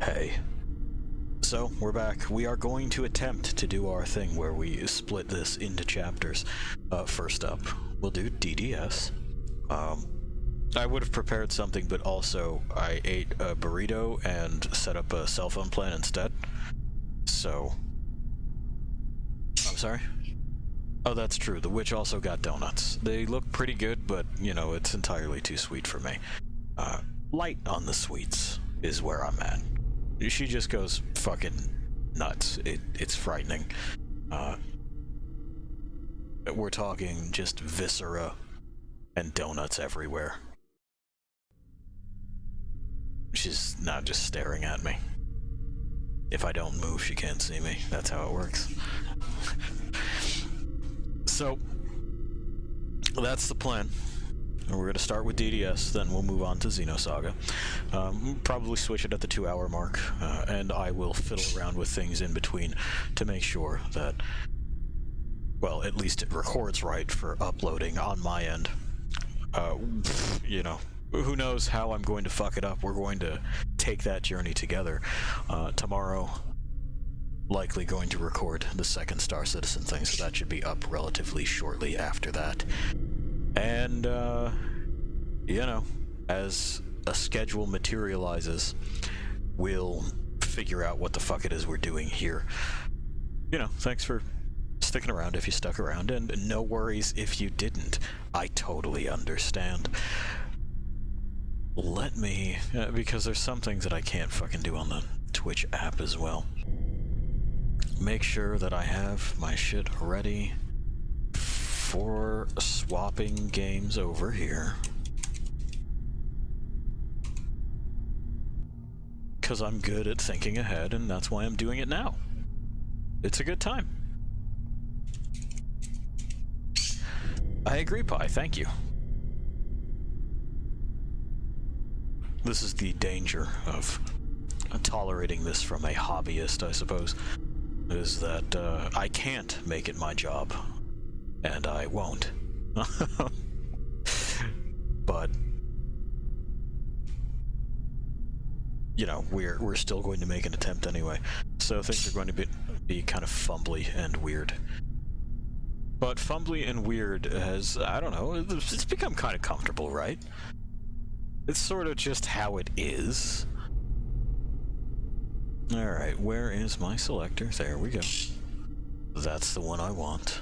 Hey. So, we're back. We are going to attempt to do our thing where we split this into chapters. First up, we'll do DDS. I would have prepared something, but also I ate a burrito and set up a cell phone plan instead. So... I'm sorry? Oh, that's true. The witch also got donuts. They look pretty good, but, you know, it's entirely too sweet for me. Light on the sweets is where I'm at. She just goes fucking nuts. It's frightening. We're talking just viscera and donuts everywhere. She's not just staring at me. If I don't move, she can't see me. That's how it works. So, that's the plan. We're going to start with DDS, then we'll move on to Xenosaga. Probably switch it at the 2-hour mark, and I will fiddle around with things in between to make sure that, well, at least it records right for uploading on my end. You know, who knows how I'm going to fuck it up. We're going to take that journey together. Tomorrow, likely going to record the second Star Citizen thing, so that should be up relatively shortly after that. And, you know, as a schedule materializes, we'll figure out what the fuck it is we're doing here. You know, thanks for sticking around if you stuck around, and no worries if you didn't. I totally understand. Let me, because there's some things that I can't fucking do on the Twitch app as well. Make sure that I have my shit ready for swapping games over here. Because I'm good at thinking ahead, and that's why I'm doing it now. It's a good time. I agree, Pi. Thank you. This is the danger of tolerating this from a hobbyist, I suppose, is that I can't make it my job. And I won't. But, you know, we're still going to make an attempt anyway. So things are going to be kind of fumbly and weird. But fumbly and weird has, I don't know, it's become kind of comfortable, right? It's sort of just how it is. Alright, where is my selector? There we go. That's the one I want.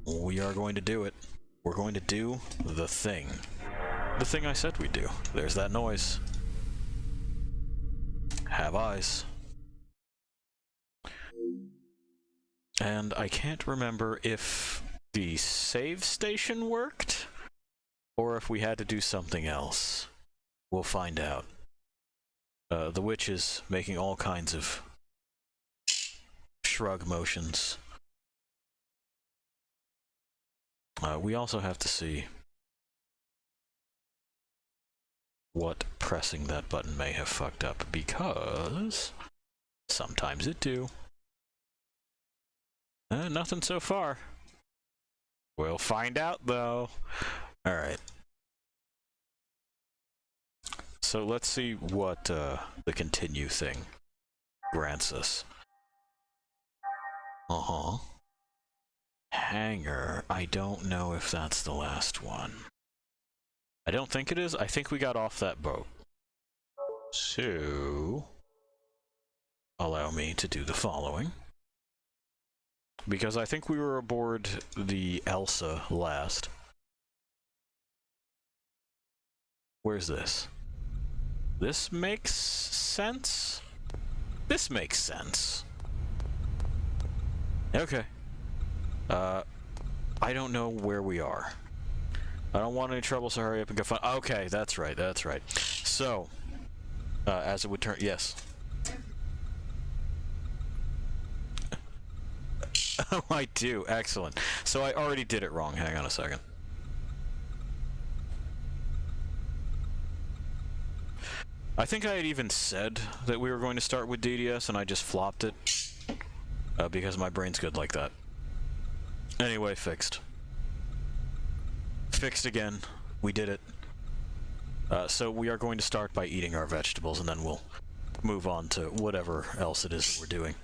We are going to do it. We're going to do the thing. The thing I said we'd do. There's that noise. Have eyes. And I can't remember if the save station worked, or if we had to do something else. We'll find out. The witch is making all kinds of shrug motions. We also have to see what pressing that button may have fucked up, because sometimes it do. Nothing so far. We'll find out, though. Alright. So let's see what the continue thing grants us. Uh-huh. Hangar. I don't know if that's the last one. I don't think it is. I think we got off that boat. So, allow me to do the following. Because I think we were aboard the Elsa last. Where's this? This makes sense? This makes sense. Okay. I don't know where we are. I don't want any trouble, so hurry up and go find. Okay, that's right, that's right. So, as it would turn, yes. Oh, I do. Excellent. So I already did it wrong. Hang on a second. I think I had even said that we were going to start with DDS, and I just flopped it. Because my brain's good like that. Anyway, fixed. Fixed again. We did it. So we are going to start by eating our vegetables, and then we'll move on to whatever else it is that we're doing.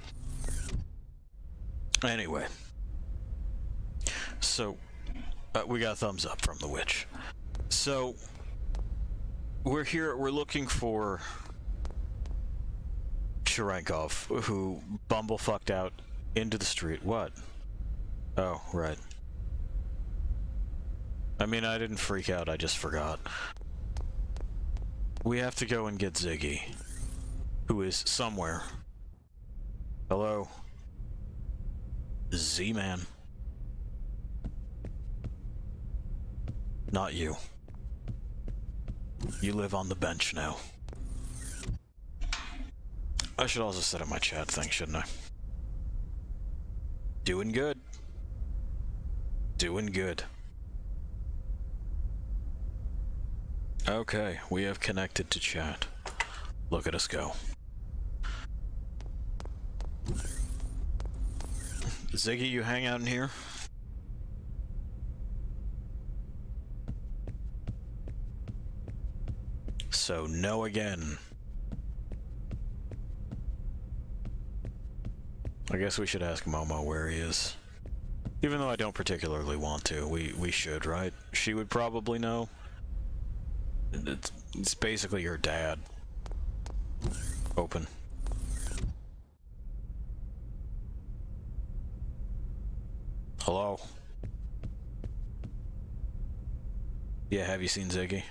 Anyway. So, we got a thumbs up from the witch. So, we're looking for Cherenkov, who bumblefucked out into the street. What? Oh, right. I mean, I didn't freak out, I just forgot. We have to go and get Ziggy, who is somewhere. Hello? Z-Man. Not you. You live on the bench now. I should also set up my chat thing, shouldn't I? Doing good. Doing good. Okay, we have connected to chat. Look at us go. Ziggy, you hang out in here? So, no again. I guess we should ask Momo where he is. Even though I don't particularly want to, we should, right? She would probably know. It's basically your dad. Open. Hello? Yeah, have you seen Ziggy?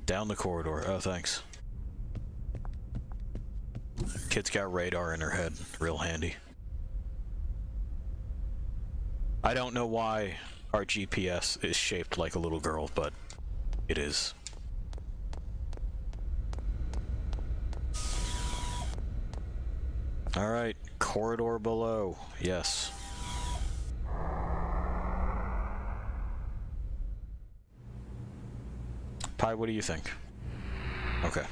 Down the corridor. Oh, thanks. Kid's got radar in her head. Real handy. I don't know why our GPS is shaped like a little girl, but it is. Alright, corridor below. Yes. Pi, what do you think? Okay.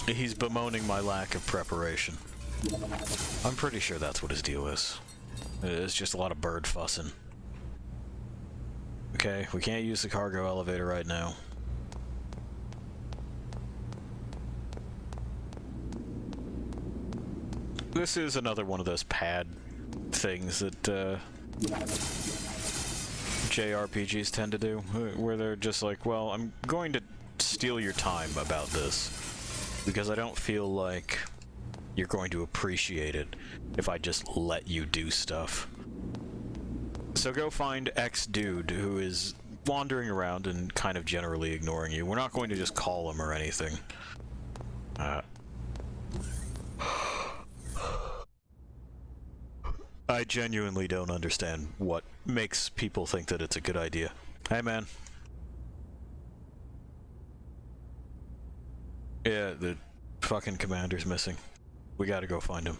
He's bemoaning my lack of preparation. I'm pretty sure that's what his deal is. It's just a lot of bird fussing. Okay, we can't use the cargo elevator right now. This is another one of those pad things that JRPGs tend to do, where they're just like, well, I'm going to steal your time about this, because I don't feel like you're going to appreciate it if I just let you do stuff. So go find X dude who is wandering around and kind of generally ignoring you. We're not going to just call him or anything. I genuinely don't understand what makes people think that it's a good idea. Hey, man. Yeah, the fucking commander's missing. We gotta go find him.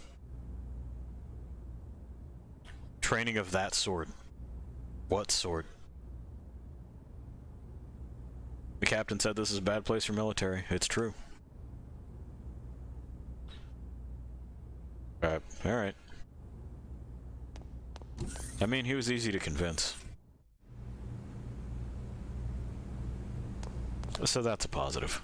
Training of that sort. What sort? The captain said this is a bad place for military. It's true. Alright. I mean, he was easy to convince. So that's a positive.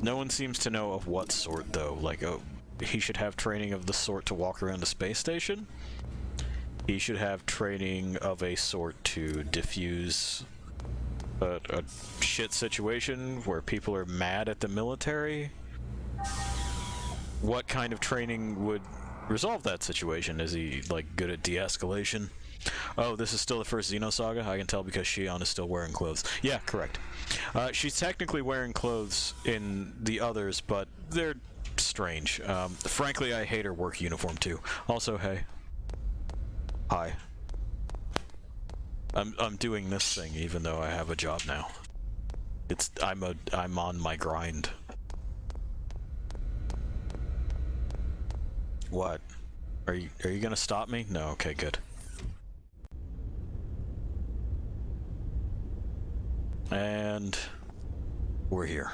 No one seems to know of what sort, though. Like, oh, he should have training of the sort to walk around a space station? He should have training of a sort to diffuse a shit situation where people are mad at the military? What kind of training would resolve that situation? Is he, like, good at de-escalation? Oh, this is still the first Xenosaga? I can tell because Shion is still wearing clothes. Yeah, correct. She's technically wearing clothes in the others, but they're strange. Frankly, I hate her work uniform, too. Also, hey. Hi. I'm doing this thing even though I have a job now. I'm on my grind. What? Are you gonna stop me? No, okay, good. And we're here.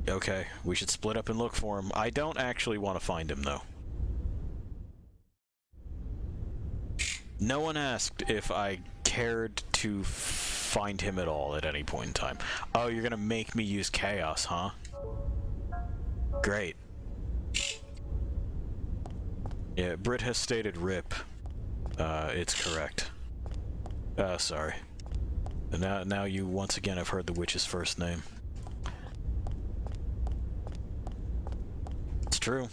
Okay, we should split up and look for him. I don't actually want to find him, though. No one asked if I cared to find him at all at any point in time. Oh, you're gonna make me use chaos, huh? Great. Yeah, Brit has stated RIP. It's correct. Sorry. Now you once again have heard the witch's first name. It's true.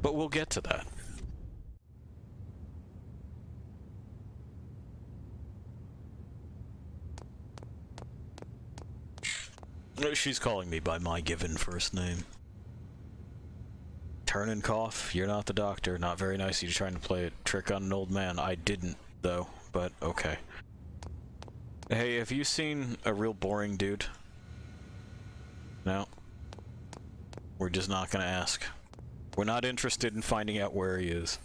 But we'll get to that. She's calling me by my given first name. Turn and cough. You're not the doctor. Not very nice of you trying to play a trick on an old man. I didn't, though, but okay. Hey, have you seen a real boring dude? No. We're just not gonna ask. We're not interested in finding out where he is.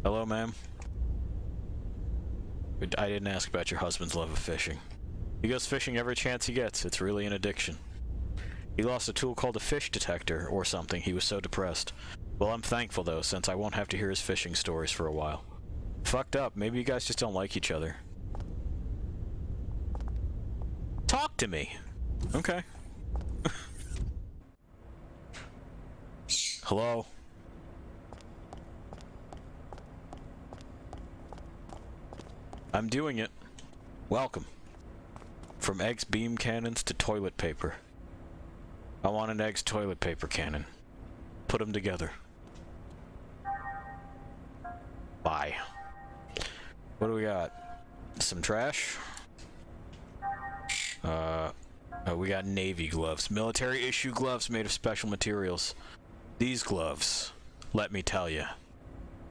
Hello, ma'am? I didn't ask about your husband's love of fishing. He goes fishing every chance he gets. It's really an addiction. He lost a tool called a fish detector or something. He was so depressed. Well, I'm thankful, though, since I won't have to hear his fishing stories for a while. Fucked up. Maybe you guys just don't like each other. Talk to me. Okay. Hello? I'm doing it. Welcome. From eggs beam cannons to toilet paper. I want an eggs toilet paper cannon. Put them together. Bye. What do we got? Some trash? Oh, we got navy gloves. Military issue gloves made of special materials. These gloves, let me tell you,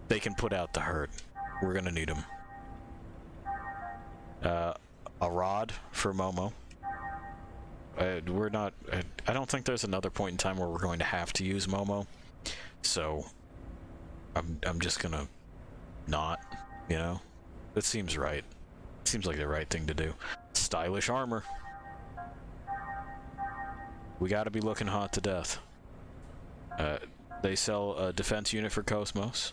they can put out the hurt. We're gonna need them. A rod for Momo. We're not... I don't think there's another point in time where we're going to have to use Momo. So, I'm just gonna not, you know? It seems right. It seems like the right thing to do. Stylish armor. We gotta be looking hot to death. They sell a defense unit for Cosmos.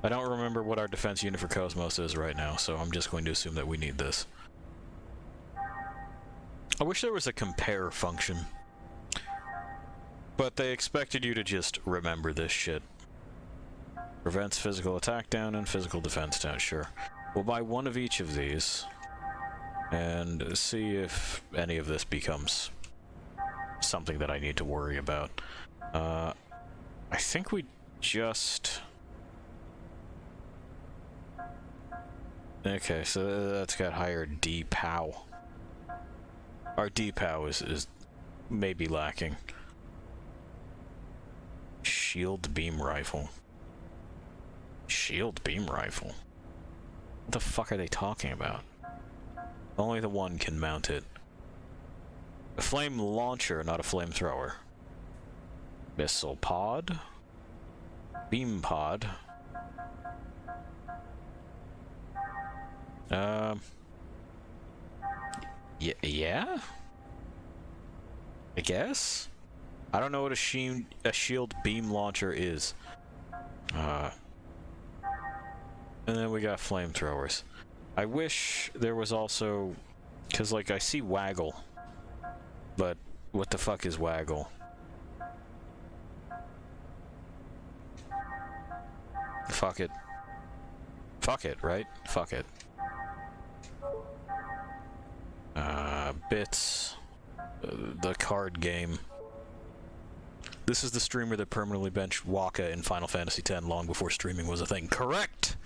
I don't remember what our defense unit for Cosmos is right now, so I'm just going to assume that we need this. I wish there was a compare function. But they expected you to just remember this shit. Prevents physical attack down and physical defense down, sure. We'll buy one of each of these. And see if any of this becomes something that I need to worry about. I think we just... Okay, so that's got higher D-POW. Our D-POW is maybe lacking. Shield beam rifle. Shield beam rifle? What the fuck are they talking about? Only the one can mount it. A flame launcher, not a flamethrower. Missile pod. Beam pod. Yeah? I guess? I don't know what a shield beam launcher is. And then we got flamethrowers. I wish there was also... Because, like, I see waggle. But what the fuck is waggle? Fuck it. Fuck it, right? Fuck it. Bits. The card game. This is the streamer that permanently benched Waka in Final Fantasy X long before streaming was a thing. Correct!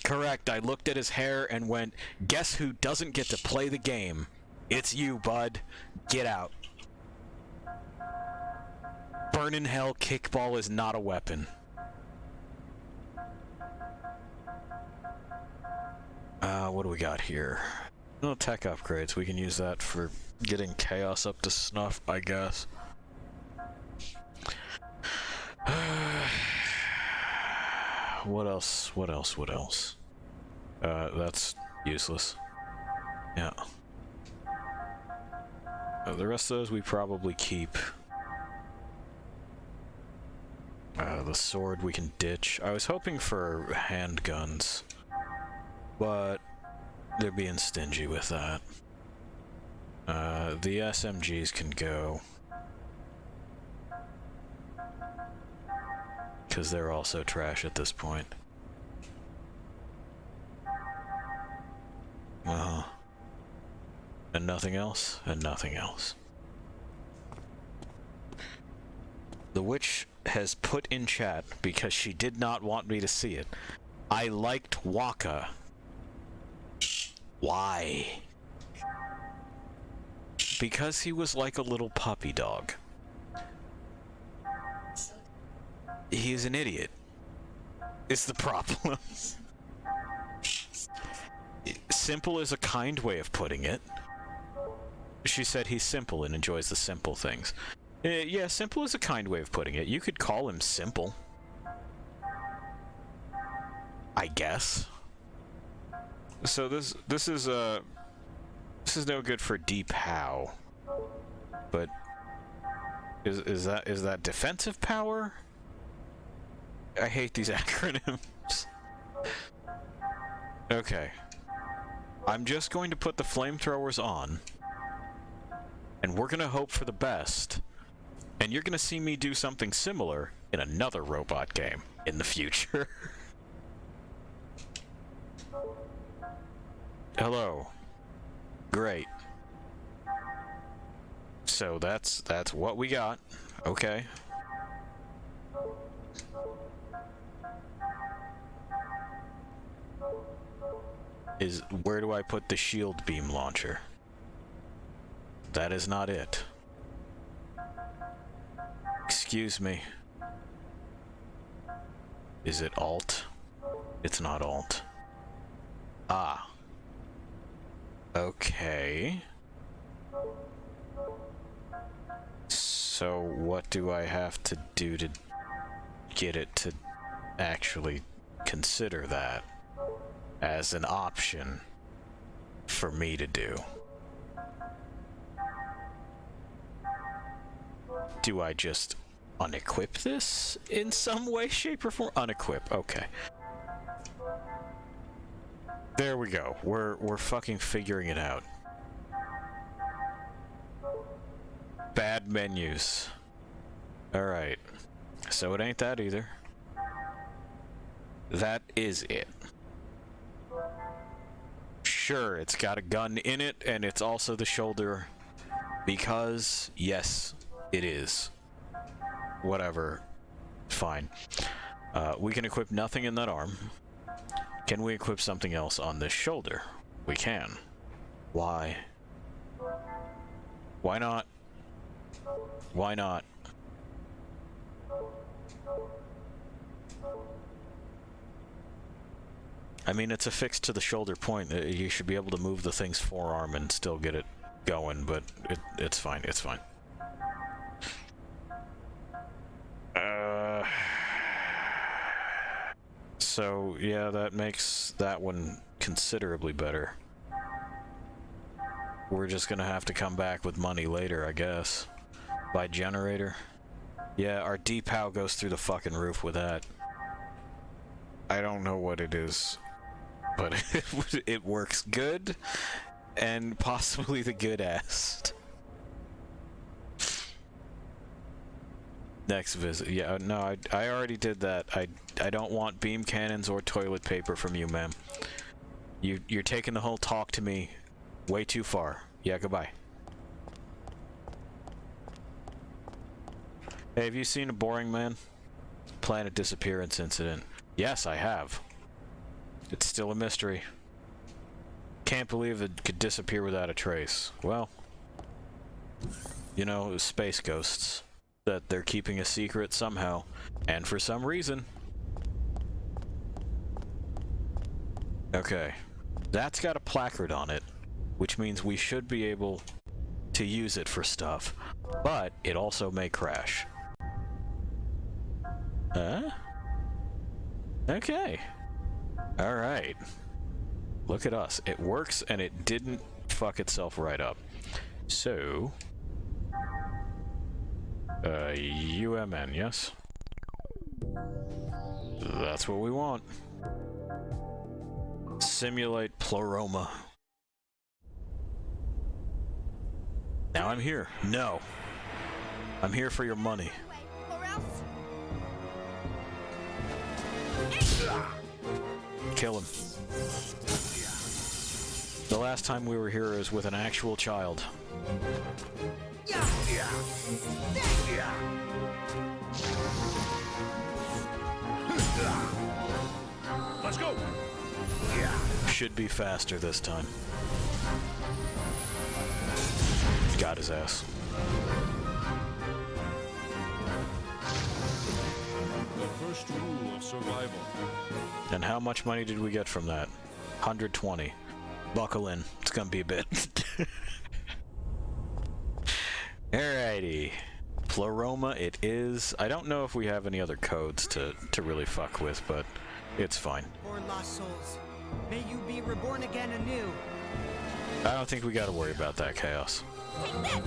Correct. I looked at his hair and went, guess who doesn't get to play the game? It's you, bud. Get out. Burn in hell, kickball is not a weapon. What do we got here? No tech upgrades. We can use that for getting chaos up to snuff, I guess. What else? What else? What else? That's useless. Yeah. The rest of those we probably keep. The sword we can ditch. I was hoping for handguns, but they're being stingy with that. The SMGs can go, because they're also trash at this point. And nothing else, and nothing else. The witch has put in chat, because she did not want me to see it, I liked Waka. Why? Because he was like a little puppy dog. He's an idiot. Is the problem. Simple is a kind way of putting it. She said he's simple and enjoys the simple things. Yeah, simple is a kind way of putting it. You could call him simple, I guess. So this is no good for deep how. But is that defensive power? I hate these acronyms. Okay. I'm just going to put the flamethrowers on, and we're gonna hope for the best, and you're gonna see me do something similar in another robot game in the future. Hello. Great. So that's what we got. Okay. Where do I put the shield beam launcher? That is not it. Excuse me. Is it alt? It's not alt. Ah. Okay. So what do I have to do to get it to actually consider that as an option for me to do? Do I just unequip this in some way, shape, or form? Unequip, okay. There we go. We're fucking figuring it out. Bad menus. Alright. So it ain't that either. That is it. Sure, it's got a gun in it, and it's also the shoulder, because, yes, it is. Whatever. Fine. We can equip nothing in that arm. Can we equip something else on this shoulder? We can. Why? Why not? Why not? I mean, it's affixed to the shoulder point. You should be able to move the thing's forearm and still get it going, but it's fine, it's fine. So, yeah, that makes that one considerably better. We're just gonna have to come back with money later, I guess. Buy generator. Yeah, our D-POW goes through the fucking roof with that. I don't know what it is, but it works good, and possibly the good-assed. Next visit. Yeah, no, I already did that. I don't want beam cannons or toilet paper from you, ma'am. You're taking the whole talk to me way too far. Yeah, goodbye. Hey, have you seen A Boring Man? Planet Disappearance Incident. Yes, I have. It's still a mystery. Can't believe it could disappear without a trace. Well, you know, space ghosts. That they're keeping a secret somehow, and for some reason. Okay. That's got a placard on it, which means we should be able to use it for stuff, but it also may crash. Huh? Okay. Alright. Look at us. It works, and it didn't fuck itself right up. So, UMN, yes? That's what we want. Simulate Pleroma. Now I'm here. No. I'm here for your money. Kill him. The last time we were here was with an actual child. Let's go. Should be faster this time. Got his ass. The first rule of survival. And how much money did we get from that? 120. Buckle in. It's gonna be a bit. Alrighty. Pleroma it is. I don't know if we have any other codes to really fuck with, but it's fine. Poor lost souls. May you be reborn again anew. I don't think we gotta worry about that, Chaos. Take this!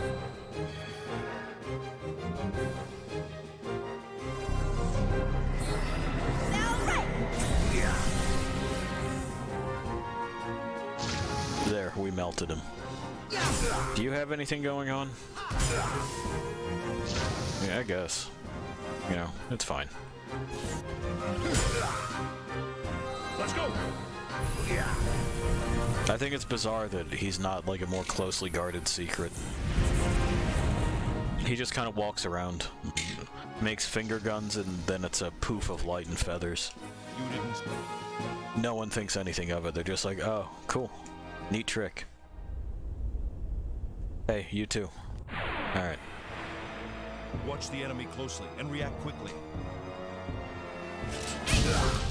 There, we melted him. Do you have anything going on? Yeah, I guess. You know, it's fine. Let's go. I think it's bizarre that he's not like a more closely guarded secret. He just kind of walks around, makes finger guns, and then it's a poof of light and feathers. You didn't. No one thinks anything of it. They're just like, oh, cool. Neat trick. Hey, you too. Alright. Watch the enemy closely and react quickly. Take this!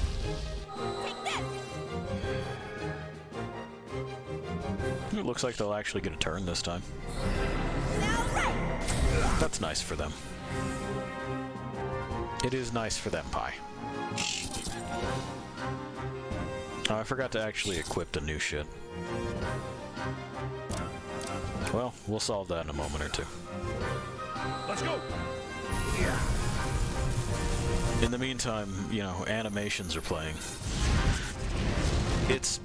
It looks like they'll actually get a turn this time. That's nice for them. It is nice for them, Pie. Oh, I forgot to actually equip the new shit. Well, we'll solve that in a moment or two. Let's go. In the meantime, you know, animations are playing. It's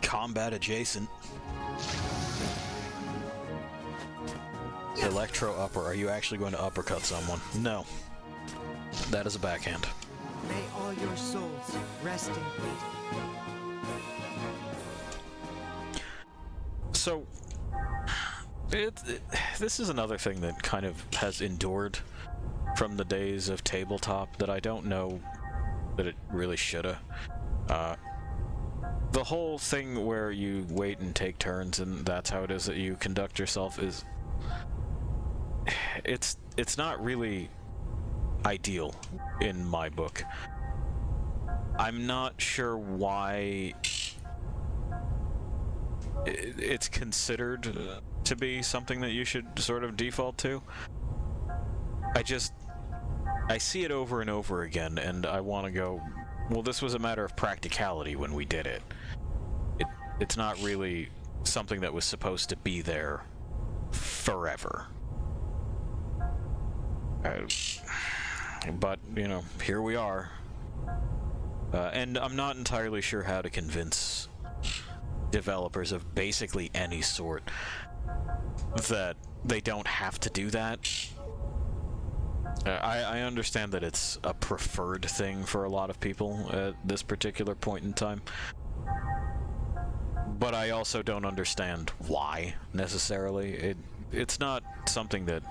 combat adjacent. Electro upper. Are you actually going to uppercut someone? No. That is a backhand. May all your souls rest in peace. So, this is another thing that kind of has endured from the days of tabletop that I don't know that it really shoulda. The whole thing where you wait and take turns and that's how it is that you conduct yourself is... It's not really ideal in my book. I'm not sure why it's considered to be something that you should sort of default to. I see it over and over again, and I want to go, well, this was a matter of practicality when we did it. It's not really something that was supposed to be there forever. But, you know, here we are. And I'm not entirely sure how to convince developers of basically any sort that they don't have to do that. I understand that it's a preferred thing for a lot of people at this particular point in time. But I also don't understand why, necessarily. It's not something that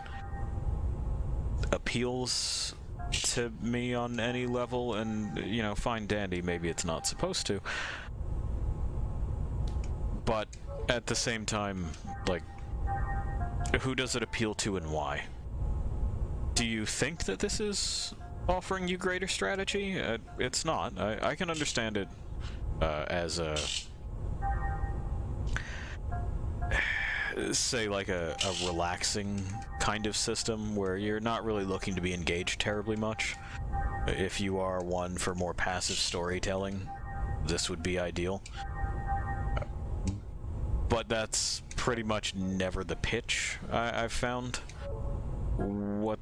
appeals to me on any level, and, you know, fine dandy, maybe it's not supposed to. But at the same time, like, who does it appeal to and why? Do you think that this is offering you greater strategy? It's not. I can understand it as a... say, like a relaxing kind of system where you're not really looking to be engaged terribly much. If you are one for more passive storytelling, this would be ideal. But that's pretty much never the pitch I've found. What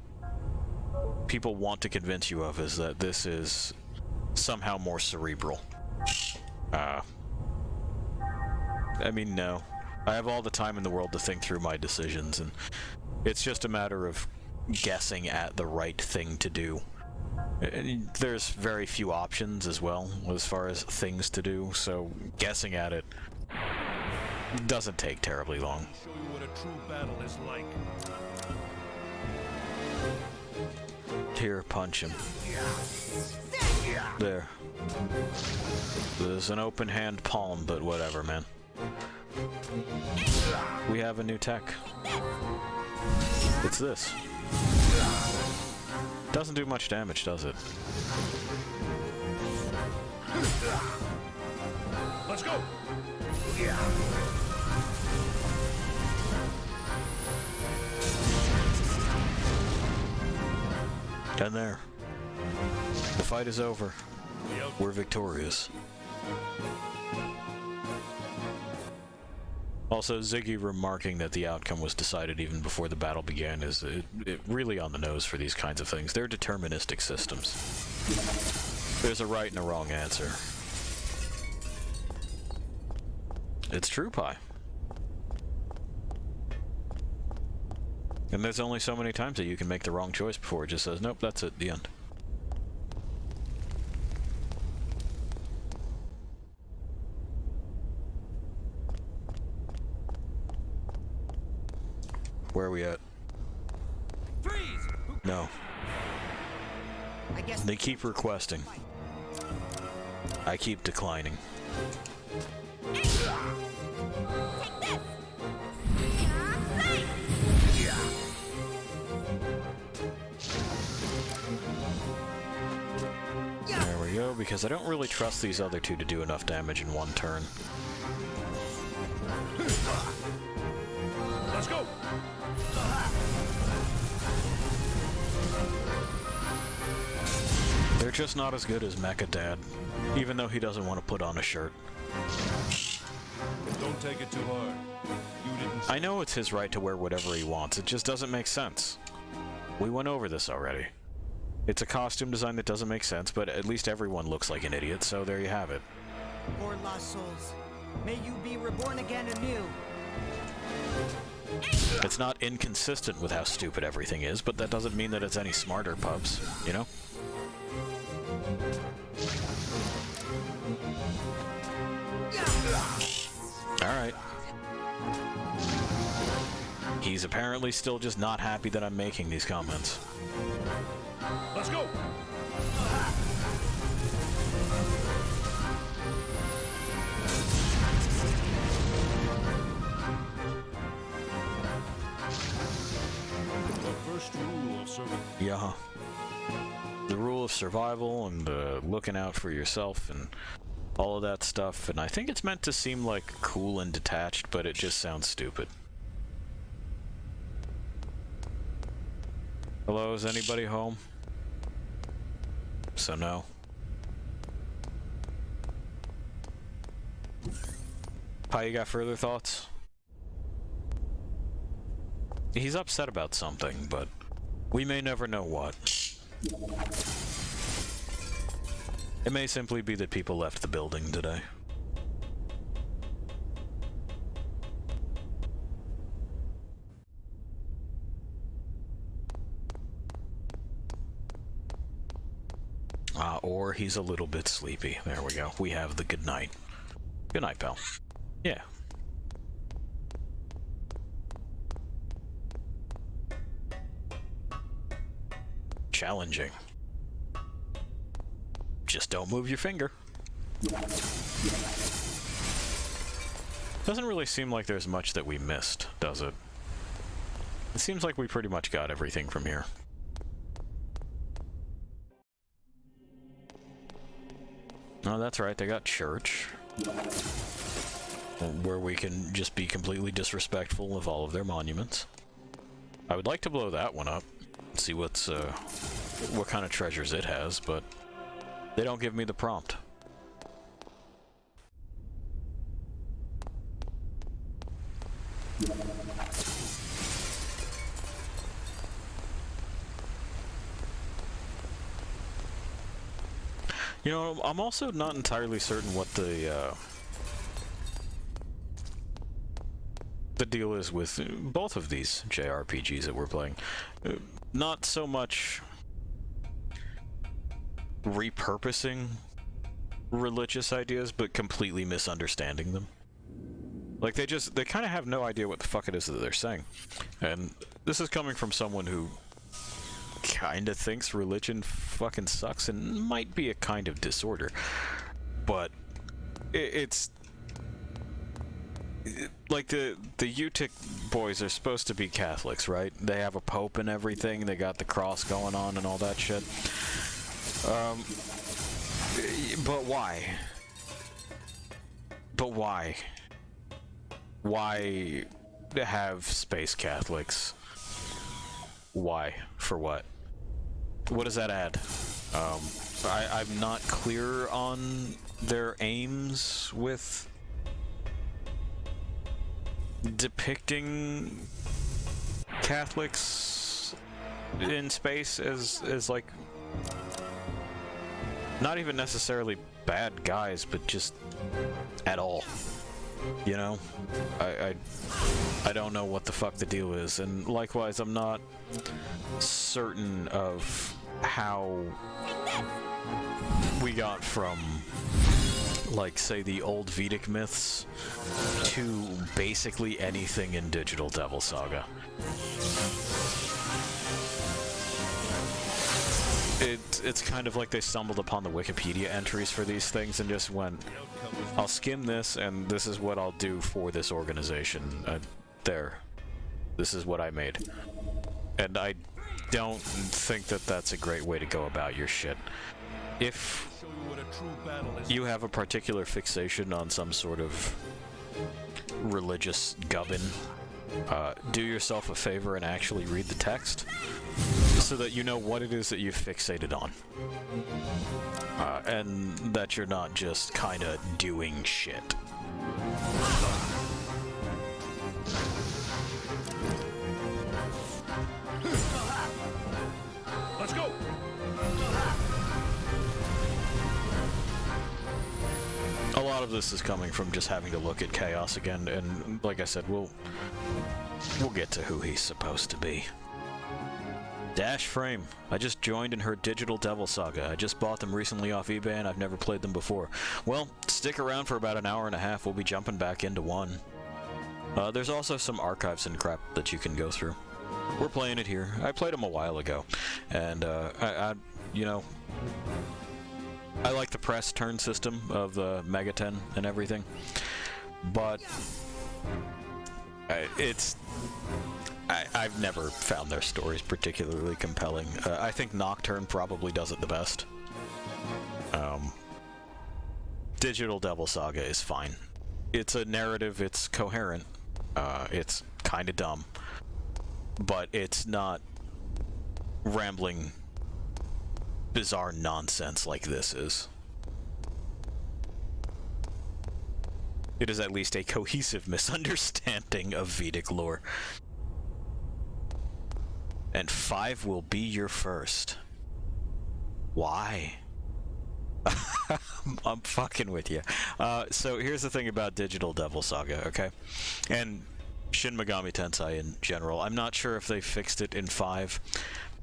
people want to convince you of is that this is somehow more cerebral. I mean, no. I have all the time in the world to think through my decisions, and it's just a matter of guessing at the right thing to do. And there's very few options as well, as far as things to do, so guessing at it doesn't take terribly long. Show you what a true battle is like. Here, punch him. There. There's an open hand palm, but whatever, man. We have a new tech. It's this. Doesn't do much damage, does it? Let's go! And there. The fight is over. We're victorious. Also, Ziggy remarking that the outcome was decided even before the battle began is really on the nose for these kinds of things. They're deterministic systems. There's a right and a wrong answer. It's true, Pi. And there's only so many times that you can make the wrong choice before it just says, nope, that's it, the end. Where are we at? Freeze! No. I guess They keep requesting. I keep declining. Take this! There we go, because I don't really trust these other two to do enough damage in one turn. Let's go! They're just not as good as Mecha Dad, even though he doesn't want to put on a shirt. Don't take it too hard. You didn't. I know it's his right to wear whatever he wants, it just doesn't make sense. We went over this already. It's a costume design that doesn't make sense, but at least everyone looks like an idiot, so there you have it. Poor lost souls. May you be reborn again anew. It's not inconsistent with how stupid everything is, but that doesn't mean that it's any smarter, pups, you know? Alright. He's apparently still just not happy that I'm making these comments. Let's go! The first rule of survival. Yeah. The rule of survival and looking out for yourself and all of that stuff, and I think it's meant to seem like cool and detached, but it just sounds stupid. Hello, is anybody home? So no. Pi, you got further thoughts? He's upset about something, but we may never know what. It may simply be that people left the building today. Or he's a little bit sleepy. There we go. We have the good night. Good night, pal. Yeah. Challenging. Just don't move your finger. Doesn't really seem like there's much that we missed, does it? It seems like we pretty much got everything from here. Oh, that's right, they got church. Where we can just be completely disrespectful of all of their monuments. I would like to blow that one up. See what's, what kind of treasures it has, but they don't give me the prompt. You know, I'm also not entirely certain what the deal is with both of these JRPGs that we're playing. Not so much repurposing religious ideas, but completely misunderstanding them. Like, they kind of have no idea what the fuck it is that they're saying. And this is coming from someone who kind of thinks religion fucking sucks and might be a kind of disorder. But it's... like, the Utic boys are supposed to be Catholics, right? They have a pope and everything, they got the cross going on and all that shit. But why? But why? Why have space Catholics? Why? For what? What does that add? I'm not clear on their aims with depicting Catholics in space as like not even necessarily bad guys, but just at all. You know? I don't know what the fuck the deal is, and likewise I'm not certain of how we got from, like, say, the old Vedic myths to basically anything in Digital Devil Saga. It's kind of like they stumbled upon the Wikipedia entries for these things and just went, I'll skim this, and this is what I'll do for this organization. There. This is what I made. And I don't think that that's a great way to go about your shit. If you have a particular fixation on some sort of religious gubbin, do yourself a favor and actually read the text so that you know what it is that you've fixated on. And that you're not just kind of doing shit. Let's go! A lot of this is coming from just having to look at Chaos again, and like I said, we'll get to who he's supposed to be. Dash Frame. I just joined and heard Digital Devil Saga. I just bought them recently off eBay and I've never played them before. Well, stick around for about an hour and a half. We'll be jumping back into one. There's also some archives and crap that you can go through. We're playing it here. I played them a while ago, and you know, I like the press turn system of the Megaten and everything, but I've never found their stories particularly compelling. I think Nocturne probably does it the best. Digital Devil Saga is fine. It's a narrative, it's coherent, it's kind of dumb, but it's not rambling, bizarre nonsense like this is. It is at least a cohesive misunderstanding of Vedic lore. And 5 will be your first. Why? I'm fucking with you. So here's the thing about Digital Devil Saga, okay? And Shin Megami Tensei in general. I'm not sure if they fixed it in 5,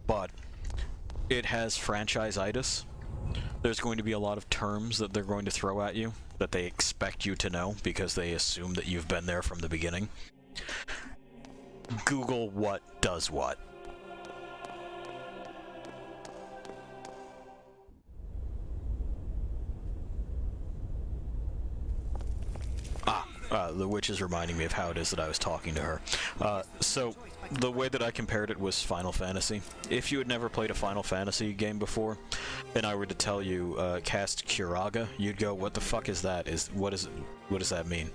but it has franchise-itis. There's going to be a lot of terms that they're going to throw at you that they expect you to know because they assume that you've been there from the beginning. Google what does what. The witch is reminding me of how it is that I was talking to her. So, the way that I compared it was Final Fantasy. If you had never played a Final Fantasy game before, and I were to tell you, cast Curaga, you'd go, what the fuck is that? What does that mean?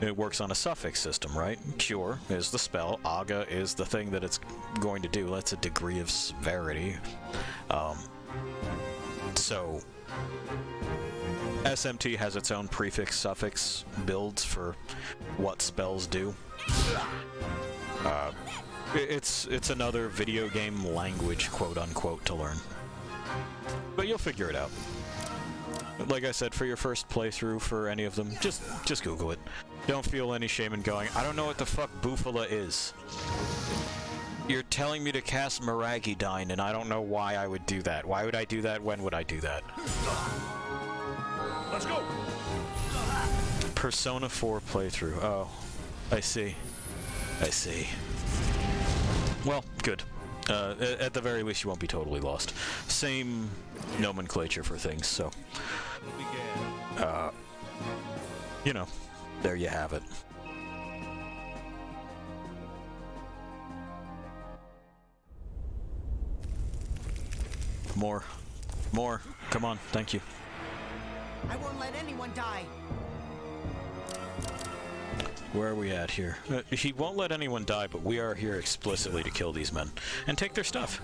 It works on a suffix system, right? Cure is the spell, Aga is the thing that it's going to do. That's a degree of severity. So... SMT has its own prefix-suffix builds for what spells do. It's another video game language, quote-unquote, to learn. But you'll figure it out. like I said, for your first playthrough for any of them, just Google it. Don't feel any shame in going, I don't know what the fuck Bufala is. You're telling me to cast Miragidyne, and I don't know why I would do that. Why would I do that? When would I do that? Let's go! Persona 4 playthrough. Oh, I see. I see. Well, good. At the very least, you won't be totally lost. Same nomenclature for things, so... you know, there you have it. More. More. Come on, thank you. I won't let anyone die. Where are we at here? He won't let anyone die, but we are here explicitly to kill these men. And take their stuff.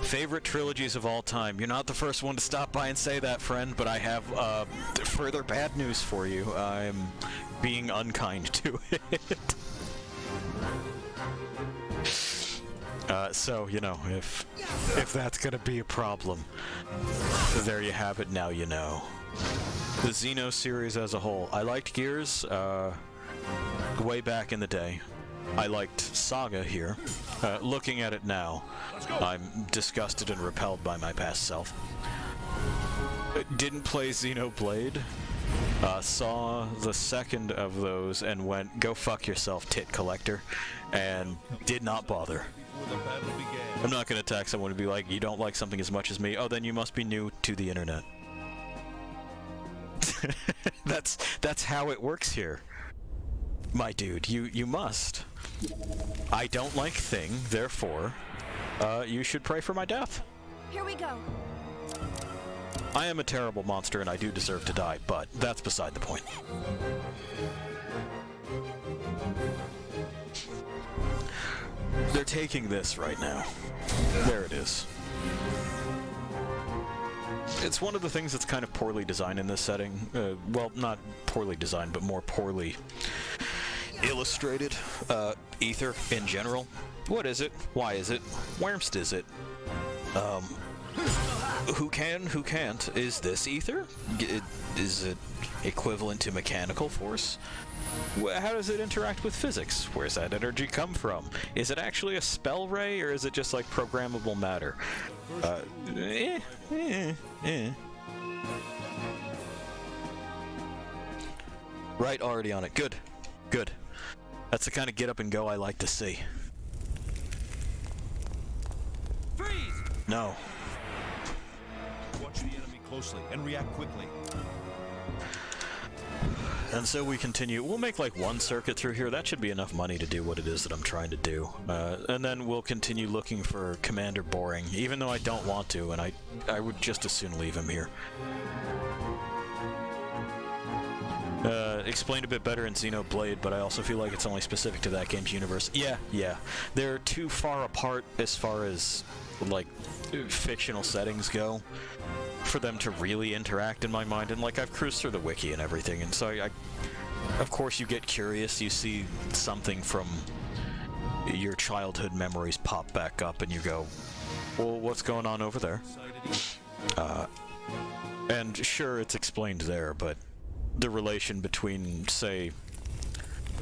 Favorite trilogies of all time. You're not the first one to stop by and say that, friend, but I have further bad news for you. I'm being unkind to it. So, you know, if that's gonna be a problem, there you have it, now you know. The Xeno series as a whole. I liked Gears, way back in the day. I liked Saga here. Looking at it now, I'm disgusted and repelled by my past self. Didn't play Xenoblade. Saw the second of those and went, go fuck yourself, tit collector, and did not bother. I'm not gonna attack someone and be like, you don't like something as much as me, oh then you must be new to the internet. That's how it works here. My dude, you must. I don't like Thing, therefore, you should pray for my death. Here we go. I am a terrible monster and I do deserve to die, but that's beside the point. They're taking this right now. There it is. It's one of the things that's kind of poorly designed in this setting. Well, not poorly designed, but more poorly illustrated. Ether in general. What is it? Why is it? Whermst is it? Who can, who can't? Is this ether? Is it equivalent to mechanical force? How does it interact with physics? Where's that energy come from? Is it actually a spell ray, or is it just like programmable matter? Right, already on it. Good. Good. That's the kind of get up and go I like to see. Freeze! No. Watch the enemy closely and react quickly. And so we continue. We'll make like one circuit through here. That should be enough money to do what it is that I'm trying to do. And then we'll continue looking for Commander Boring, even though I don't want to, and I would just as soon leave him here. Explained a bit better in Xenoblade, but I also feel like it's only specific to that game's universe. Yeah. They're too far apart as far as, like, fictional settings go for them to really interact in my mind. And, like, I've cruised through the wiki and everything, and so of course you get curious, you see something from your childhood memories pop back up, and you go, well, what's going on over there? And sure, it's explained there, but the relation between, say,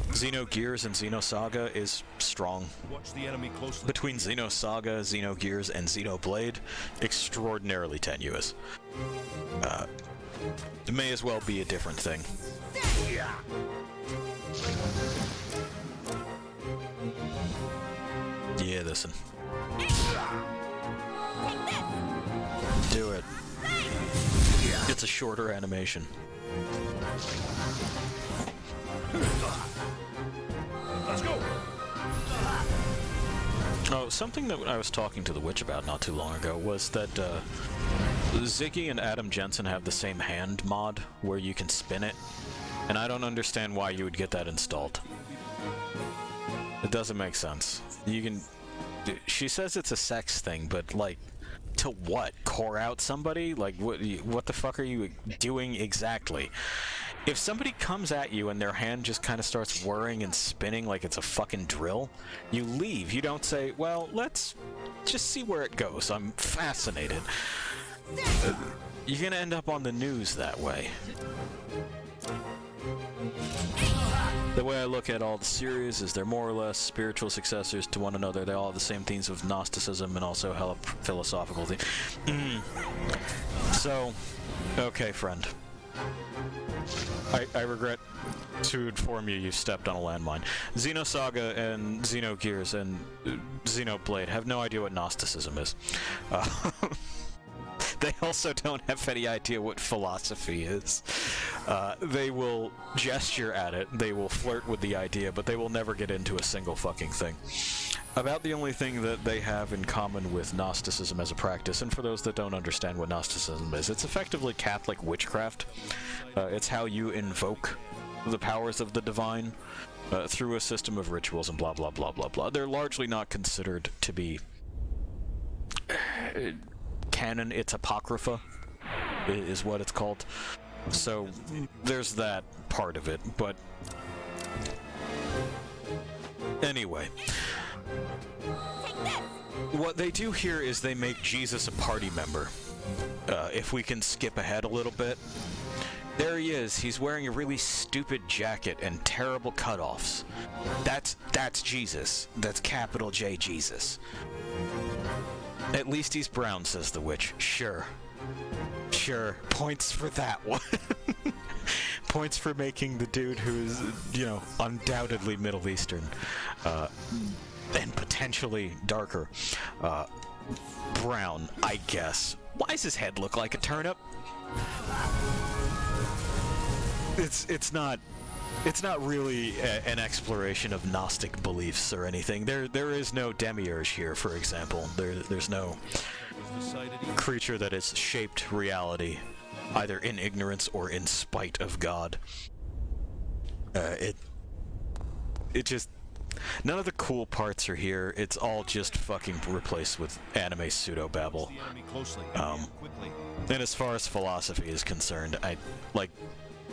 Xenogears and Xenosaga is strong. Watch the enemy closely. Between Xenosaga, Xenogears, and Xenoblade, extraordinarily tenuous. It may as well be a different thing. Yeah, listen. Do it. It's a shorter animation. Let's go. Oh, something that I was talking to the witch about not too long ago was that Ziggy and Adam Jensen have the same hand mod where you can spin it, and I don't understand why you would get that installed. It doesn't make sense. You can... She says it's a sex thing, but, like, to what? Core out somebody? Like, what the fuck are you doing exactly? If somebody comes at you and their hand just kind of starts whirring and spinning like it's a fucking drill, you leave. You don't say, well, let's just see where it goes. I'm fascinated. you're gonna end up on the news that way. The way I look at all the series is they're more or less spiritual successors to one another. They all have the same themes of Gnosticism and also hella philosophical themes. So, okay, friend. I regret to inform you you've stepped on a landmine. Xenosaga and Xenogears and Xenoblade have no idea what Gnosticism is. They also don't have any idea what philosophy is. They will gesture at it, they will flirt with the idea, but they will never get into a single fucking thing. About the only thing that they have in common with Gnosticism as a practice, and for those that don't understand what Gnosticism is, it's effectively Catholic witchcraft. It's how you invoke the powers of the divine through a system of rituals and blah blah blah blah blah. They're largely not considered to be canon. It's apocrypha is what it's called. So there's that part of it, but anyway, what they do here is they make Jesus a party member. If we can skip ahead a little bit, there he is. He's wearing a really stupid jacket and terrible cutoffs. That's Jesus. That's capital J Jesus. At least he's brown, says the witch. Sure. Sure. Points for that one. Points for making the dude who's, you know, undoubtedly Middle Eastern, and potentially darker, brown, I guess. Why does his head look like a turnip? It's not really an exploration of Gnostic beliefs or anything. There is no demiurge here, for example. There's no creature that has shaped reality, either in ignorance or in spite of God. It just... None of the cool parts are here. It's all just fucking replaced with anime pseudo-babble. And as far as philosophy is concerned,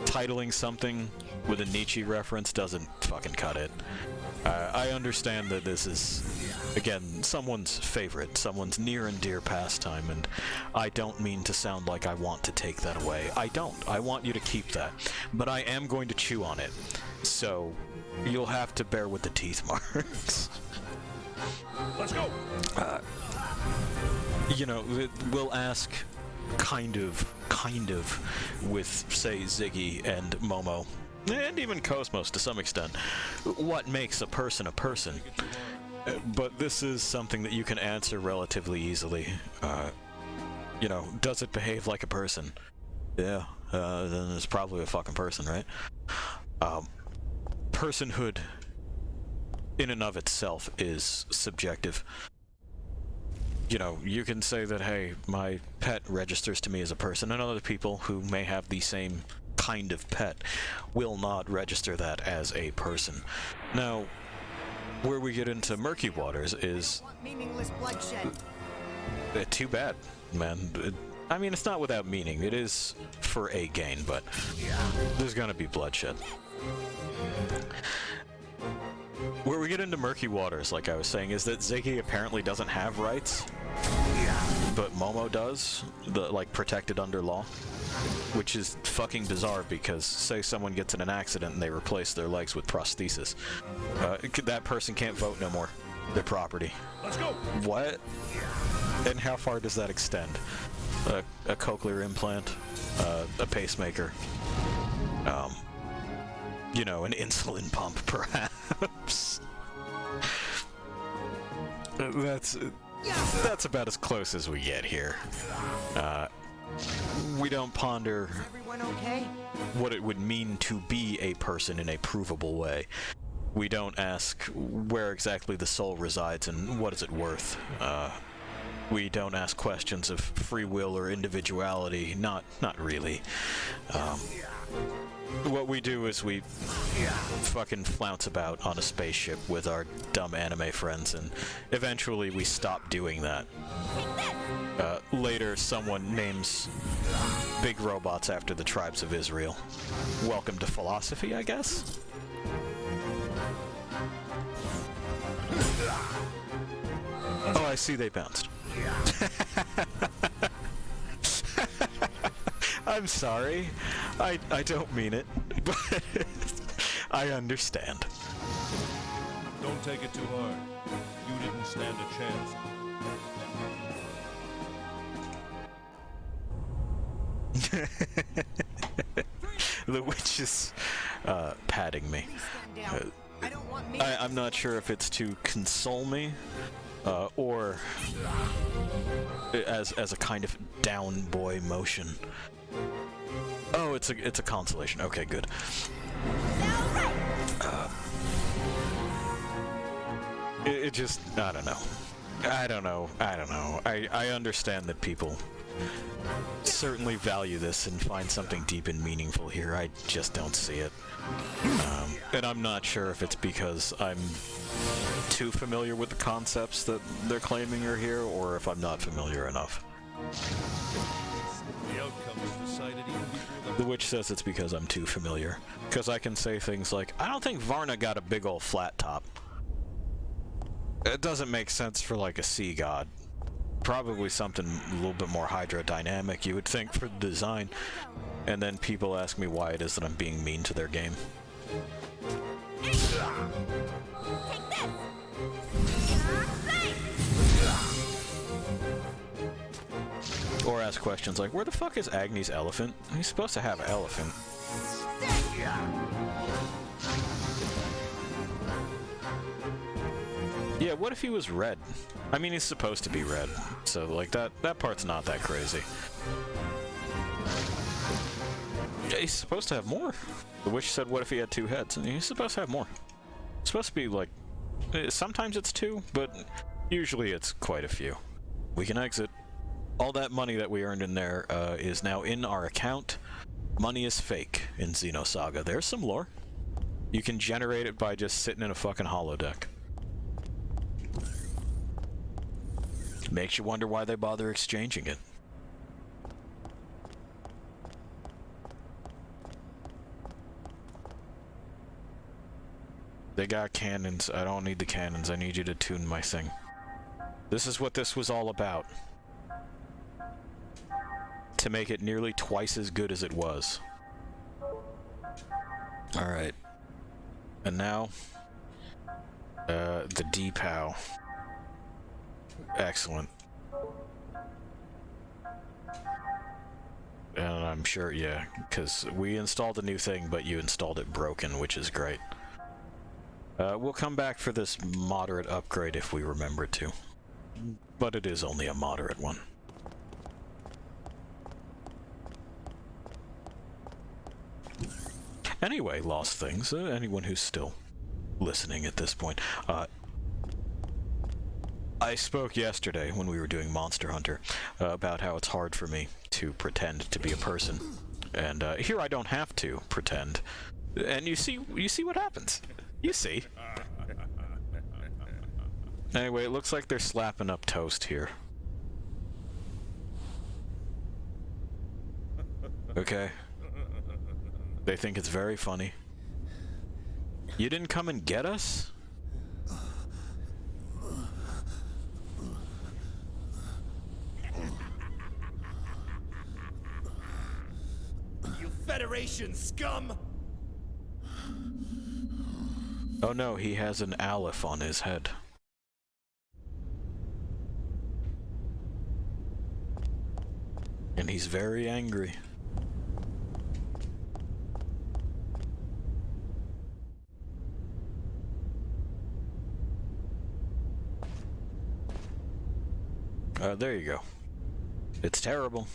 titling something with a Nietzsche reference doesn't fucking cut it. I understand that this is, again, someone's favorite, someone's near and dear pastime, and I don't mean to sound like I want to take that away. I don't. I want you to keep that. But I am going to chew on it. So, you'll have to bear with the teeth marks. Let's go! You know, we'll ask... kind of, with, say, Ziggy and Momo, and even Cosmos to some extent, what makes a person a person? But this is something that you can answer relatively easily. You know, does it behave like a person? Yeah, then it's probably a fucking person, right? Personhood, in and of itself, is subjective. You know, you can say that, hey, my pet registers to me as a person, and other people who may have the same kind of pet will not register that as a person. Now, where we get into murky waters is... meaningless bloodshed. Too bad, man. I mean, it's not without meaning. It is for a gain, but there's gonna be bloodshed. Where we get into murky waters, like I was saying, is that Ziggy apparently doesn't have rights, but Momo does, protected under law, which is fucking bizarre because, say someone gets in an accident and they replace their legs with prosthesis, that person can't vote no more. Their property. Let's go! What? And how far does that extend? A cochlear implant, a pacemaker, you know, an insulin pump, perhaps. That's about as close as we get here. We don't ponder Everyone okay? what it would mean to be a person in a provable way. We don't ask where exactly the soul resides and what is it worth. We don't ask questions of free will or individuality. Not really. What we do is we fucking flounce about on a spaceship with our dumb anime friends, and eventually we stop doing that. Later, someone names big robots after the tribes of Israel. Welcome to philosophy, I guess? Oh, I see they bounced. I'm sorry. I don't mean it, but I understand. Don't take it too hard. You didn't stand a chance. The witch is patting me. Please stand down. I don't want me. I'm not sure if it's to console me, or as a kind of down boy motion. Oh, it's a consolation. Okay, good. It just, I don't know. I understand that people certainly value this and find something deep and meaningful here. I just don't see it. And I'm not sure if it's because I'm too familiar with the concepts that they're claiming are here, or if I'm not familiar enough. The outcome was decided even before The witch says it's because I'm too familiar. Because I can say things like, I don't think Varna got a big ol' flat top. It doesn't make sense for, like, a sea god. Probably something a little bit more hydrodynamic, you would think, for the design. And then people ask me why it is that I'm being mean to their game. Take this! Or ask questions like, where the fuck is Agni's elephant? He's supposed to have an elephant. Yeah, what if he was red? I mean, he's supposed to be red, so, like, that part's not that crazy. Yeah, he's supposed to have more. The witch said, what if he had 2 heads? And he's supposed to have more. It's supposed to be, like, sometimes it's 2, but usually it's quite a few. We can exit. All that money that we earned in there is now in our account. Money is fake in Xenosaga. There's some lore. You can generate it by just sitting in a fucking holodeck. Makes you wonder why they bother exchanging it. They got cannons. I don't need the cannons. I need you to tune my thing. This is what this was all about. To make it nearly twice as good as it was. Alright. And now... the D-POW. Excellent. And I'm sure, yeah, because we installed a new thing, but you installed it broken, which is great. We'll come back for this moderate upgrade if we remember to. But it is only a moderate one. Anyway, Lost Things, anyone who's still listening at this point, I spoke yesterday when we were doing Monster Hunter about how it's hard for me to pretend to be a person, and here I don't have to pretend, and you see what happens. You see. Anyway, it looks like they're slapping up toast here. Okay. They think it's very funny. You didn't come and get us? You Federation scum! Oh no, he has an aleph on his head. And he's very angry. There you go. It's terrible.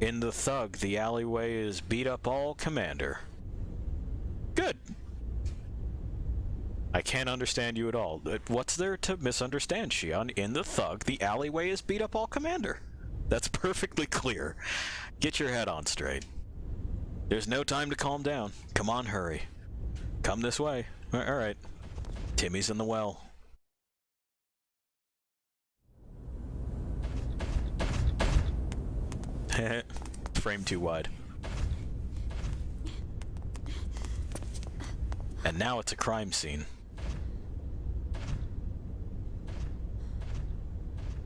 In the thug, the alleyway is beat up all commander. Good. I can't understand you at all. What's there to misunderstand, Shion? In the thug, the alleyway is beat up all commander. That's perfectly clear. Get your head on straight. There's no time to calm down. Come on, hurry. Come this way. Alright. Timmy's in the well. Frame too wide. And now it's a crime scene.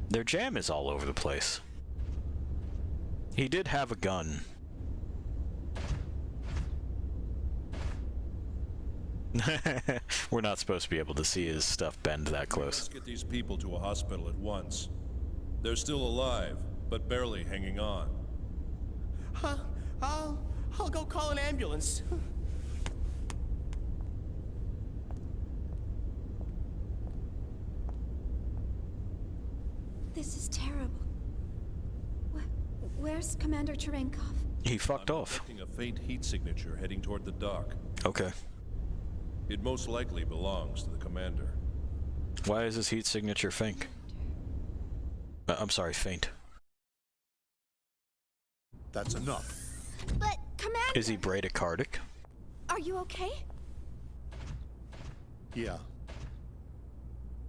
Their jam is all over the place. He did have a gun. We're not supposed to be able to see his stuff bend that close. Let's get these people to a hospital at once. They're still alive, but barely hanging on. Huh? I'll go call an ambulance. This is terrible. Where's Commander Cherenkov? He fucked off. Detecting a faint heat signature heading toward the dock. Okay. It most likely belongs to the commander. Why is his heat signature faint? I'm sorry, faint. That's enough. But, Commander... Is he bradycardic? Are you okay? Yeah.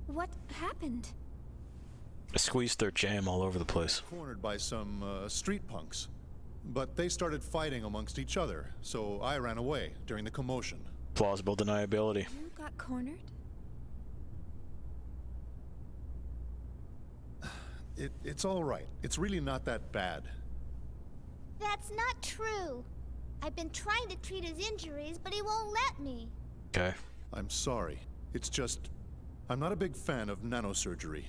What happened? I squeezed their jam all over the place. Cornered by some street punks. But they started fighting amongst each other, so I ran away during the commotion. Plausible deniability. You got cornered? It's all right. It's really not that bad. That's not true. I've been trying to treat his injuries, but he won't let me. Okay. I'm sorry. It's just... I'm not a big fan of nanosurgery.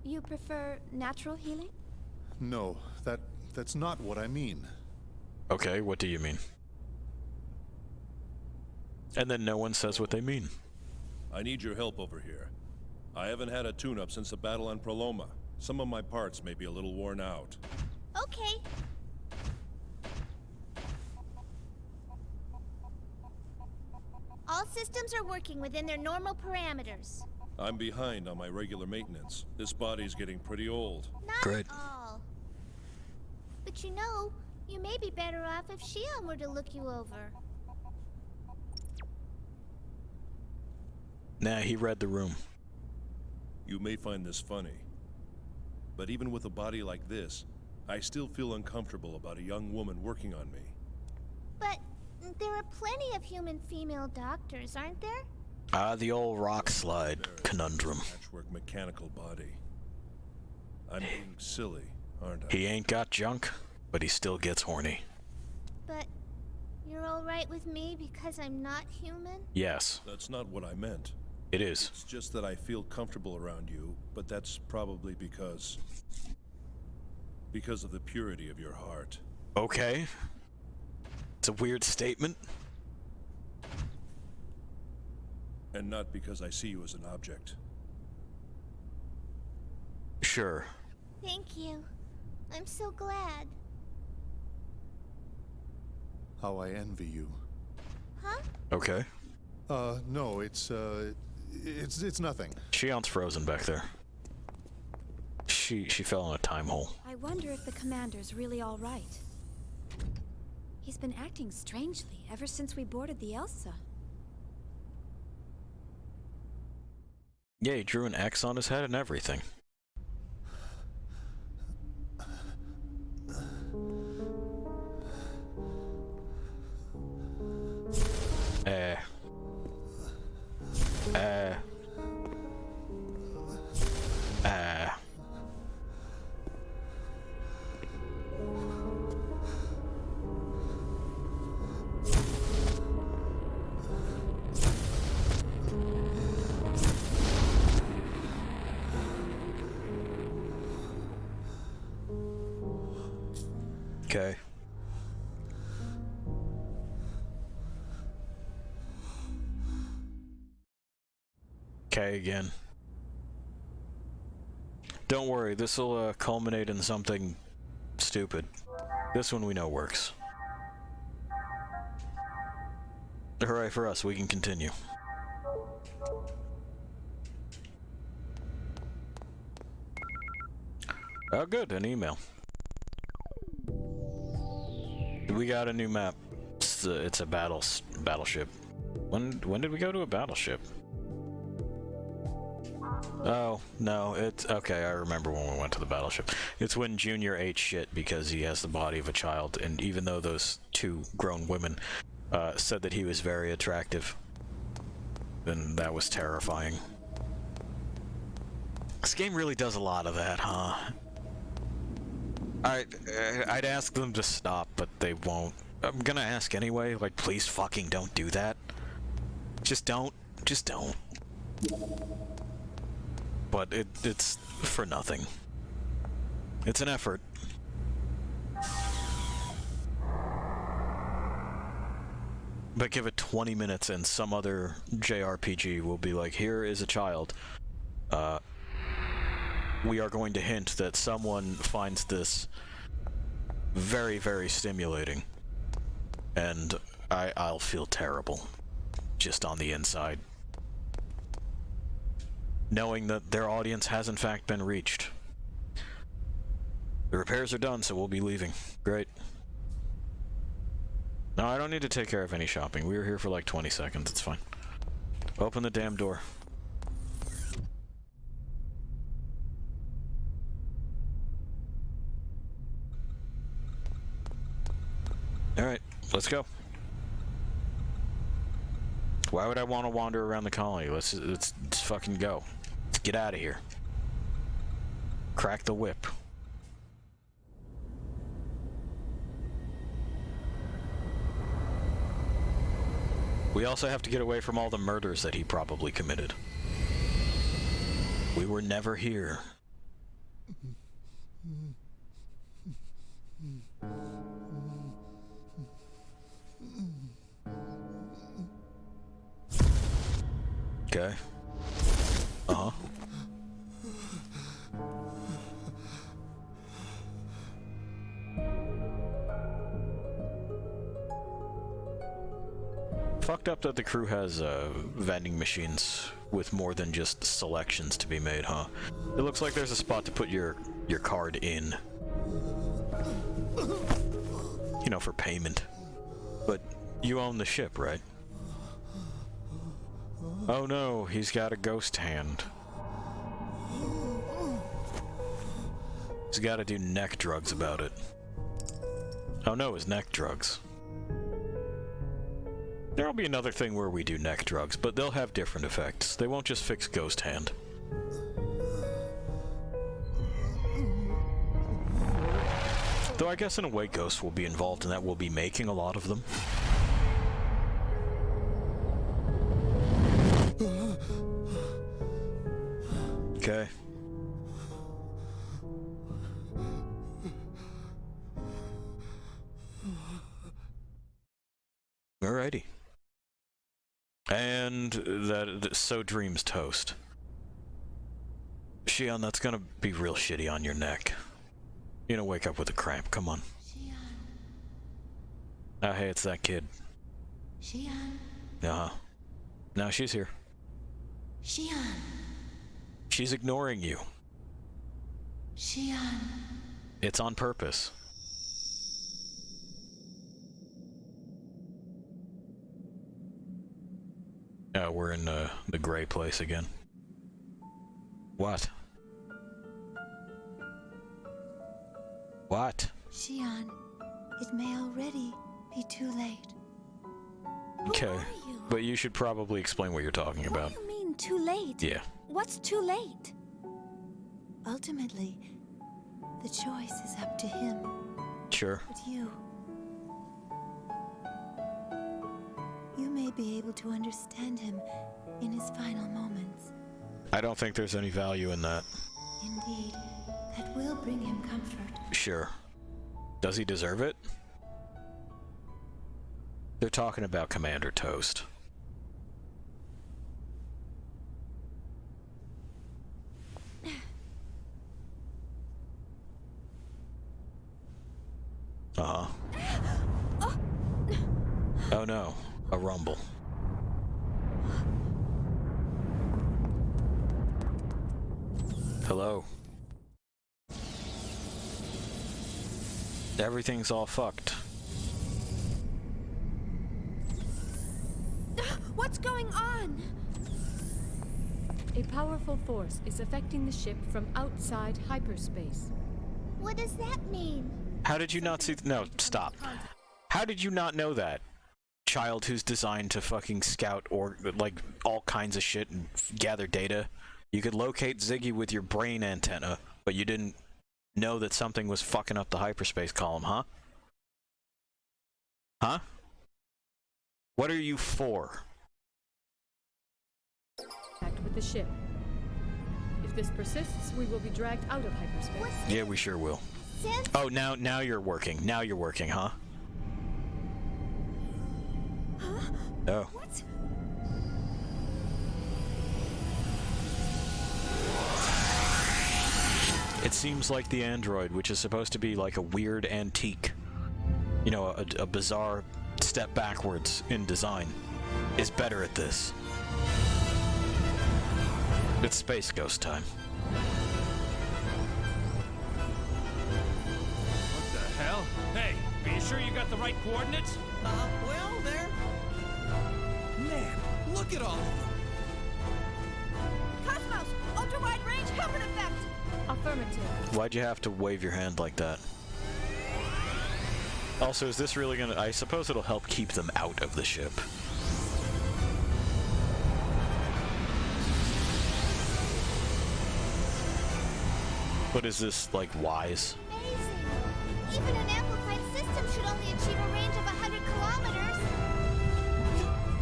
You prefer natural healing? No, that's not what I mean. Okay, what do you mean? And then no one says what they mean. I need your help over here. I haven't had a tune-up since the battle on Proloma. Some of my parts may be a little worn out. Okay. All systems are working within their normal parameters. I'm behind on my regular maintenance. This body's getting pretty old. Not Great. all. But you know, you may be better off if Shion were to look you over. Nah, he read the room. You may find this funny, but even with a body like this, I still feel uncomfortable about a young woman working on me. But there are plenty of human female doctors, aren't there? Ah, the old rock slide conundrum. Patchwork mechanical body. I'm being silly, aren't I? He ain't got junk, but he still gets horny. But you're all right with me because I'm not human? Yes, That's not what I meant. it is. It's just that I feel comfortable around you, but that's probably because of the purity of your heart. Okay. It's a weird statement. And not because I see you as an object. Sure. Thank you. I'm so glad. How I envy you. Huh? Okay. No, it's nothing. Shion's frozen back there. She fell in a time hole. I wonder if the commander's really all right. He's been acting strangely ever since we boarded the Elsa. Yeah, he drew an X on his head and everything. Okay. Okay again. Don't worry, this will culminate in something stupid. This one we know works. Hooray for us, we can continue. Oh good, an email. We got a new map. It's a battleship. When did we go to a battleship? Oh, no, it's okay, I remember when we went to the battleship. It's when Junior ate shit because he has the body of a child, and even though those two grown women said that he was very attractive, then that was terrifying. This game really does a lot of that, huh? I'd ask them to stop, but they won't. I'm gonna ask anyway, like, please fucking don't do that. Just don't. Just don't. But it's for nothing. It's an effort. But give it 20 minutes and some other JRPG will be like, here is a child. We are going to hint that someone finds this very, very stimulating. And I'll feel terrible. Just on the inside. Knowing that their audience has in fact been reached. The repairs are done, so we'll be leaving. Great. No, I don't need to take care of any shopping. We were here for like 20 seconds. It's fine. Open the damn door. Alright, let's go. Why would I want to wander around the colony? Let's fucking go. Let's get out of here. Crack the whip. We also have to get away from all the murders that he probably committed. We were never here. Okay. Uh-huh. Fucked up that the crew has vending machines with more than just selections to be made, huh? It looks like there's a spot to put your card in. You know, for payment. But you own the ship, right? Oh no, he's got a ghost hand. He's got to do neck drugs about it. Oh no, his neck drugs. There'll be another thing where we do neck drugs, but they'll have different effects. They won't just fix ghost hand. Though I guess in a way ghosts will be involved in that. We'll be making a lot of them. Okay. Alrighty. And so dreams toast. Shion, that's gonna be real shitty on your neck. You're gonna wake up with a cramp, come on. Shion. Oh hey, it's that kid. Shion. Uh-huh. Now she's here. Shion. She's ignoring you. Shion. It's on purpose. We're in the gray place again. What? What? Shion, it may already be too late. Okay, but you should probably explain what you're talking about. What do you mean, too late? Yeah. What's too late? Ultimately, the choice is up to him. Sure. But you may be able to understand him in his final moments. I don't think there's any value in that. Indeed, that will bring him comfort. Sure. Does he deserve it? They're talking about Commander Toast. Uh-huh. Oh no, a rumble. Hello. Everything's all fucked. What's going on? A powerful force is affecting the ship from outside hyperspace. What does that mean? How did you not see? No, stop. How did you not know that? Child who's designed to fucking scout or like all kinds of shit and gather data. You could locate Ziggy with your brain antenna, but you didn't know that something was fucking up the hyperspace column, huh? Huh? What are you for? Contact with the ship. If this persists, we will be dragged out of hyperspace. Yeah, we sure will. Since Oh, now you're working. Now you're working, huh? Oh. What? It seems like the android, which is supposed to be like a weird antique, you know, a bizarre step backwards in design, is better at this. It's Space Ghost time. What the hell? Hey, are you sure you got the right coordinates? Well, there. Man, look at all of them. Cosmos! Ultra-wide range helmet effect! Affirmative. Why'd you have to wave your hand like that? Also, is this really gonna... I suppose it'll help keep them out of the ship. But is this, like, wise? amazing. Even an amplified system should only achieve a range of 100 kilometers.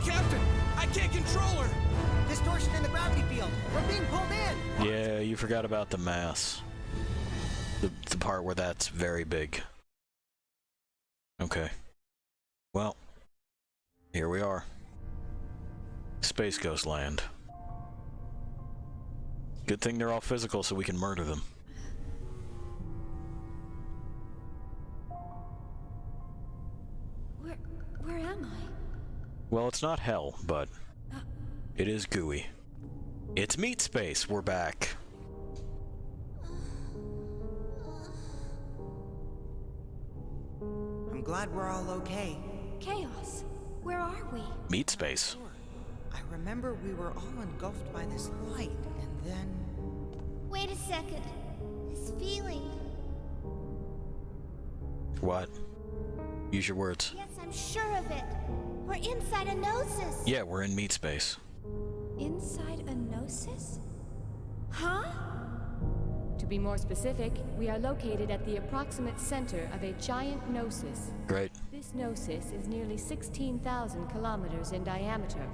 Captain, I can't control her. Distortion in the gravity field. We're being pulled in. Yeah, you forgot about the mass. The part where that's very big. Okay. Well, here we are. Space Ghost Land. Good thing they're all physical so we can murder them. Where am I? Well, it's not hell, but it is gooey. It's meat space. We're back. I'm glad we're all okay. Chaos. Where are we? Meat space. I remember we were all engulfed by this light, and then... Wait a second. This feeling. What? Use your words. Yes, I'm sure of it. We're inside a gnosis. Yeah, we're in meat space. Inside a gnosis? Huh? To be more specific, we are located at the approximate center of a giant gnosis. Great. This gnosis is nearly 16,000 kilometers in diameter.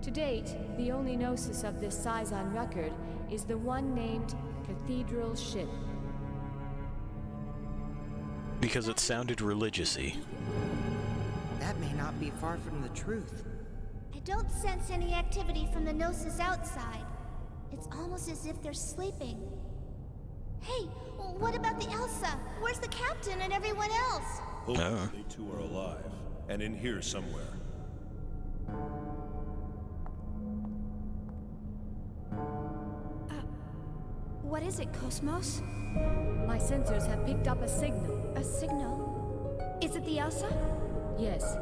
To date, the only gnosis of this size on record is the one named Cathedral Ship. Because it sounded religious-y. that may not be far from the truth. I don't sense any activity from the gnosis outside. It's almost as if they're sleeping. Hey, what about the Elsa? Where's the captain and everyone else? Hopefully they too are alive, and in here somewhere. What is it, Cosmos? My sensors have picked up a signal. A signal? Is it the Elsa? Yes,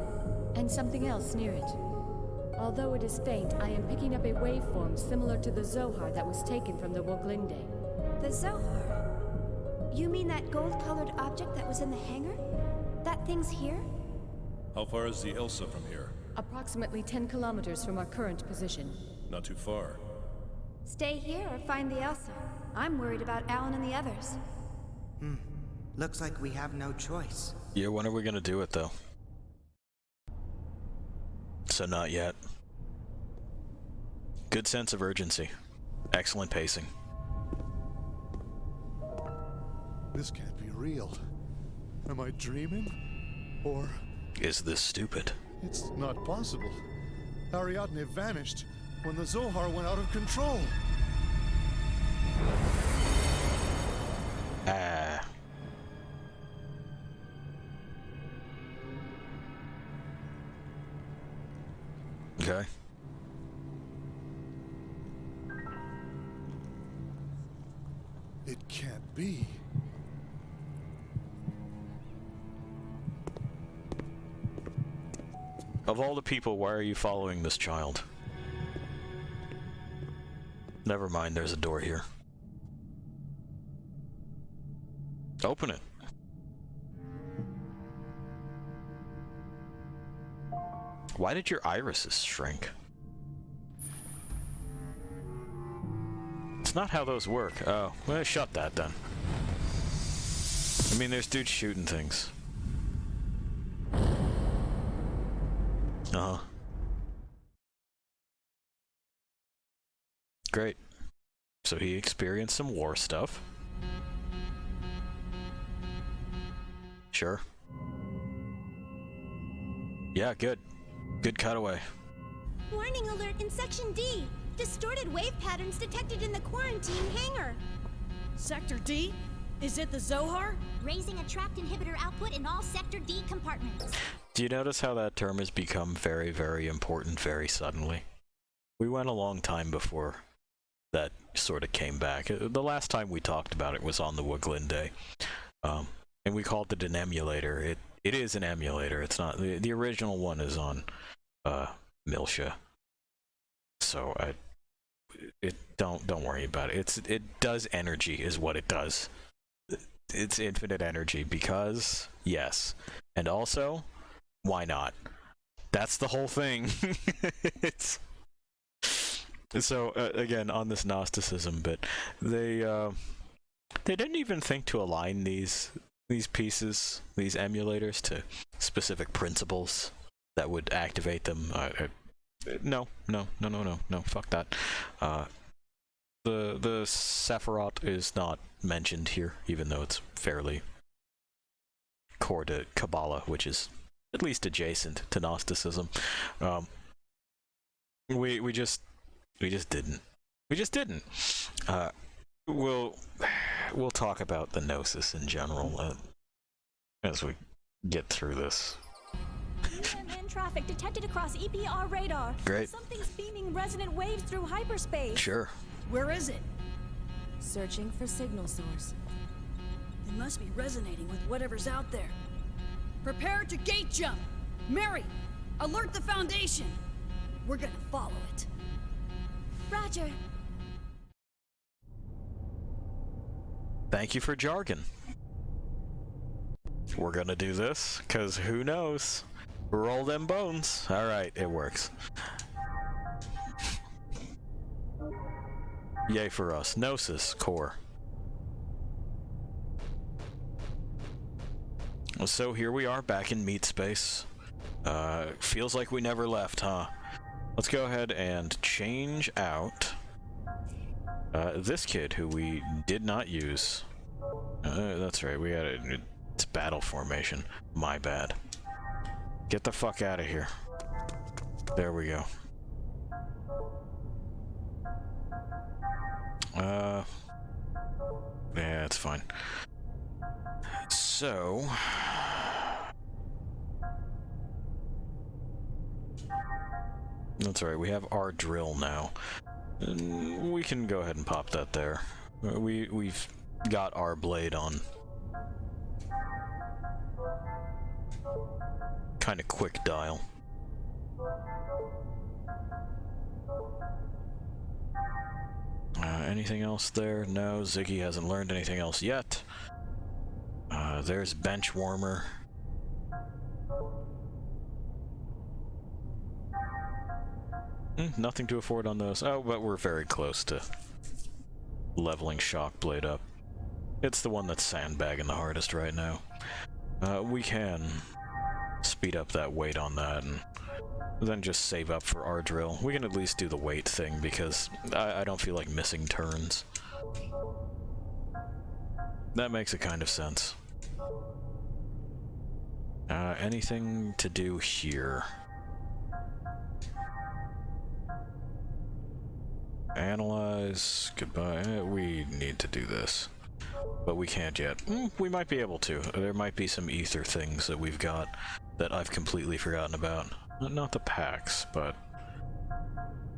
and something else near it. Although it is faint, I am picking up a waveform similar to the Zohar that was taken from the Woglinde. The Zohar? You mean that gold-colored object that was in the hangar? That thing's here? How far is the Elsa from here? Approximately 10 kilometers from our current position. Not too far. Stay here or find the Elsa. I'm worried about Alan and the others. Looks like we have no choice. Yeah, when are we gonna do it, though? So not yet. Good sense of urgency. Excellent pacing. This can't be real. Am I dreaming? Or... Is this stupid? it's not possible. Ariadne vanished when the Zohar went out of control. Ah. Okay. It can't be. Of all the people, why are you following this child? Never mind, there's a door here. Open it. Why did your irises shrink? That's not how those work. Oh, well, shut that then. I mean, there's dudes shooting things. Uh-huh. Great. So he experienced some war stuff. Sure. Yeah, good. Good cutaway. Warning alert in Section D. Distorted wave patterns detected in the quarantine hangar. Sector D? Is it the Zohar? Raising attract inhibitor output in all Sector D compartments. Do you notice how that term has become very, very important very suddenly? We went a long time before that sort of came back. The last time we talked about it was on the Wooglin Day. And we called it an emulator. It is an emulator. It's not... The original one is on Milsha. So don't worry about it. It does energy is what it does. It's infinite energy because yes. And also, why not? That's the whole thing. It's so again on this Gnosticism bit, they didn't even think to align these pieces, these emulators, to specific principles that would activate them. No, fuck that. The Sephiroth is not mentioned here, even though it's fairly core to Kabbalah, which is at least adjacent to Gnosticism. We just didn't. We just didn't. We'll talk about the Gnosis in general as we get through this. UMN traffic detected across EPR radar. Great. Something's beaming resonant waves through hyperspace. Sure. Where is it? Searching for signal source. It must be resonating with whatever's out there. Prepare to gate jump! Mary, alert the Foundation! We're gonna follow it. Roger. Thank you for jargon. We're gonna do this, because who knows? Roll them bones. Alright, it works. Yay for us. Gnosis core. So here we are back in meat space. Feels like we never left, huh? Let's go ahead and change out this kid who we did not use. That's right, we had it's battle formation. My bad. Get the fuck out of here. There we go. Yeah, it's fine. So... That's right, we have our drill now. We can go ahead and pop that there. We've got our blade on. Kind of quick dial. Anything else there? No, Ziggy hasn't learned anything else yet. There's bench warmer. Nothing to afford on those. Oh, but we're very close to leveling shock blade up. It's the one that's sandbagging the hardest right now. We can speed up that weight on that and then just save up for our drill. We can at least do the weight thing because I don't feel like missing turns. That makes a kind of sense. Anything to do here? Analyze, goodbye. We need to do this, but we can't yet. We might be able to. There might be some ether things that we've got that I've completely forgotten about. Not the packs, but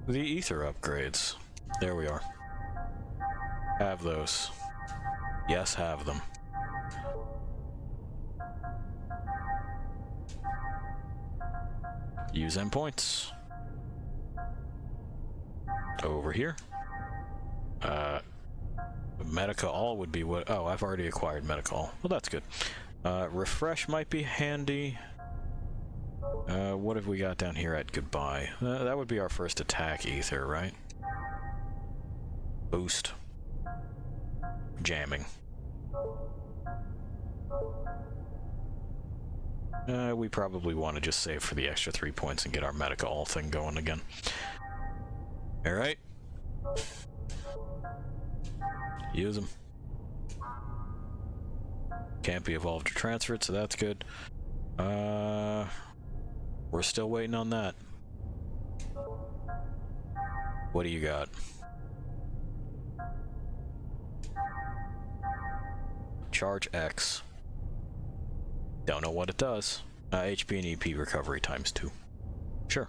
the ether upgrades. There we are. Have those. Yes, have them. Use endpoints. Over here. Medical would be what... Oh, I've already acquired Medical. Well, that's good. Refresh might be handy. What have we got down here at goodbye? That would be our first attack ether, right? Boost. jamming. We probably want to just save for the extra 3 points and get our medical thing going again. Alright. Use them. Can't be evolved or transferred, so that's good. We're still waiting on that. What do you got? Charge X. Don't know what it does. HP and EP recovery ×2. Sure.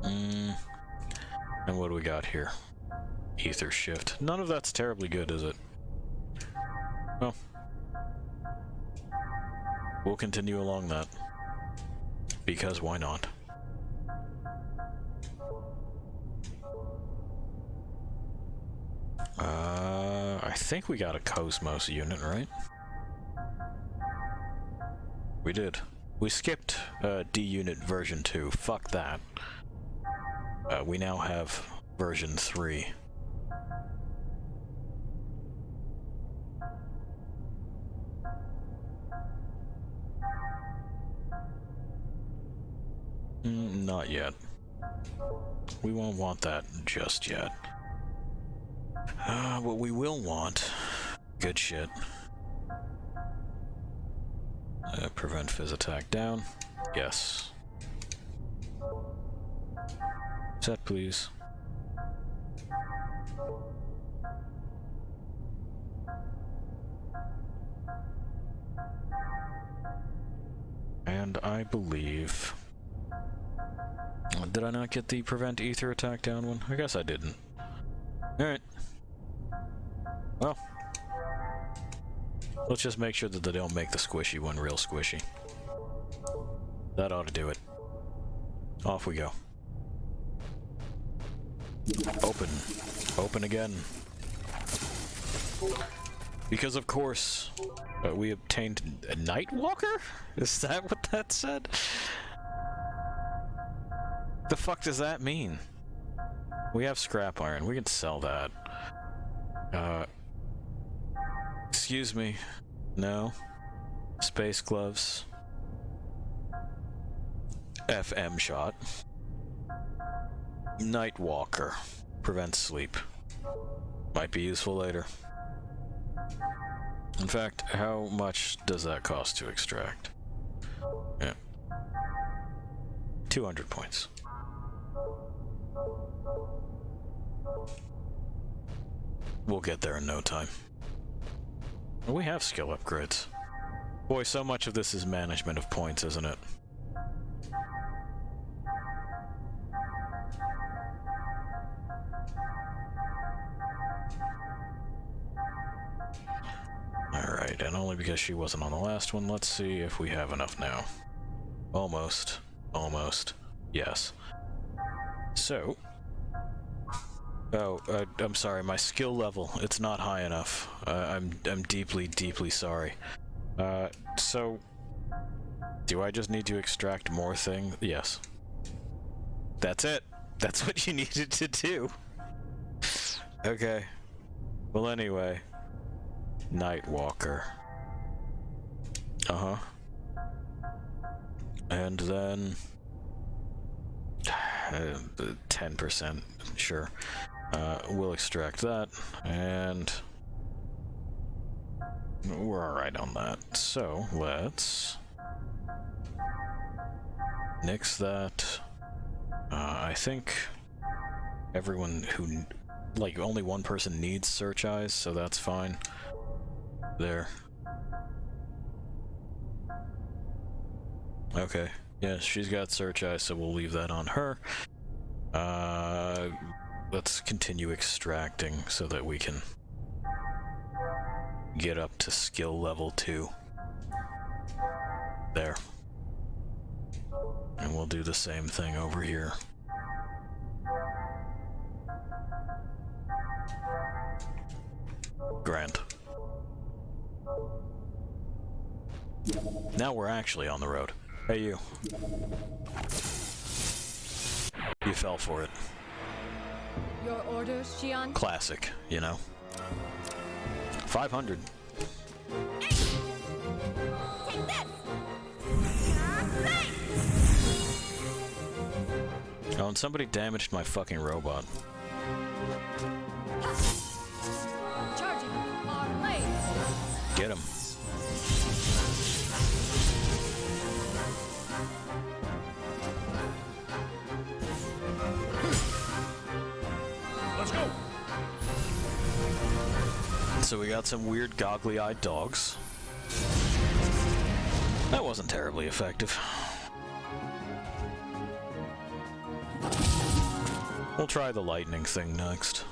And what do we got here? Ether shift. None of that's terribly good, is it? Well, we'll continue along that. Because why not? I think we got a Cosmos unit, right? We did. We skipped D-Unit version 2. Fuck that. We now have version 3. Not yet. We won't want that just yet. What we will want... Good shit. Prevent Fizz attack down. Yes. Set, please. And I believe... Did I not get the Prevent Ether attack down one? I guess I didn't. Alright. Well. Let's just make sure that they don't make the squishy one real squishy. That ought to do it. Off we go. Open. Open again. Because of course, we obtained a Nightwalker? Is that what that said? The fuck does that mean? We have scrap iron. We can sell that. Excuse me. No. Space gloves. FM shot. Nightwalker. Prevents sleep. Might be useful later. In fact, how much does that cost to extract? Yeah. 200 points. We'll get there in no time. We have skill upgrades. Boy, so much of this is management of points, isn't it? Alright, and only because she wasn't on the last one, let's see if we have enough now. Almost. Almost. Yes. So... Oh, I'm sorry, my skill level, it's not high enough. I'm deeply, deeply sorry. So... Do I just need to extract more thing? Yes. That's it! That's what you needed to do! Okay. Well, anyway. Nightwalker. Uh-huh. And then... 10%, sure. We'll extract that, and we're alright on that. So, let's nix that. I think everyone who, like, only one person needs search eyes, so that's fine. There. Okay. Yeah, she's got search eyes, so we'll leave that on her. Let's continue extracting so that we can get up to skill level 2. There. And we'll do the same thing over here. Grand. Now we're actually on the road. Hey, you. You fell for it. Your orders, Xian? Classic, you know. 500. Take this! Oh, and somebody damaged my fucking robot. Charging our blades. Get him. Let's go! So we got some weird goggly-eyed dogs. That wasn't terribly effective. We'll try the lightning thing next.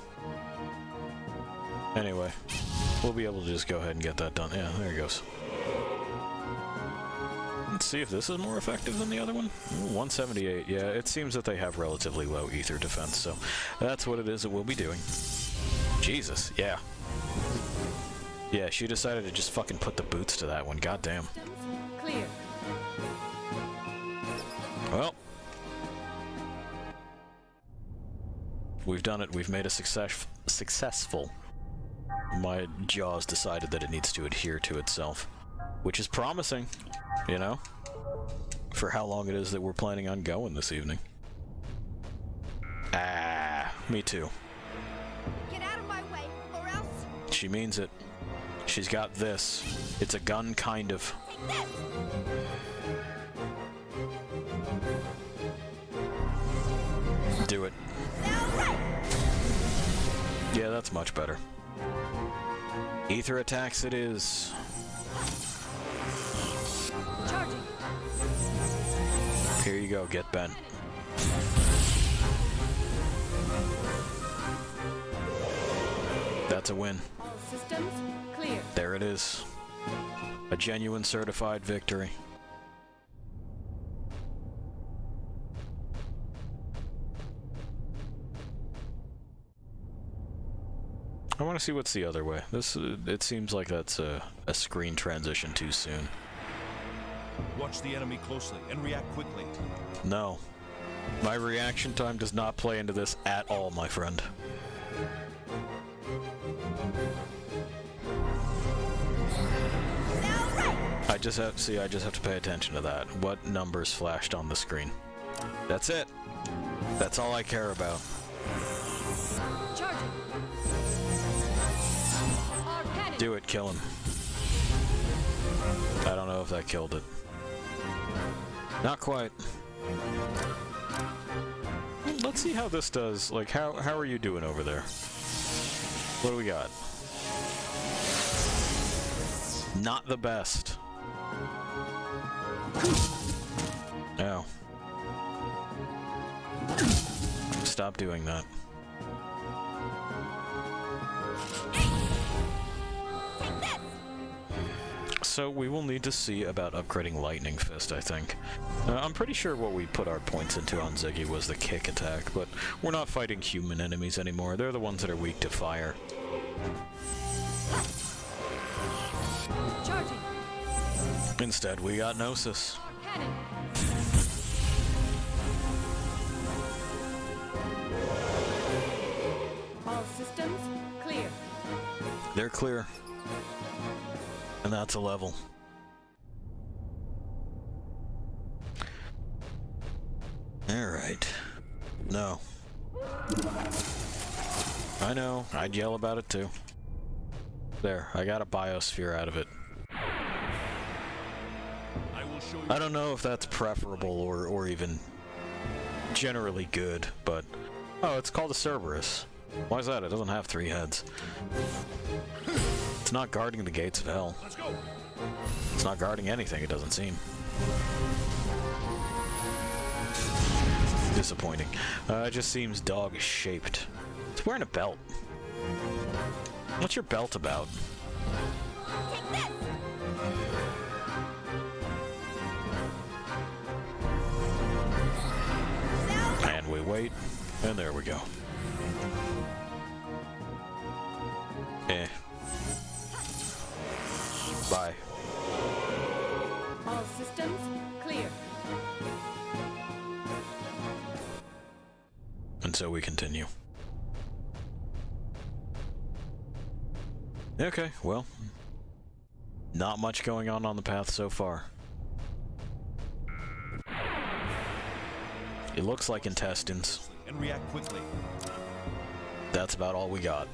Anyway, we'll be able to just go ahead and get that done. Yeah, there he goes. Let's see if this is more effective than the other one. Ooh, 178. Yeah, it seems that they have relatively low ether defense, so that's what it is that we'll be doing. Jesus, yeah. Yeah, she decided to just fucking put the boots to that one. Goddamn. Clear. Well, we've done it. We've made a successful. My jaws decided that it needs to adhere to itself, which is promising, you know, for how long it is that we're planning on going this evening. Ah, me too. Get out of my way, or else... She means it. She's got this. It's a gun, kind of. Take this! Do it. Yeah, that's much better. Ether attacks it is. Charging. Here you go, get bent. That's a win. All systems clear. There it is. A genuine certified victory. I want to see what's the other way. This it seems like that's a screen transition too soon. Watch the enemy closely and react quickly. No. My reaction time does not play into this at all, my friend. I just have to pay attention to that. What numbers flashed on the screen. That's it. That's all I care about. Charging. Our cannon. Do it, kill him. I don't know if that killed it. Not quite. Let's see how this does. Like, how are you doing over there? What do we got? Not the best. No. Stop doing that. So we will need to see about upgrading Lightning Fist, I think. I'm pretty sure what we put our points into on Ziggy was the kick attack, but we're not fighting human enemies anymore. They're the ones that are weak to fire. Charging. Instead, we got Gnosis. Cannon. All systems clear. They're clear. And that's a level. Alright. No. I know, I'd yell about it too. There, I got a biosphere out of it. I don't know if that's preferable or even generally good, but... Oh, it's called a Cerberus. Why is that? It doesn't have 3 heads. It's not guarding the gates of hell. Let's go. It's not guarding anything, it doesn't seem. Disappointing. It just seems dog-shaped. It's wearing a belt. What's your belt about? Take this! And we wait, and there we go. Eh. Bye. All systems clear. And so we continue. Okay, well, not much going on the path so far. It looks like intestines. And react quickly. That's about all we got.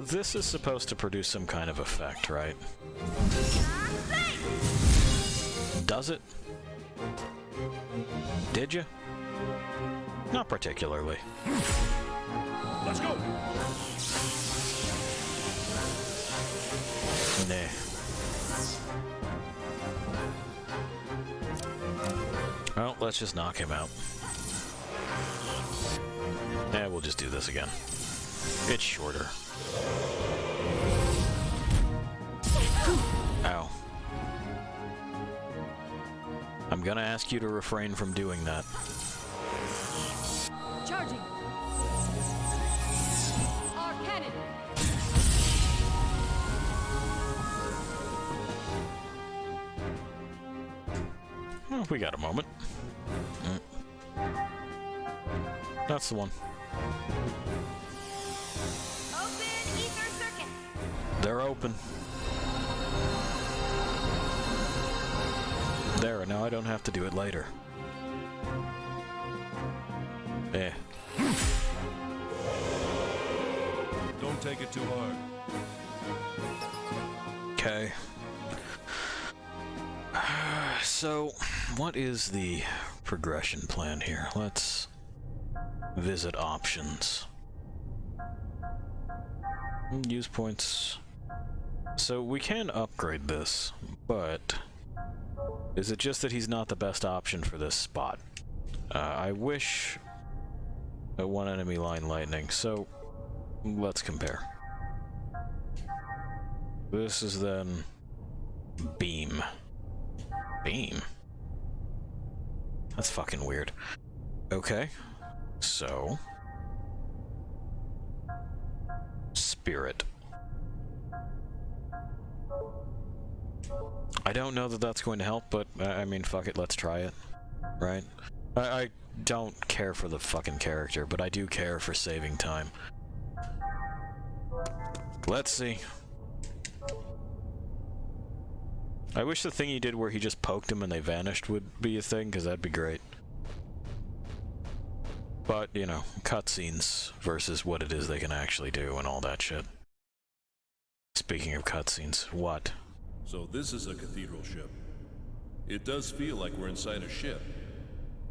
This is supposed to produce some kind of effect, right? Does it? Did you? Not particularly. Let's go! Nah. Well, let's just knock him out. Yeah, we'll just do this again. It's shorter. Ow. I'm gonna ask you to refrain from doing that. Charging. Our cannon. Well, we got a moment. That's the one. Open ether circuit. They're open. There, now I don't have to do it later. Eh. Don't take it too hard. Okay. So, what is the progression plan here? Let's visit options. Use points. So we can upgrade this, but is it just that he's not the best option for this spot? I wish a one enemy line lightning, so let's compare. This is then beam. Beam? That's fucking weird. Okay, so spirit. I don't know that that's going to help, but I mean, fuck it, let's try it. Right? I don't care for the fucking character, but I do care for saving time. Let's see. I wish the thing he did where he just poked them and they vanished would be a thing, because that'd be great. But, you know, cutscenes versus what it is they can actually do and all that shit. Speaking of cutscenes, what? So this is a cathedral ship. It does feel like we're inside a ship.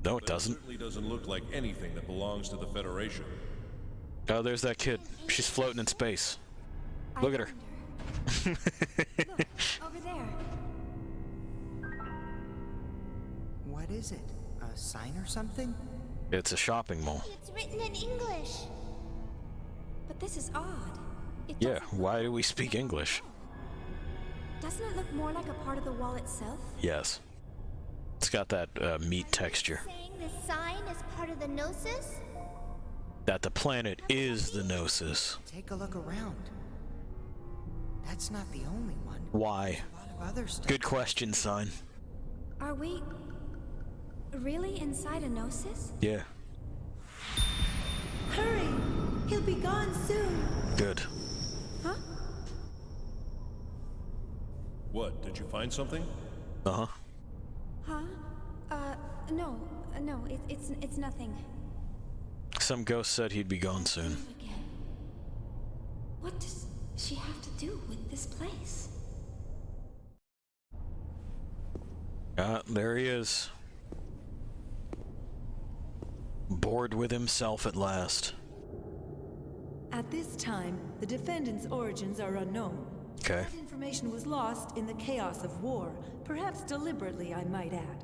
No, it doesn't. It certainly doesn't look like anything that belongs to the Federation. Oh, there's that kid. She's floating in space. Look at her. Look, over there. What is it? A sign or something? It's a shopping mall. It's written in English. But this is odd. It Yeah, doesn't why do we speak English? Doesn't it look more like a part of the wall itself? Yes. It's got that meat texture. Saying this sign is part of the Gnosis? That the planet is the Gnosis. Take a look around. That's not the only one. Why? A lot of other stuff. Good question, son. Are we really inside a Gnosis? Yeah. Hurry! He'll be gone soon. Good. Huh? What, did you find something? Uh-huh. Huh? No, it's nothing. Some ghost said he'd be gone soon. Again. What does she have to do with this place? There he is. Bored with himself at last. At this time, the defendant's origins are unknown. Okay. That information was lost in the chaos of war, perhaps deliberately, I might add.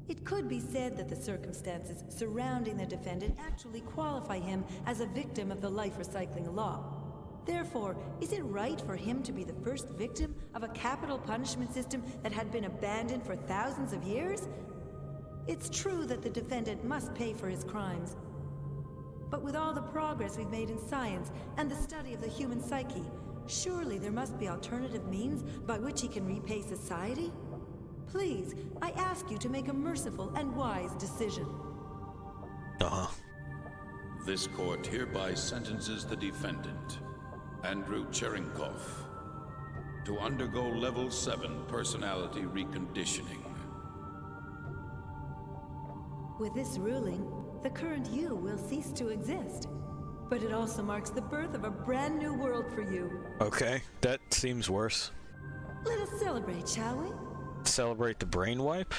It could be said that the circumstances surrounding the defendant actually qualify him as a victim of the life recycling law. Therefore, is it right for him to be the first victim of a capital punishment system that had been abandoned for thousands of years? It's true that the defendant must pay for his crimes. But with all the progress we've made in science and the study of the human psyche, surely there must be alternative means by which he can repay society? Please, I ask you to make a merciful and wise decision. Uh-huh. This court hereby sentences the defendant Andrew Cherenkov, to undergo Level 7 personality reconditioning. With this ruling, the current you will cease to exist. But it also marks the birth of a brand new world for you. Okay, that seems worse. Let us celebrate, shall we? Celebrate the brain wipe?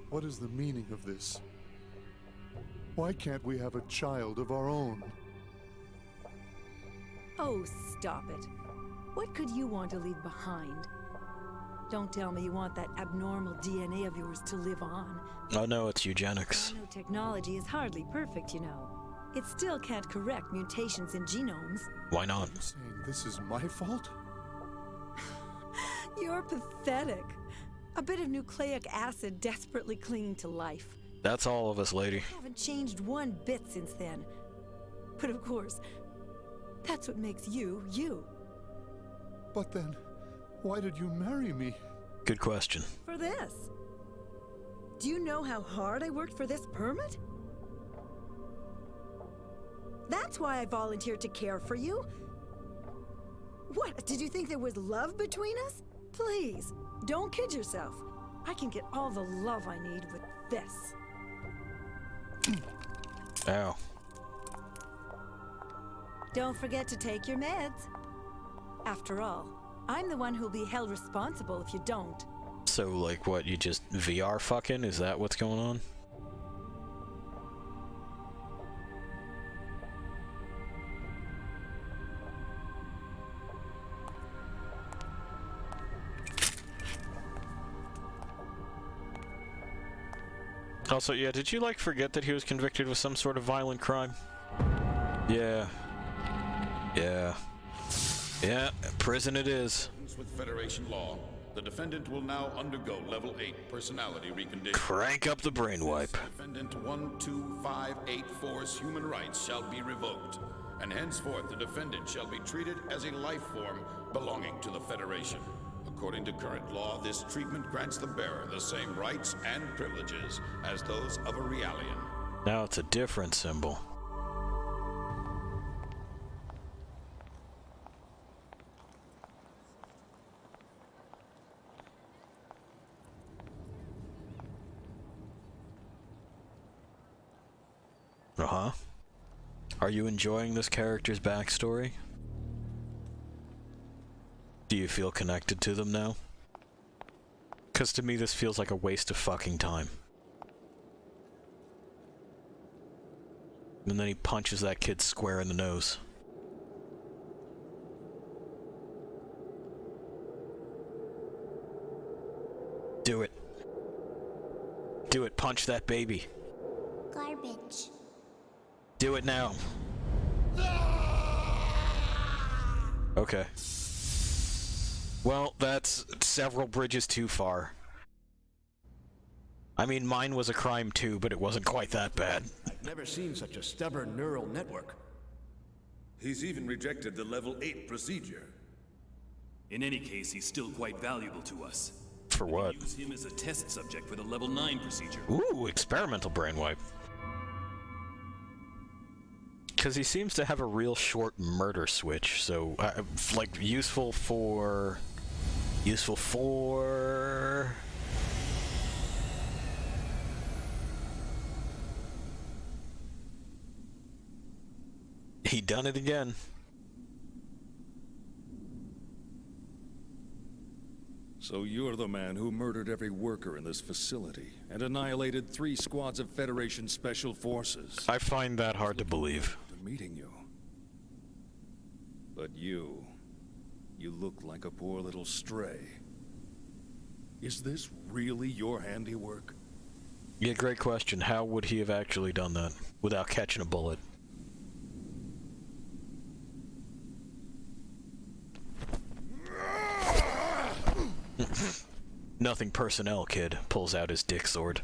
What is the meaning of this? Why can't we have a child of our own? Oh, stop it. What could you want to leave behind? Don't tell me you want that abnormal DNA of yours to live on. Oh no, it's eugenics. Nanotechnology is hardly perfect, you know. It still can't correct mutations in genomes. Why not? Are you saying this is my fault? You're pathetic. A bit of nucleic acid desperately clinging to life. That's all of us, lady. I haven't changed one bit since then. But of course, that's what makes you, you. But then, why did you marry me? Good question. For this. Do you know how hard I worked for this permit? That's why I volunteered to care for you. What, did you think there was love between us? Please, don't kid yourself. I can get all the love I need with this. Ow. Don't forget to take your meds. After all, I'm the one who'll be held responsible if you don't. So, like, what, you just VR fucking? Is that what's going on? Also, yeah, did you, like, forget that he was convicted with some sort of violent crime? Yeah. Yeah. Yeah, prison it is. With Federation law, the defendant will now undergo Level 8 personality reconditioning. Crank up the brain wipe. Defendant 12584's human rights shall be revoked, and henceforth the defendant shall be treated as a life form belonging to the Federation. According to current law, this treatment grants the bearer the same rights and privileges as those of a Realian. Now it's a different symbol. Uh-huh. Are you enjoying this character's backstory? Do you feel connected to them now? 'Cause to me this feels like a waste of fucking time. And then he punches that kid square in the nose. Do it. Do it, punch that baby. Garbage. Do it now. Okay. Well, that's several bridges too far. I mean, mine was a crime too, but it wasn't quite that bad. I've never seen such a stubborn neural network. He's even rejected the Level 8 procedure. In any case, he's still quite valuable to us. For what? Use him as a test subject for the Level 9 procedure. Ooh, experimental brainwipe. Because he seems to have a real short murder switch, so, like, useful for... He done it again. So you're the man who murdered every worker in this facility and annihilated 3 squads of Federation Special Forces. I find that hard to believe. Meeting you. But you look like a poor little stray. Is this really your handiwork? Yeah, great question. How would he have actually done that without catching a bullet? Nothing personnel, kid. Pulls out his dick sword.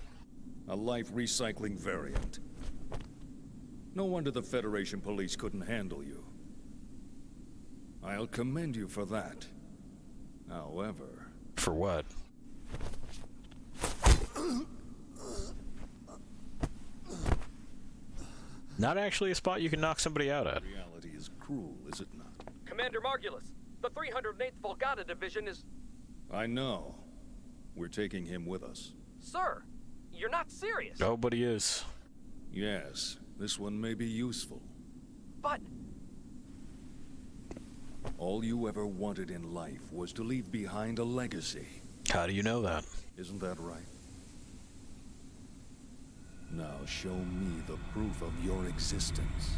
A life recycling variant. No wonder the Federation police couldn't handle you. I'll commend you for that. However... For what? Not actually a spot you can knock somebody out at. Reality is cruel, is it not? Commander Margulis, the 308th Volgata Division is... I know. We're taking him with us. Sir, you're not serious. Nobody is. Yes, this one may be useful. But... All you ever wanted in life was to leave behind a legacy. How do you know that? Isn't that right? Now show me the proof of your existence.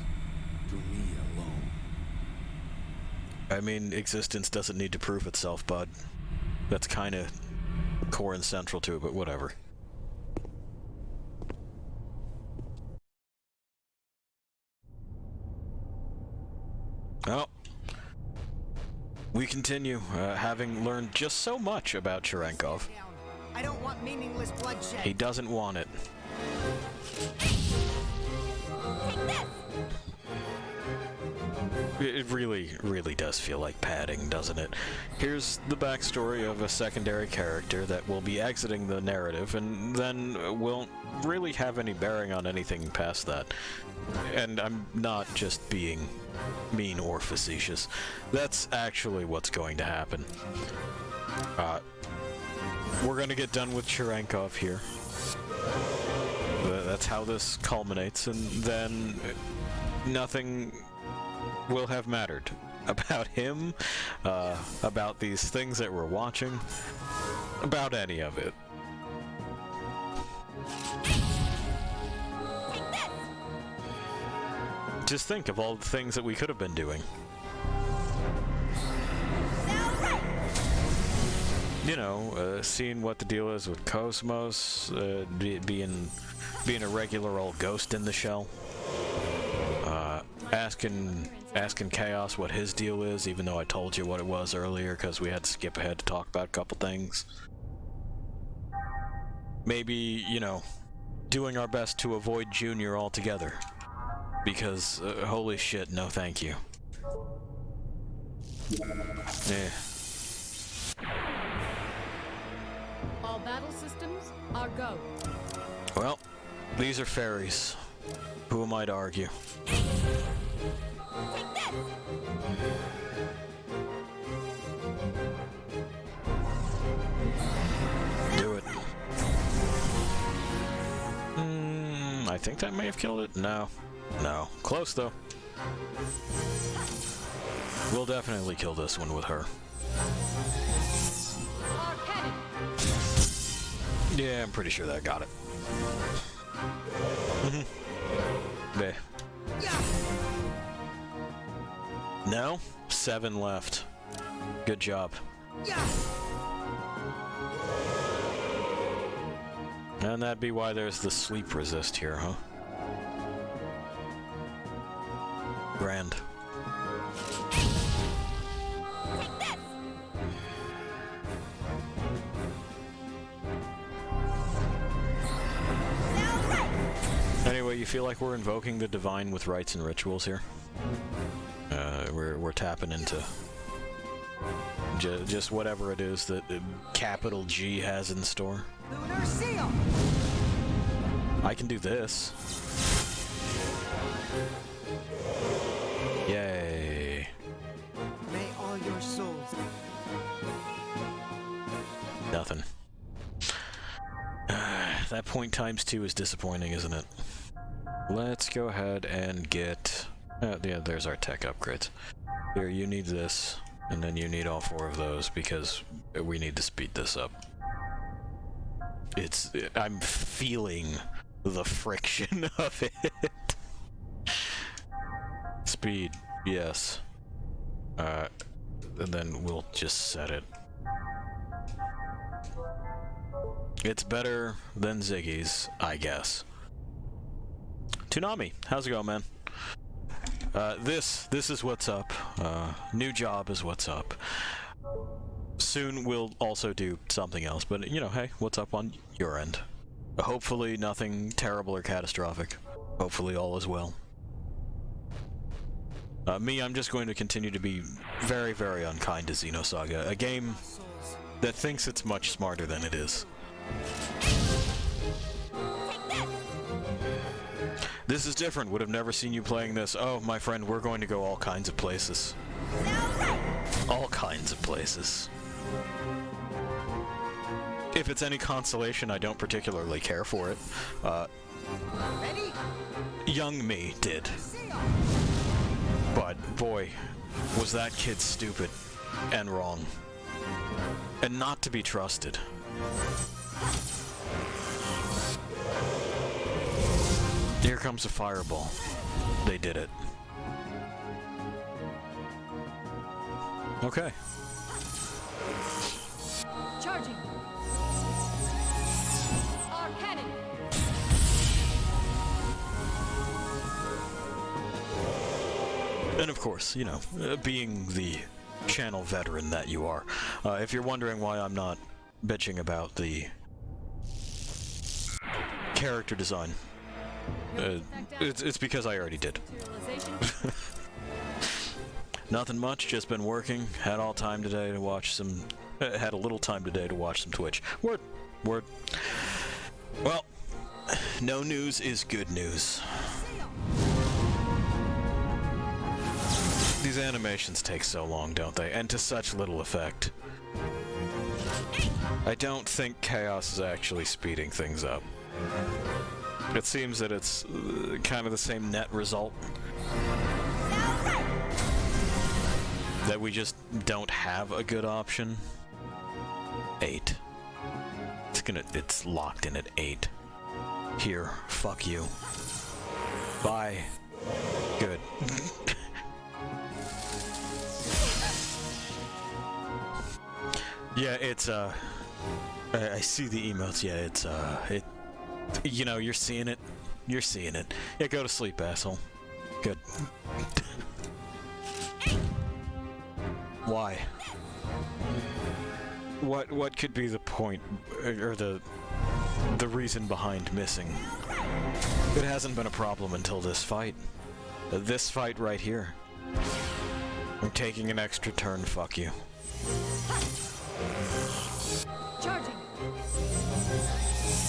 To me alone. I mean, existence doesn't need to prove itself, bud. That's kind of core and central to it, but whatever. Well, we continue, having learned just so much about Cherenkov. I don't want meaningless bloodshed. He doesn't want it. Take this! It really, really does feel like padding, doesn't it? Here's the backstory of a secondary character that will be exiting the narrative, and then won't really have any bearing on anything past that. And I'm not just being mean or facetious. That's actually what's going to happen. We're gonna get done with Cherenkov here. That's how this culminates, and then nothing will have mattered about him, about these things that we're watching, about any of it. Just think of all the things that we could have been doing. You know, seeing what the deal is with Cosmos, being a regular old ghost in the shell. Asking Chaos what his deal is, even though I told you what it was earlier, because we had to skip ahead to talk about a couple things. Maybe, you know, doing our best to avoid Junior altogether. Because, holy shit, no thank you. Yeah. All battle systems are go. Well, these are fairies. Who am I to argue? Do it. I think that may have killed it. No. No. Close, though. We'll definitely kill this one with her. Yeah, I'm pretty sure that got it. There. No? 7 left. Good job. And that'd be why there's the sleep resist here, huh? Grand. Anyway, you feel like we're invoking the divine with rites and rituals here? We're tapping into just whatever it is that capital G has in store. Lunar seal. I can do this. Yay. May all your souls. Nothing. That point times 2 is disappointing, isn't it? Let's go ahead and get... yeah, there's our tech upgrades. Here, you need this, and then you need all 4 of those, because we need to speed this up. I'm feeling the friction of it. Speed, yes. And then we'll just set it. It's better than Ziggy's, I guess. Toonami, how's it going, man? This is what's up. New job is what's up. Soon we'll also do something else, but you know, hey, what's up on your end? Hopefully nothing terrible or catastrophic. Hopefully all is well. I'm just going to continue to be very, very unkind to Xenosaga, a game that thinks it's much smarter than it is. This is different. Would have never seen you playing this. Oh, my friend, we're going to go all kinds of places. All kinds of places. If it's any consolation, I don't particularly care for it. Ready? Young me did. But, boy, was that kid stupid and wrong. And not to be trusted. Here comes a fireball. They did it. Okay. Charging. Our cannon. And of course, you know, being the channel veteran that you are, if you're wondering why I'm not bitching about the character design, it's because I already did. Nothing much, just been working, had a little time today to watch some Twitch. Word. Well, no news is good news. These animations take so long, don't they? And to such little effect. I don't think Chaos is actually speeding things up. It seems that it's kind of the same net result. That we just don't have a good option. 8. It's locked in at 8. Here, fuck you. Bye. Good. Yeah, it's, I see the emotes, yeah, it's, you know, you're seeing it. You're seeing it. Yeah, go to sleep, asshole. Good. Why? What could be the point, or the reason behind missing? It hasn't been a problem until this fight. This fight right here. I'm taking an extra turn, fuck you. Charging.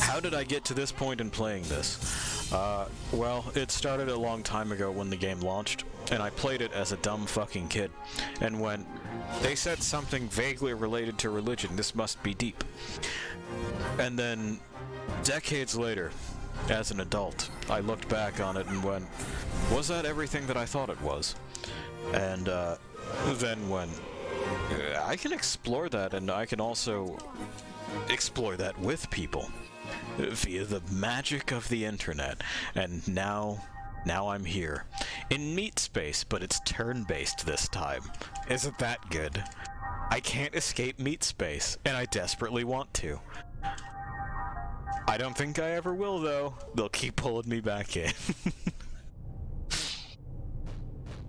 How did I get to this point in playing this? Well, it started a long time ago when the game launched, and I played it as a dumb fucking kid, and went, they said something vaguely related to religion, this must be deep. And then, decades later, as an adult, I looked back on it and went, was that everything that I thought it was? And, then went, I can explore that, and I can also explore that with people via the magic of the internet. And now I'm here in meat space, but it's turn-based this time. Isn't that good? I can't escape meat space, and I desperately want to. I don't think I ever will, though. They'll keep pulling me back in.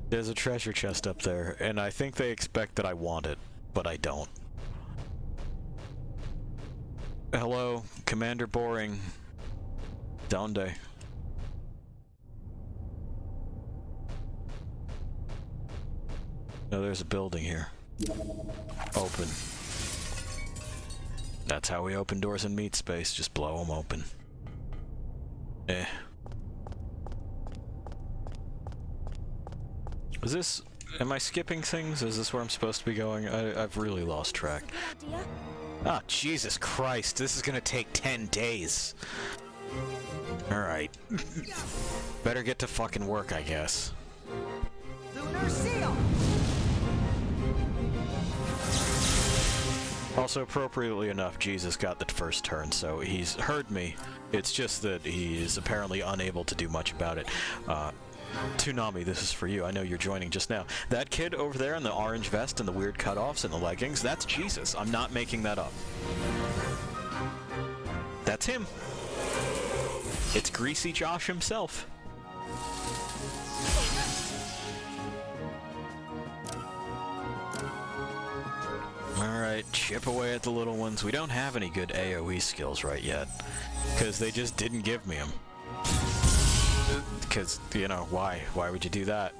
There's a treasure chest up there, and I think they expect that I want it, but I don't. Hello, Commander Boring. Donde? No, there's a building here. Open. That's how we open doors in meat space, just blow them open. Eh. Is this... am I skipping things? Is this where I'm supposed to be going? I've really lost track. Ah, oh, Jesus Christ, this is gonna take 10 days. Alright. Better get to fucking work, I guess. Lunar seal! Also, appropriately enough, Jesus got the first turn, so he's heard me. It's just that he's apparently unable to do much about it. Toonami, this is for you. I know you're joining just now. That kid over there in the orange vest and the weird cutoffs and the leggings, that's Jesus. I'm not making that up. That's him. It's Greasy Josh himself. Alright, chip away at the little ones. We don't have any good AoE skills right yet, because they just didn't give me them. Because, you know, why? Why would you do that?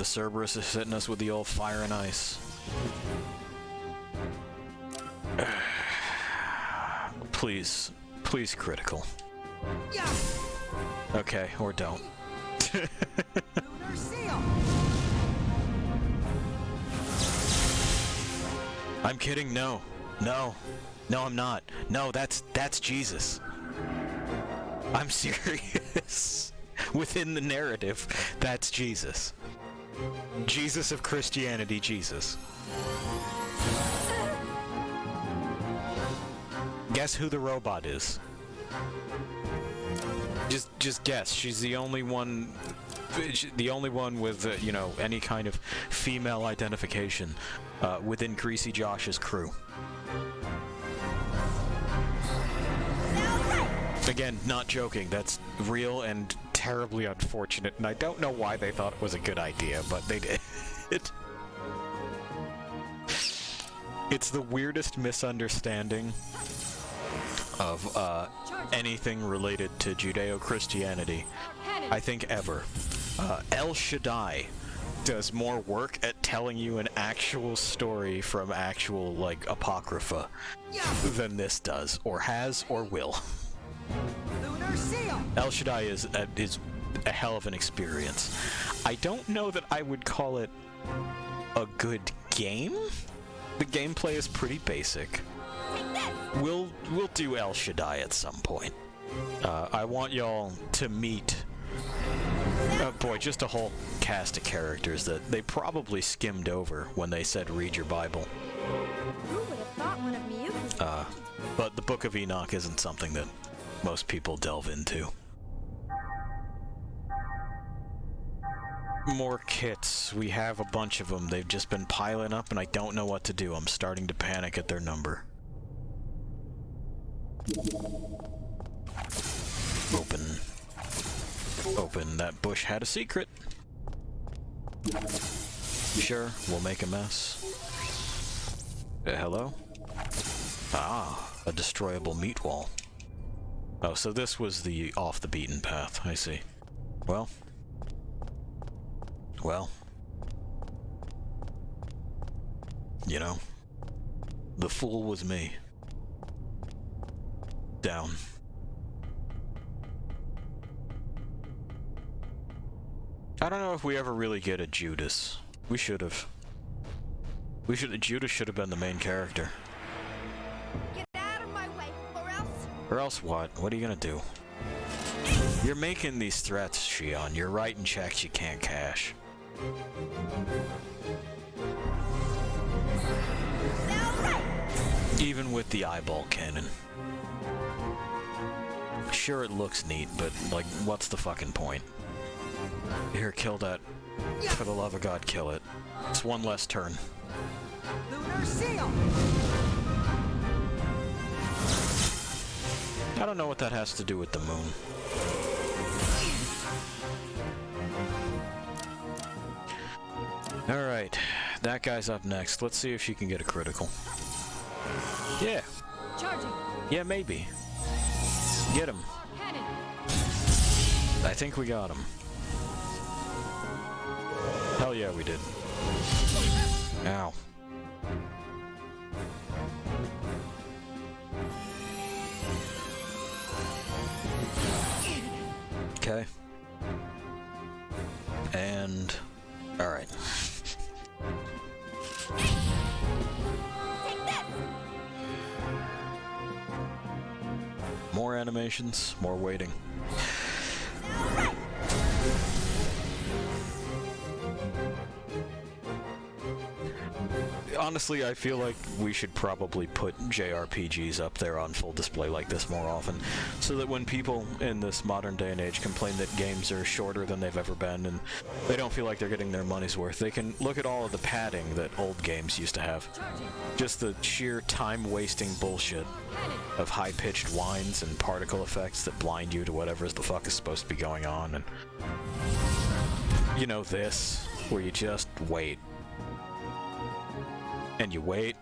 Cerberus is hitting us with the old fire and ice. Please. Please critical. Yeah. Okay, or don't. Lunar seal. I'm kidding, no. No. No, I'm not. No, that's Jesus. I'm serious. Within the narrative, that's Jesus. Jesus of Christianity, Jesus. Guess who the robot is? Just guess. She's the only one with, you know, any kind of female identification within Greasy Josh's crew. Again, not joking. That's real and terribly unfortunate, and I don't know why they thought it was a good idea, but they did. It's the weirdest misunderstanding of anything related to Judeo-Christianity, I think, ever. El Shaddai does more work at telling you an actual story from actual, like, apocrypha than this does, or has, or will. Lunar seal. El Shaddai is a hell of an experience. I don't know that I would call it a good game. The gameplay is pretty basic. We'll do El Shaddai at some point. I want y'all to meet, boy, just a whole cast of characters that they probably skimmed over when they said read your Bible. Who would have thought one of Miyuki's But the Book of Enoch isn't something that most people delve into. More kits. We have a bunch of them. They've just been piling up and I don't know what to do. I'm starting to panic at their number. Open. That bush had a secret. Sure, we'll make a mess. Hello? Ah, a destroyable meat wall. Oh, so this was the off the beaten path, I see. Well. You know, the fool was me. Down. I don't know if we ever really get a Judas. We should have. Judas should have been the main character. Get out of my way, or else... Or else what? What are you gonna do? You're making these threats, Shion. You're writing checks you can't cash. Even with the eyeball cannon. Sure, it looks neat, but, like, what's the fucking point? Here, kill that. For the love of God, kill it. It's one less turn. Lunar seal. I don't know what that has to do with the moon. Alright, that guy's up next. Let's see if she can get a critical. Yeah. Charging. Yeah, maybe. Get him. Cannon. I think we got him. Hell yeah, we did. Ow. Okay. And... alright. More animations, more waiting. Honestly, I feel like we should probably put JRPGs up there on full display like this more often, so that when people in this modern day and age complain that games are shorter than they've ever been and they don't feel like they're getting their money's worth, they can look at all of the padding that old games used to have. Just the sheer time-wasting bullshit of high-pitched whines and particle effects that blind you to whatever the fuck is supposed to be going on, and you know, this, where you just wait. And you wait,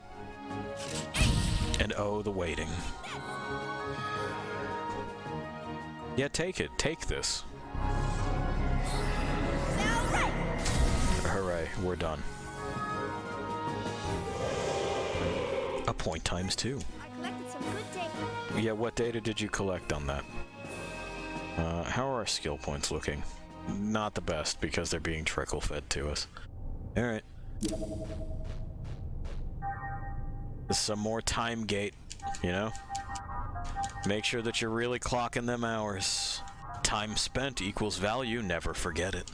and oh, the waiting. Yeah, take it. Take this. Hooray, we're done. A point times 2. I collected some good data. Yeah, what data did you collect on that? How are our skill points looking? Not the best, because they're being trickle-fed to us. Alright. Some more time gate, you know? Make sure that you're really clocking them hours. Time spent equals value, never forget it.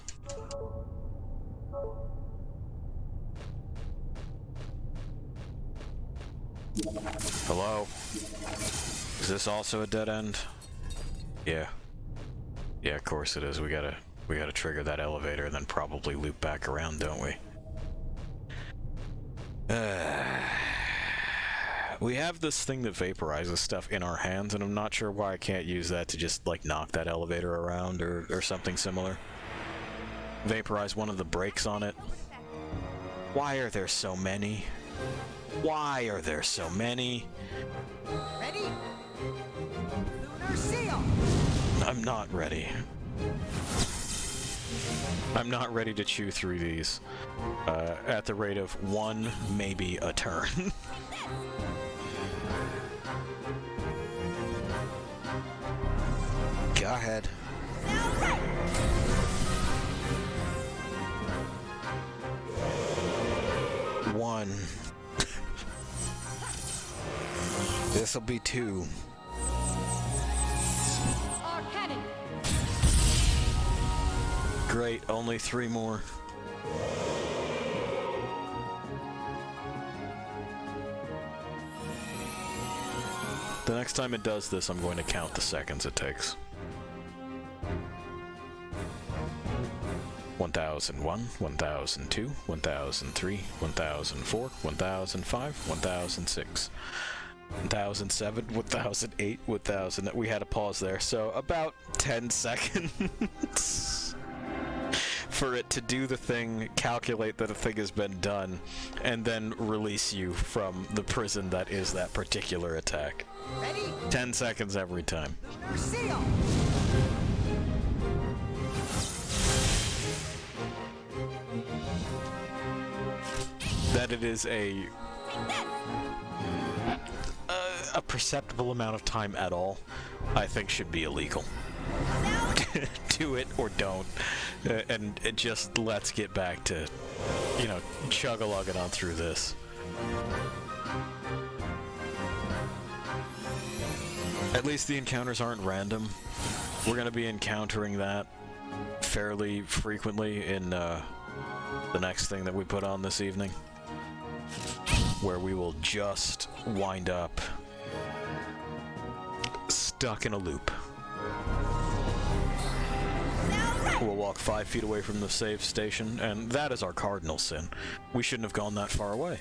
Hello? Is this also a dead end? Yeah. Yeah, of course it is. We gotta trigger that elevator and then probably loop back around, don't we? We have this thing that vaporizes stuff in our hands, and I'm not sure why I can't use that to just, like, knock that elevator around or something similar. Vaporize one of the brakes on it. Why are there so many? Why are there so many? Ready? Lunar seal! I'm not ready. I'm not ready to chew through these at the rate of 1, maybe a turn. Go ahead. 1. This'll be 2. Great, only 3 more. The next time it does this, I'm going to count the seconds it takes. 1001, 1002, 1003, 1004, 1005, 1006, 1007, 1008, 1000. We had a pause there, so about 10 seconds for it to do the thing, calculate that a thing has been done, and then release you from the prison that is that particular attack. Ready? 10 seconds every time. Lunar seal! That it is a perceptible amount of time at all, I think should be illegal. Do it or don't, and just let's get back to, you know, chug-a-lugging on through this. At least the encounters aren't random. We're going to be encountering that fairly frequently in the next thing that we put on this evening, where we will just wind up stuck in a loop. We'll walk 5 feet away from the save station, and that is our cardinal sin. We shouldn't have gone that far away.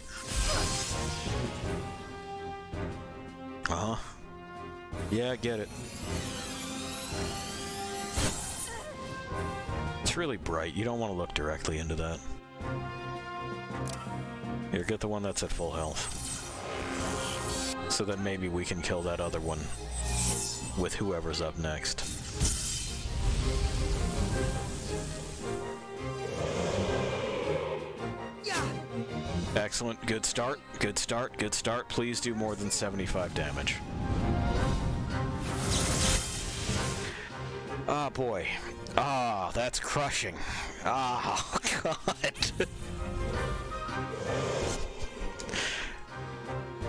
Uh-huh. Yeah, I get it. It's really bright. You don't want to look directly into that. Here, get the one that's at full health. So that maybe we can kill that other one with whoever's up next. Excellent. Good start. Good start. Good start. Please do more than 75 damage. Ah, boy. Ah, that's crushing. Ah, God.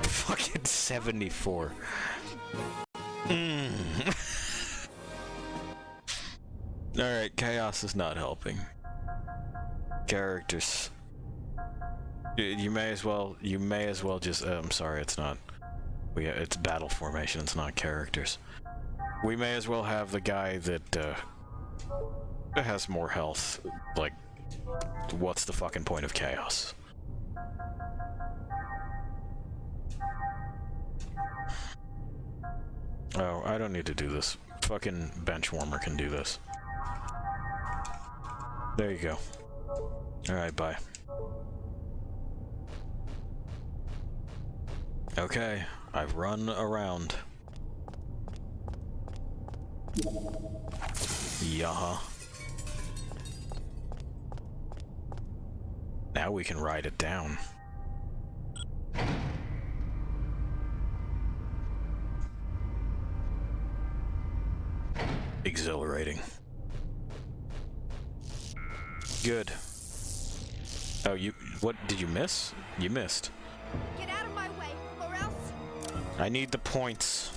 Fucking 74. Alright, chaos is not helping. Characters. You may as well just, I'm sorry, it's not. It's battle formation, it's not characters. We may as well have the guy that, has more health. Like, what's the fucking point of chaos? Oh, I don't need to do this. Fucking benchwarmer can do this. There you go. Alright, bye. Okay, I've run around. Yeah. Now we can ride it down. Exhilarating. Good. Oh, what, did you miss? You missed. Get out of my way, or else... I need the points.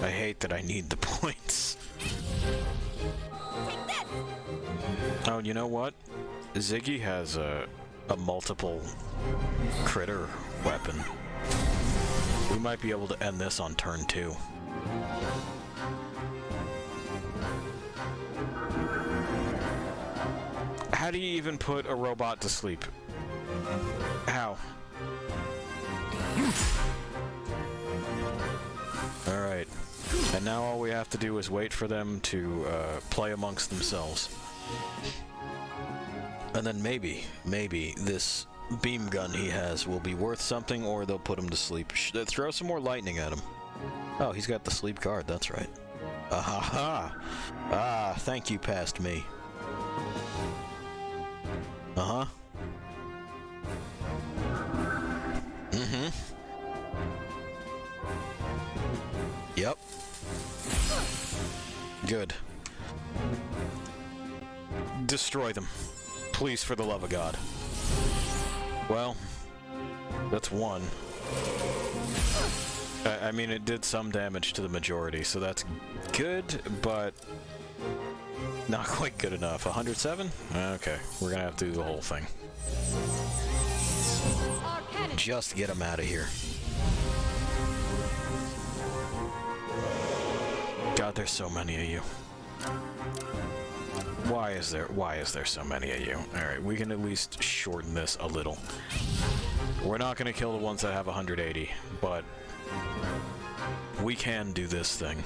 I hate that I need the points. Take this! Oh, you know what? Ziggy has a multiple critter weapon. We might be able to end this on turn 2. How do you even put a robot to sleep? How? Alright. And now all we have to do is wait for them to play amongst themselves. And then maybe this beam gun he has will be worth something, or they'll put him to sleep. Throw some more lightning at him. Oh, he's got the sleep card, that's right. Ahaha! Ah, thank you, past me. Uh-huh. Mm-hmm. Yep. Good. Destroy them. Please, for the love of God. Well, that's one. I mean, it did some damage to the majority, so that's good, but not quite good enough. 107? Okay, we're gonna have to do the whole thing. Just get him out of here. God, there's so many of you. Why is there so many of you? Alright, we can at least shorten this a little. We're not gonna kill the ones that have 180, but we can do this thing.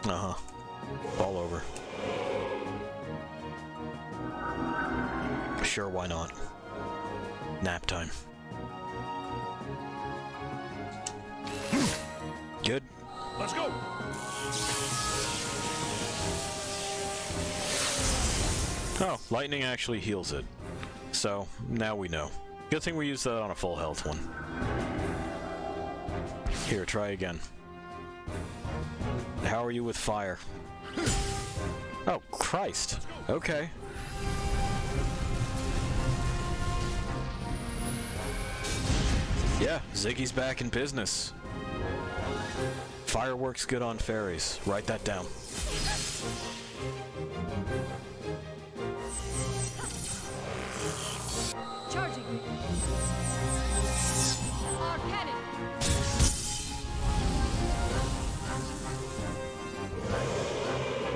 Uh-huh. All over. Sure, why not? Nap time. Good. Let's go! Oh, lightning actually heals it. So, now we know. Good thing we used that on a full health one. Here, try again. How are you with fire? Oh, Christ. Okay. Yeah, Ziggy's back in business. Fireworks good on fairies. Write that down. Charging. Our cannon.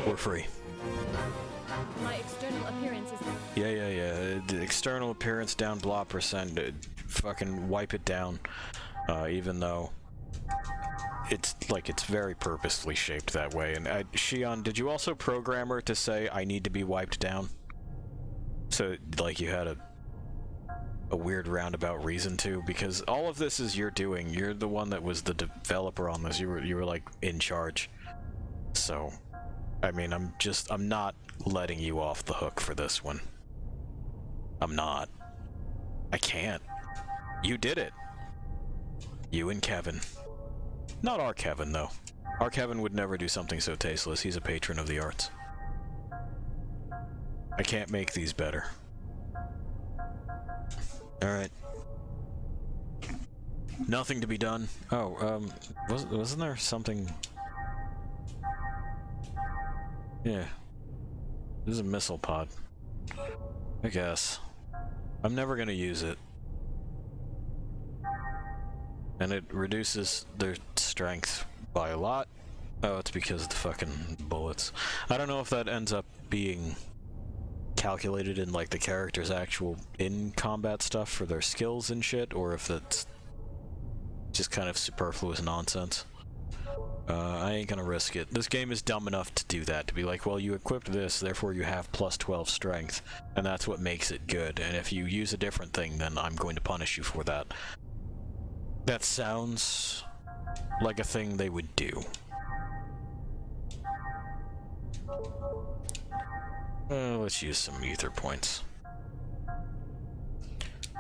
We're free. My external appearance is... Yeah. The external appearance down block percent. Fucking wipe it down. Even though it's very purposely shaped that way. And Shion, did you also program her to say I need to be wiped down? So like you had a weird roundabout reason to, because all of this is you're doing. You're the one that was the developer on this. You were like in charge. So I mean, I'm not letting you off the hook for this one. I'm not. I can't. You did it. You and Kevin. Not our Kevin, though. Our Kevin would never do something so tasteless. He's a patron of the arts. I can't make these better. Alright. Nothing to be done. Oh, wasn't there something... Yeah. This is a missile pod. I guess. I'm never gonna use it. And it reduces their strength by a lot. Oh, it's because of the fucking bullets. I don't know if that ends up being calculated in like the character's actual in-combat stuff for their skills and shit, or if it's just kind of superfluous nonsense. I ain't gonna risk it. This game is dumb enough to do that, to be like, well, you equipped this, therefore you have plus 12 strength, and that's what makes it good, and if you use a different thing, then I'm going to punish you for that. That sounds like a thing they would do. Let's use some ether points.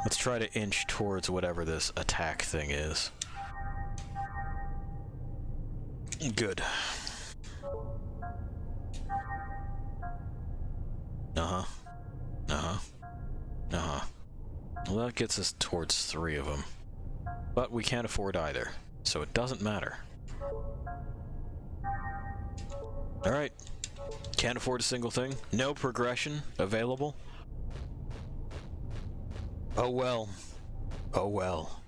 Let's try to inch towards whatever this attack thing is. Good. Uh-huh. Uh-huh. Uh-huh. Well, that gets us towards 3 of them. But we can't afford either, so it doesn't matter. Alright. Can't afford a single thing. No progression available. Oh well. Oh well.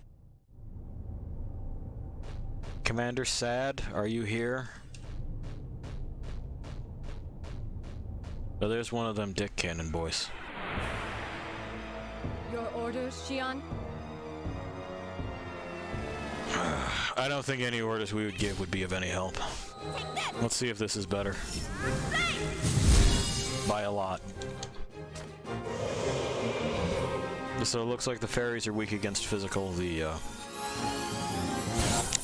Commander Sad, are you here? Oh, there's one of them dick cannon boys. Your orders, Xian? I don't think any orders we would give would be of any help. Let's see if this is better. By a lot. So it looks like the fairies are weak against physical, the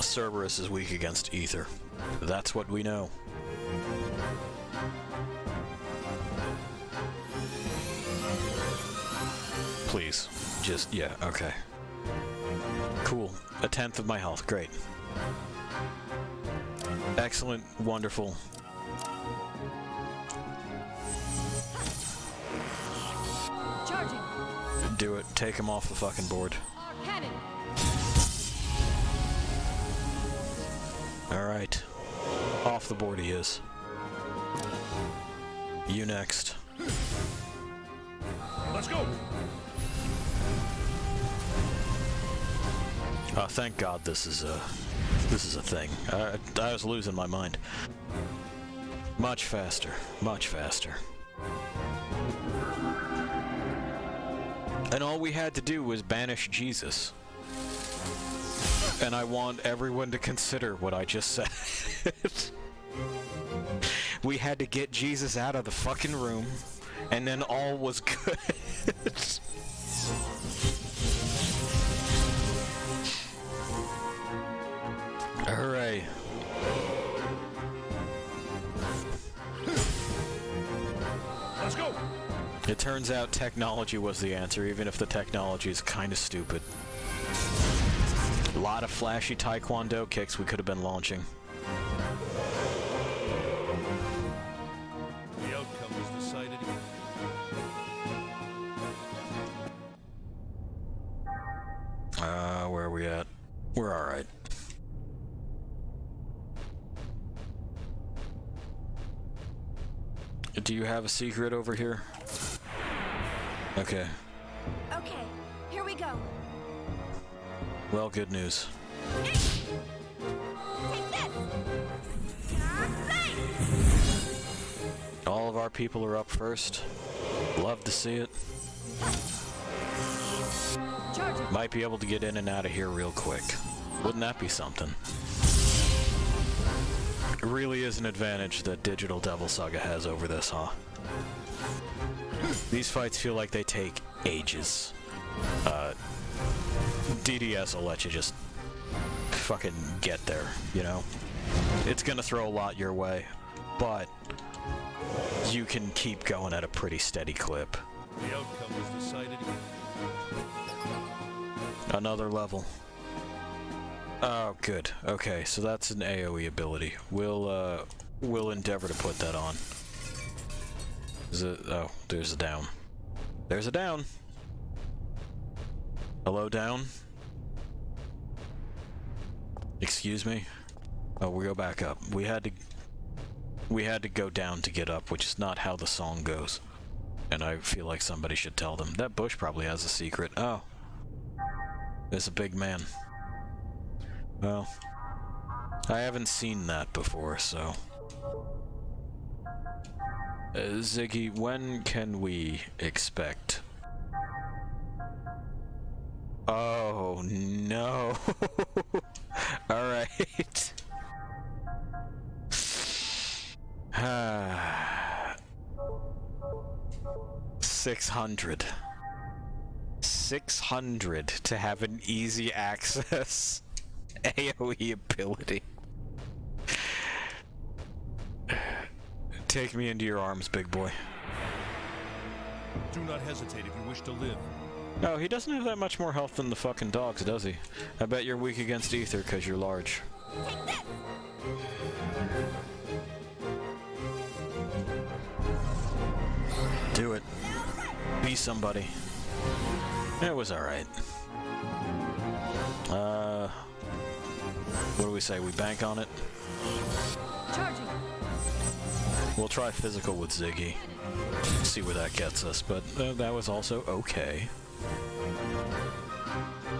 Cerberus is weak against ether. That's what we know. Please. Just, yeah, okay. Cool. 1/10 of my health. Great. Excellent. Wonderful. Charging. Do it. Take him off the fucking board. Cannon. Alright. Off the board he is. You next. Let's go! Oh, thank God this is a thing. I was losing my mind. Much faster. Much faster. And all we had to do was banish Jesus. And I want everyone to consider what I just said. We had to get Jesus out of the fucking room, and then all was good. Hooray. Let's go! It turns out technology was the answer, even if the technology is kind of stupid. A lot of flashy taekwondo kicks we could have been launching. The outcome is decided. Where are we at? We're alright. Do you have a secret over here? Okay. Okay, here we go. Well, good news. Take this! All of our people are up first. Love to see it. Might be able to get in and out of here real quick. Wouldn't that be something? It really is an advantage that Digital Devil Saga has over this, huh? These fights feel like they take ages. DDS will let you just fucking get there, you know? It's gonna throw a lot your way, but you can keep going at a pretty steady clip. The outcome is decided. Another level. Oh, good. Okay, so that's an AoE ability. We'll endeavor to put that on. Is it? Oh, there's a down. There's a down. Hello, down. Excuse me. Oh, we go back up. We had to go down to get up, which is not how the song goes. And I feel like somebody should tell them. That bush probably has a secret. Oh. There's a big man. Well, I haven't seen that before, so... Ziggy, when can we expect... Oh, no. Alright. 600. 600 to have an easy access AoE ability. Take me into your arms, big boy. Do not hesitate if you wish to live. Oh, he doesn't have that much more health than the fucking dogs, does he? I bet you're weak against ether because you're large. Do it. Be somebody. It was alright. What do we say? We bank on it? Charging. We'll try physical with Ziggy. See where that gets us, but that was also okay.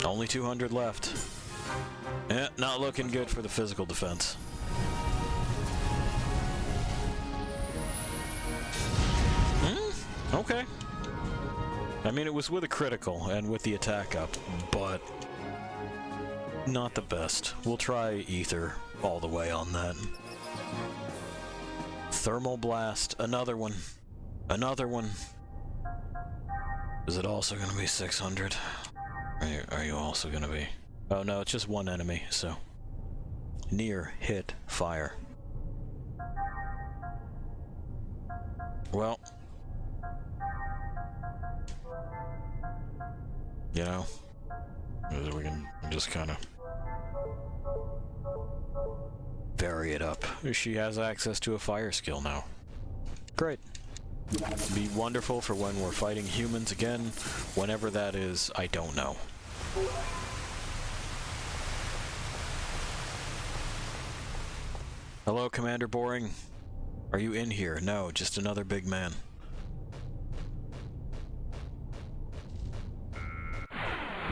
Only 200 left. Yeah, not looking good for the physical defense. Okay. I mean, it was with a critical and with the attack up, but not the best. We'll try ether all the way on that. Thermal blast, another one. Another one. Is it also going to be 600? Are you also going to be? Oh no, it's just one enemy, so. Near hit fire. Well. You know, we can just kind of vary it up. She has access to a fire skill now. Great. Be wonderful for when we're fighting humans again. Whenever that is, I don't know. Hello, Commander Boring. Are you in here? No, just another big man.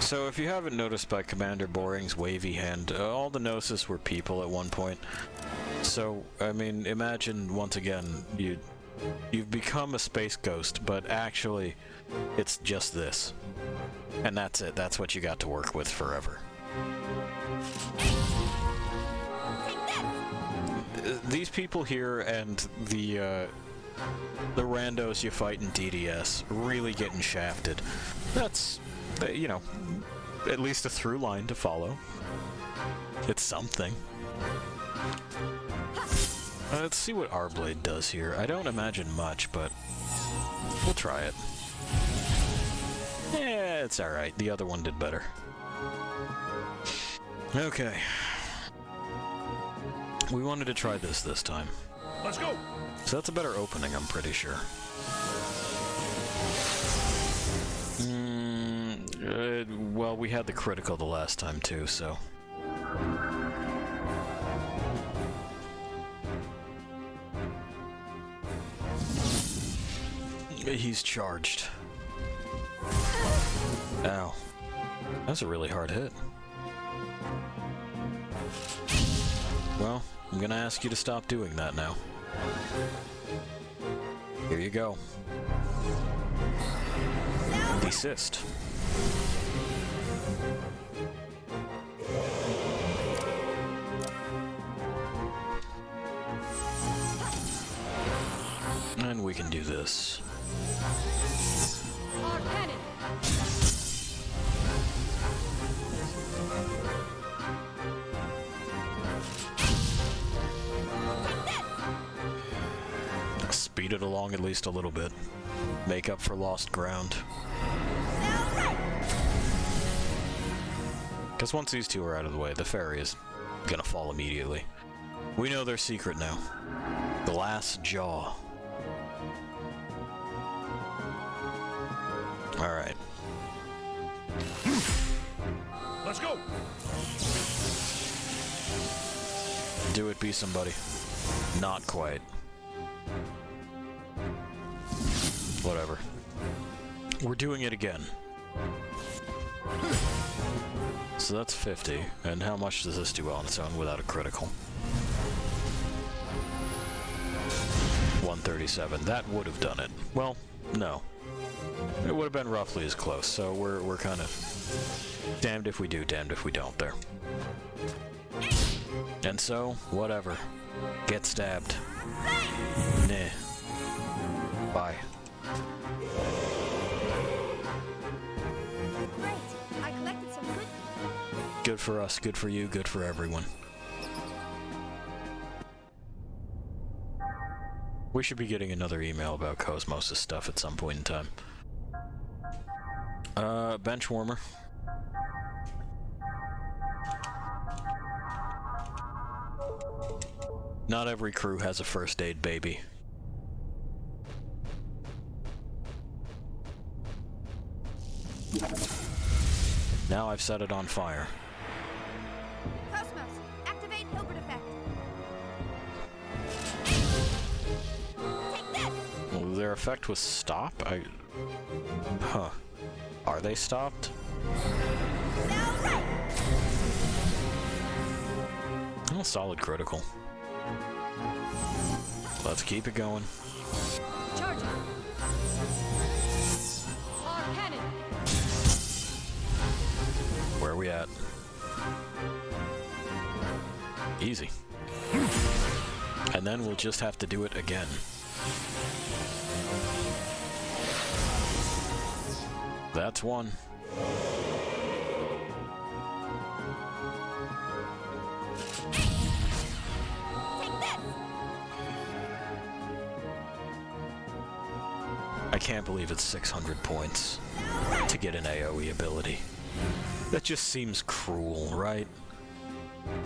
So if you haven't noticed by Commander Boring's wavy hand, all the Gnosis were people at one point. So, I mean, imagine once again, you've become a space ghost, but actually, it's just this. And that's it. That's what you got to work with forever. These people here and the randos you fight in DDS really getting shafted. That's, you know, at least a through line to follow. It's something. Let's see what our blade does here. I don't imagine much, but we'll try it. Yeah, it's alright. The other one did better. Okay. We wanted to try this time. Let's go! So that's a better opening, I'm pretty sure. Well, we had the critical the last time too, so... He's charged. Ow. That's a really hard hit. Well, I'm gonna ask you to stop doing that now. Here you go. Desist. And we can do this. Our cannon. Speed it along at least a little bit. Make up for lost ground. Because once these two are out of the way, the ferry is gonna fall immediately. We know their secret now. Glass jaw. Alright. Let's go! Do it, be somebody. Not quite. Whatever. We're doing it again. So that's 50. And how much does this do on its own without a critical? 137. That would have done it. Well, no. It would have been roughly as close, so we're kind of damned if we do, damned if we don't there. And so, whatever. Get stabbed. Nah. Bye. Great. I collected some good... Good for us, good for you, good for everyone. We should be getting another email about Cosmos' stuff at some point in time. Bench warmer. Not every crew has a first aid baby. Now I've set it on fire. Cosmos, activate Hilbert effect. Take this! Well, their effect was stop? Huh. Are they stopped? Oh, solid critical. Let's keep it going. Charge up. Our cannon. Where are we at? Easy. And then we'll just have to do it again. That's one. I can't believe it's 600 points to get an AoE ability. That just seems cruel, right?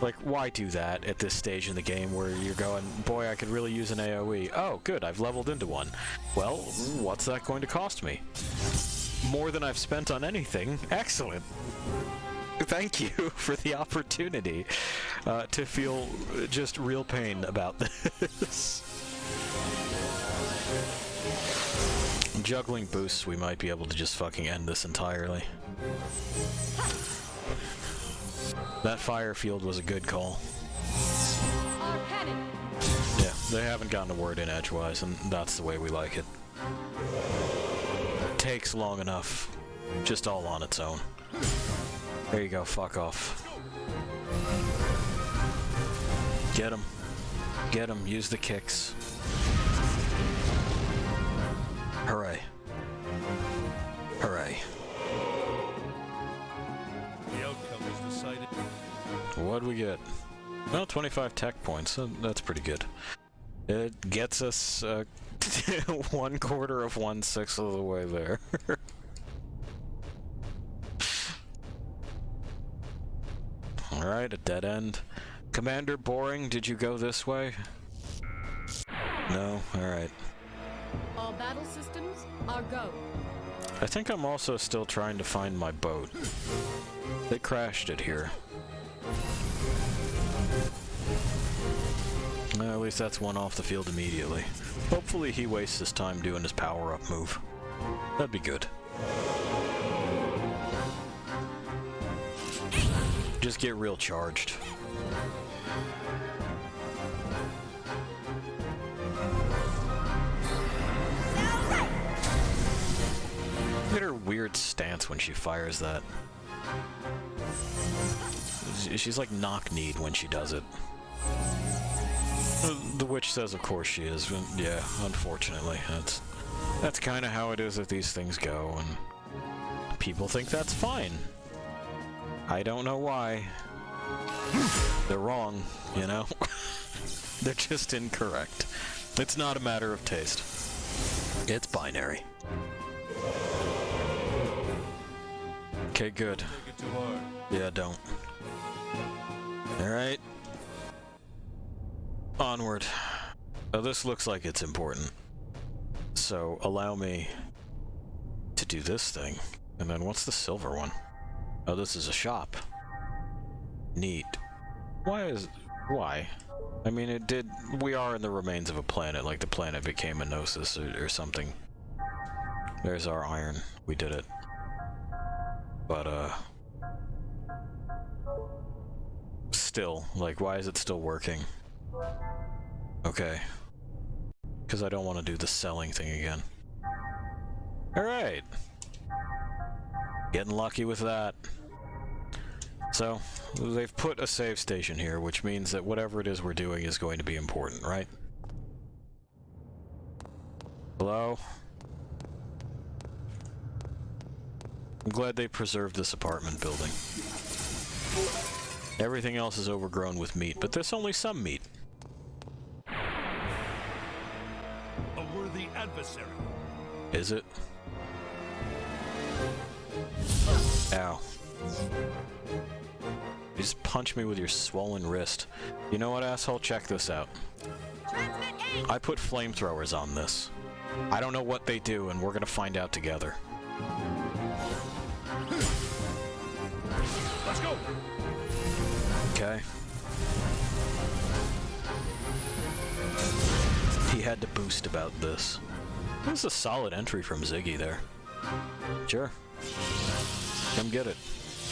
Like, why do that at this stage in the game where you're going, boy, I could really use an AoE. Oh, good, I've leveled into one. Well, what's that going to cost me? More than I've spent on anything. Excellent. Thank you for the opportunity to feel just real pain about this. Juggling boosts, we might be able to just fucking end this entirely. That fire field was a good call. Our cannon. Yeah, they haven't gotten a word in edgewise, and that's the way we like it. Takes long enough, just all on its own. There you go, fuck off. Get him. Get him, use the kicks. Hooray. Hooray. The outcome is decided. What'd we get? Well, 25 tech points. That's pretty good. It gets us 1/4 of 1/6 of the way there. Alright, a dead end. Commander Boring, did you go this way? No? Alright. All battle systems are go. I think I'm also still trying to find my boat. They crashed it here. At least that's one off the field immediately. Hopefully he wastes his time doing his power-up move. That'd be good. Just get real charged. Look at her weird stance when she fires that. She's like knock-kneed when she does it. The witch says of course she is. Yeah, unfortunately. That's kind of how it is that these things go, and people think that's fine. I don't know why. They're wrong, you know? They're just incorrect. It's not a matter of taste. It's binary. Okay, good. Yeah, don't. Alright. Onward. Oh, this looks like it's important. So, allow me to do this thing. And then what's the silver one? Oh, this is a shop. Neat. Why? I mean, it did... We are in the remains of a planet, like the planet became a Gnosis or something. There's our iron. We did it. But, still, like, why is it still working? Okay. Because I don't want to do the selling thing again. Alright! Getting lucky with that. So, they've put a save station here, which means that whatever it is we're doing is going to be important, right? Hello? I'm glad they preserved this apartment building. Everything else is overgrown with meat, but there's only some meat. the adversary. Is it? Ow. You just punch me with your swollen wrist. You know what, asshole? Check this out. I put flamethrowers on this. I don't know what they do, and we're gonna find out together. Let's go! Okay. He had to boost about this. This is a solid entry from Ziggy there. Sure. Come get it.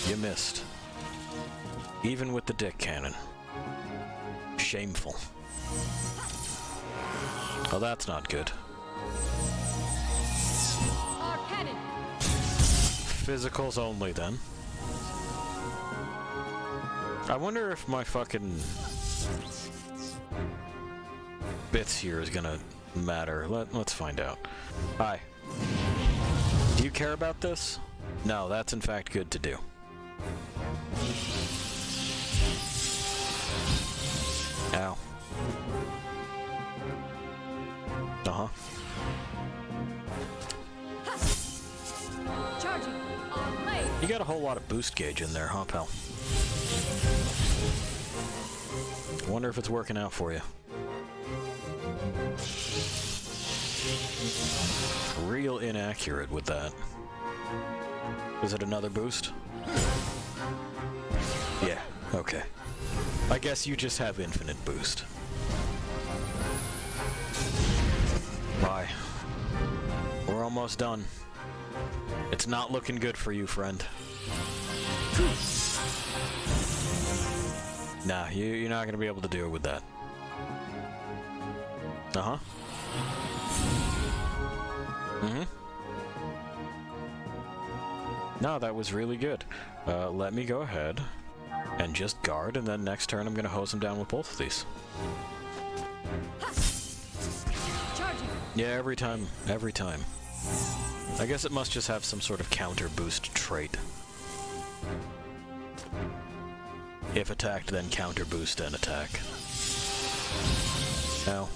You missed. Even with the dick cannon. Shameful. Oh, that's not good. Our cannon. Physicals only, then. I wonder if my fucking bits here is gonna matter. Let's find out. Hi. Do you care about this? No, that's in fact good to do. Ow. Uh-huh. Charging. On blade. You got a whole lot of boost gauge in there, huh, pal? I wonder if it's working out for you. Real inaccurate with that. Is it another boost? Yeah, okay. I guess you just have infinite boost. Bye. We're almost done. It's not looking good for you, friend. Nah, you're not gonna be able to do it with that. Uh-huh. Mm-hmm. No, that was really good. Let me go ahead and just guard, and then next turn I'm gonna hose him down with both of these. Charging. Yeah, every time. Every time. I guess it must just have some sort of counter boost trait. If attacked, then counter boost and attack. Ow.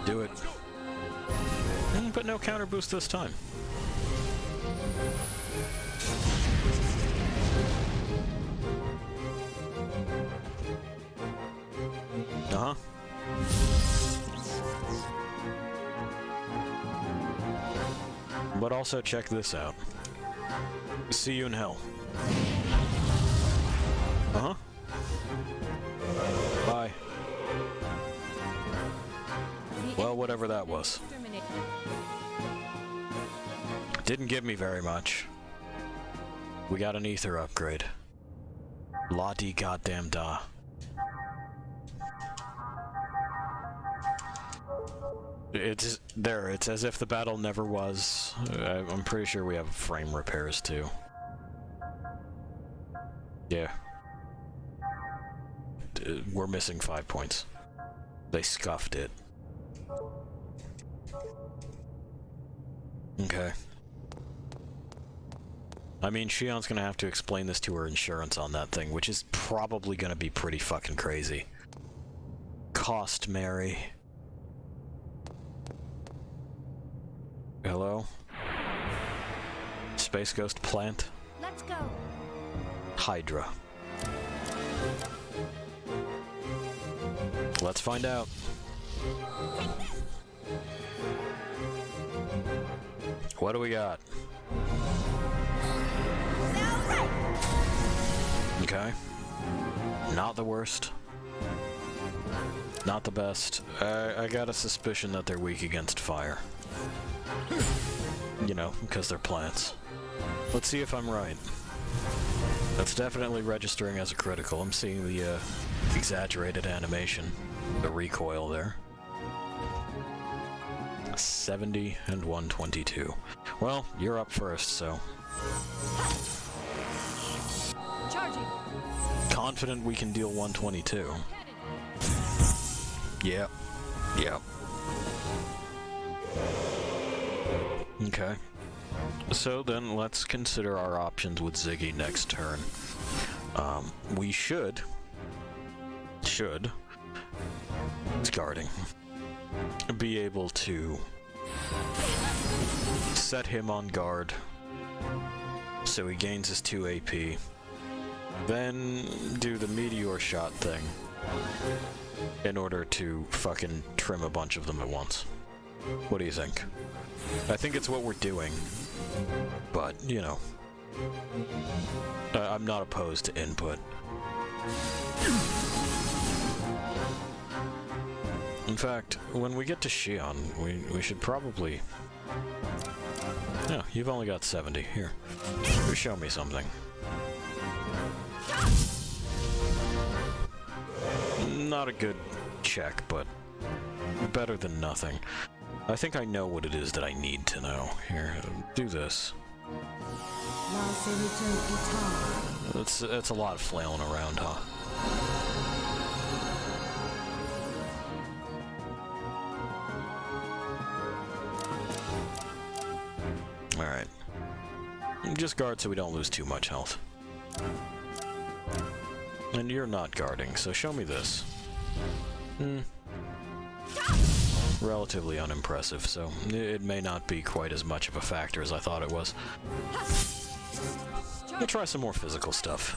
Do it. But no counter boost this time. Uh-huh. But also check this out. See you in hell. Uh-huh. Bye. Well, whatever that was. Didn't give me very much. We got an ether upgrade. La-dee goddamn da. It's there. It's as if the battle never was. I'm pretty sure we have frame repairs too. Yeah. We're missing 5 points. They scuffed it. Okay. I mean, Shion's gonna have to explain this to her insurance on that thing, which is probably gonna be pretty fucking crazy. Cost Mary. Hello? Space Ghost Plant? Let's go. Hydra. Let's find out. What do we got? Okay. Not the worst. Not the best. I got a suspicion that they're weak against fire. You know, because they're plants. Let's see if I'm right. That's definitely registering as a critical. I'm seeing the exaggerated animation. The recoil there. 70 and 122. Well, you're up first, so... Charging. Confident we can deal 122. Yep. Yep. Okay. So then let's consider our options with Ziggy next turn. We should, it's guarding, be able to set him on guard so he gains his 2 AP, then do the meteor shot thing in order to fucking trim a bunch of them at once. What do you think? I think it's what we're doing, but, you know, I'm not opposed to input. In fact, when we get to Xi'an, we should probably... No, you've only got 70. Here. You show me something. Not a good check, but better than nothing. I think I know what it is that I need to know. Here, do this. It's a lot of flailing around, huh? Alright. Just guard so we don't lose too much health. And you're not guarding, so show me this. Relatively unimpressive, so it may not be quite as much of a factor as I thought it was. We'll try some more physical stuff.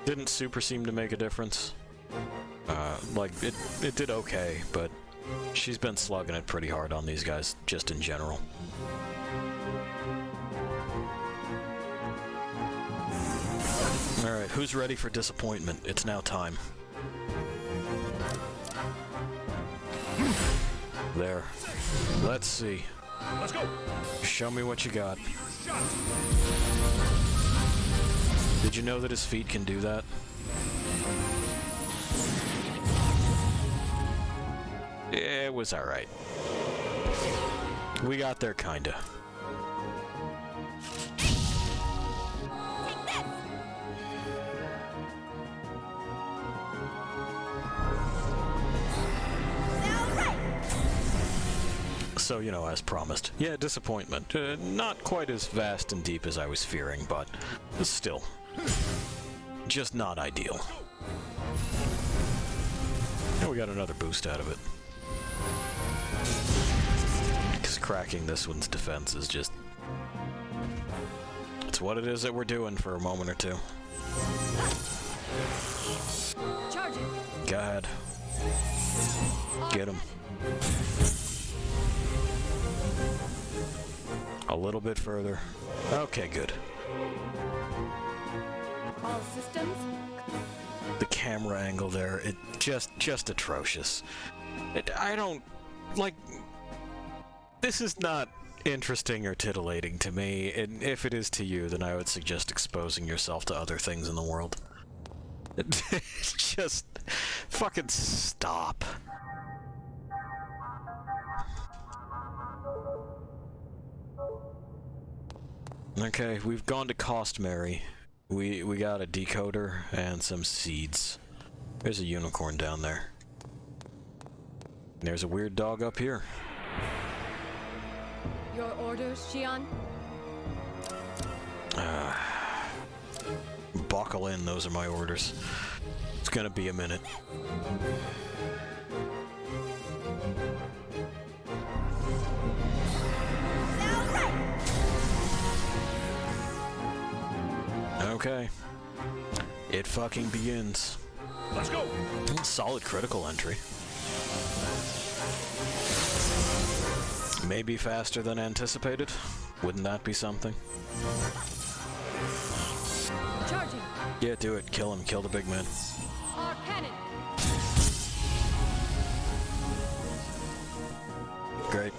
Didn't super seem to make a difference. Like, it did okay, but she's been slugging it pretty hard on these guys, just in general. Alright, who's ready for disappointment? It's now time. There. Let's see. Let's go. Show me what you got. Did you know that his feet can do that? It was alright. We got there, kinda. So, you know, as promised. Yeah, disappointment. Not quite as vast and deep as I was fearing, but still. Just not ideal. And we got another boost out of it. Because cracking this one's defense is just... It's what it is that we're doing for a moment or two. Charging. Go ahead. Get him. A little bit further. Okay, good. All systems? The camera angle there, it just atrocious. I don't like. This is not interesting or titillating to me, and if it is to you, then I would suggest exposing yourself to other things in the world. Just fucking stop. Okay, we've gone to Cost Mary. We got a decoder and some seeds. There's a unicorn down there. There's a weird dog up here. Your orders, Xi'an? Buckle in, those are my orders. It's gonna be a minute. Okay. It fucking begins. Let's go. Solid critical entry. Maybe faster than anticipated. Wouldn't that be something? Charging. Yeah, do it. Kill him. Kill the big man. Our cannon. Great.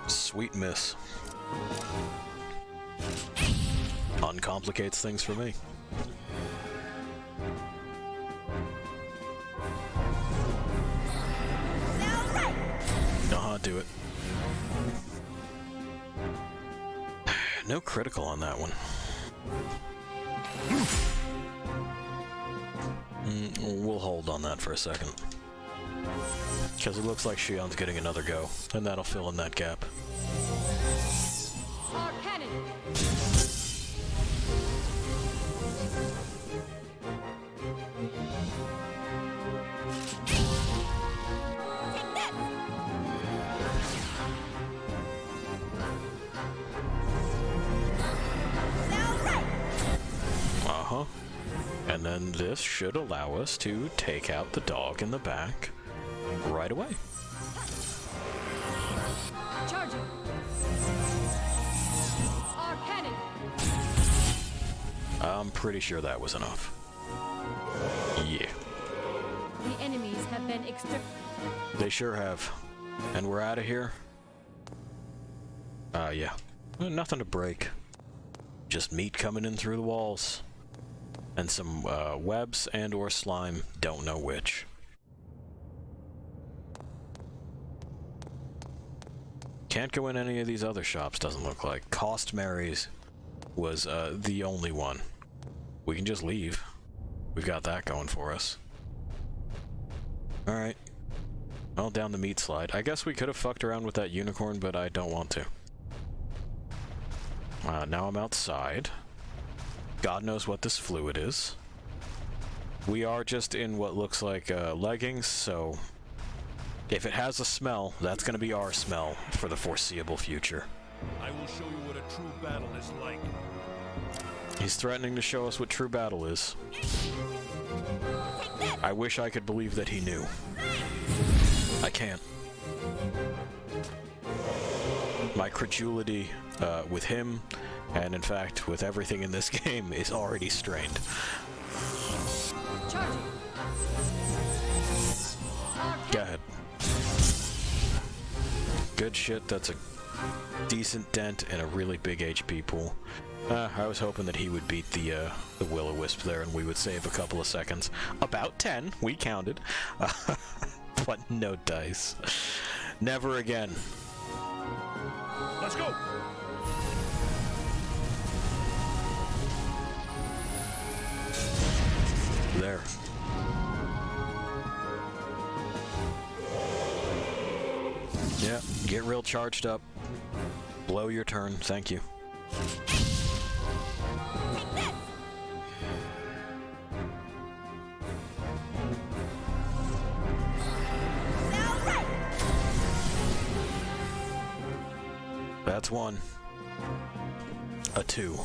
Sweet miss. Uncomplicates things for me. Do it. No critical on that one. We'll hold on that for a second. Because it looks like Shion's getting another go, and that'll fill in that gap. Our cannon! Uh-huh. And then this should allow us to take out the dog in the back right away. Charging! Our cannon! I'm pretty sure that was enough. Yeah. The enemies have been They sure have. And we're out of here? Yeah. Nothing to break. Just meat coming in through the walls. And some webs and or slime, don't know which. Can't go in any of these other shops, doesn't look like. Cost Mary's was the only one. We can just leave. We've got that going for us. Alright. Well, down the meat slide. I guess we could have fucked around with that unicorn, but I don't want to. Now I'm outside. God knows what this fluid is. We are just in what looks like leggings, so if it has a smell, that's going to be our smell for the foreseeable future. I will show you what a true battle is like. He's threatening to show us what true battle is. I wish I could believe that he knew. I can't. My credulity with him, and in fact with everything in this game, is already strained. Charging! Go ahead. Good shit, that's a decent dent and a really big HP pool. I was hoping that he would beat the Will-O-Wisp there and we would save a couple of seconds. About 10, we counted. But no dice. Never again. Let's go! There. Yeah, get real charged up. Blow your turn, thank you. That's one. A two.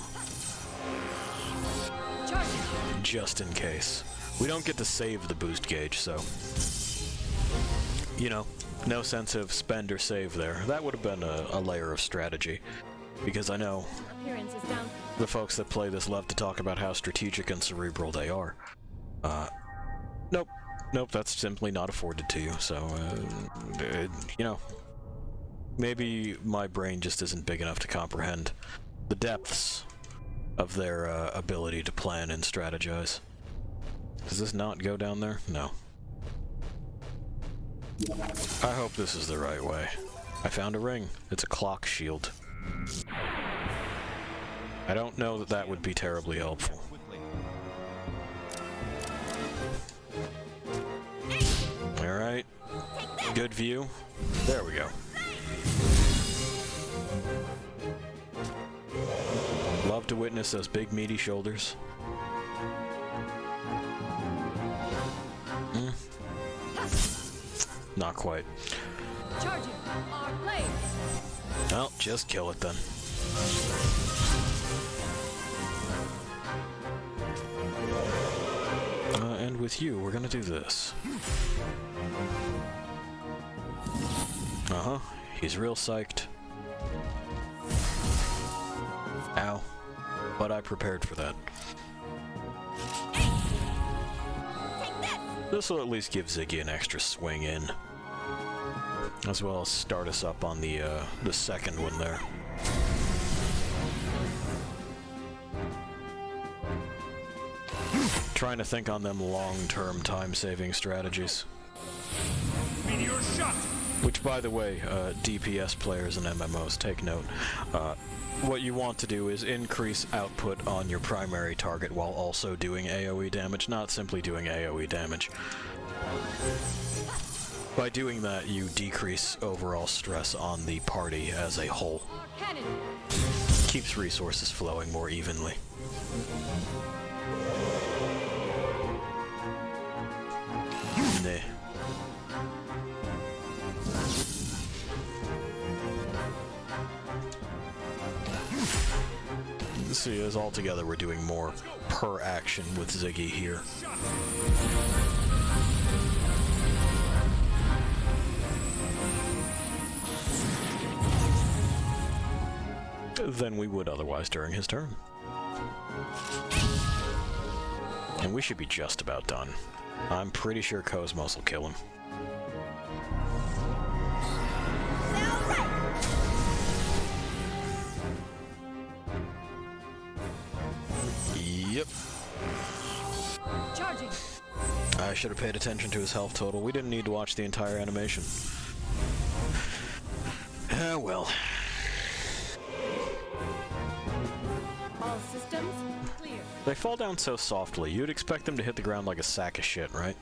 Just in case. We don't get to save the boost gauge, so... You know, no sense of spend or save there. That would have been a layer of strategy. Because I know Appearance is down. the folks that play this love to talk about how strategic and cerebral they are. Nope. Nope, that's simply not afforded to you, so, you know... Maybe my brain just isn't big enough to comprehend the depths of their ability to plan and strategize. Does this not go down there? No. I hope this is the right way. I found a ring. It's a clock shield. I don't know that that would be terribly helpful. Alright. Good view. There we go. Love to witness those big meaty shoulders. Not quite. Charging our blade. Well, just kill it then. And with you, we're gonna do this. Uh-huh. He's real psyched. Ow. But I prepared for that. This will at least give Ziggy an extra swing in. As well as start us up on the second one there. Trying to think on them long-term time-saving strategies. Meteor shot! Which Which, by the way, DPS players and MMOs, take note. What you want to do is increase output on your primary target while also doing AoE damage, not simply doing AoE damage. By doing that, you decrease overall stress on the party as a whole. Keeps resources flowing more evenly. Nah. See, as altogether we're doing more per action with Ziggy here. Than we would otherwise during his turn. And we should be just about done. I'm pretty sure Cosmos will kill him. Yep. Charging. I should have paid attention to his health total. We didn't need to watch the entire animation. Ah, well. All systems clear. They fall down so softly, you'd expect them to hit the ground like a sack of shit, right?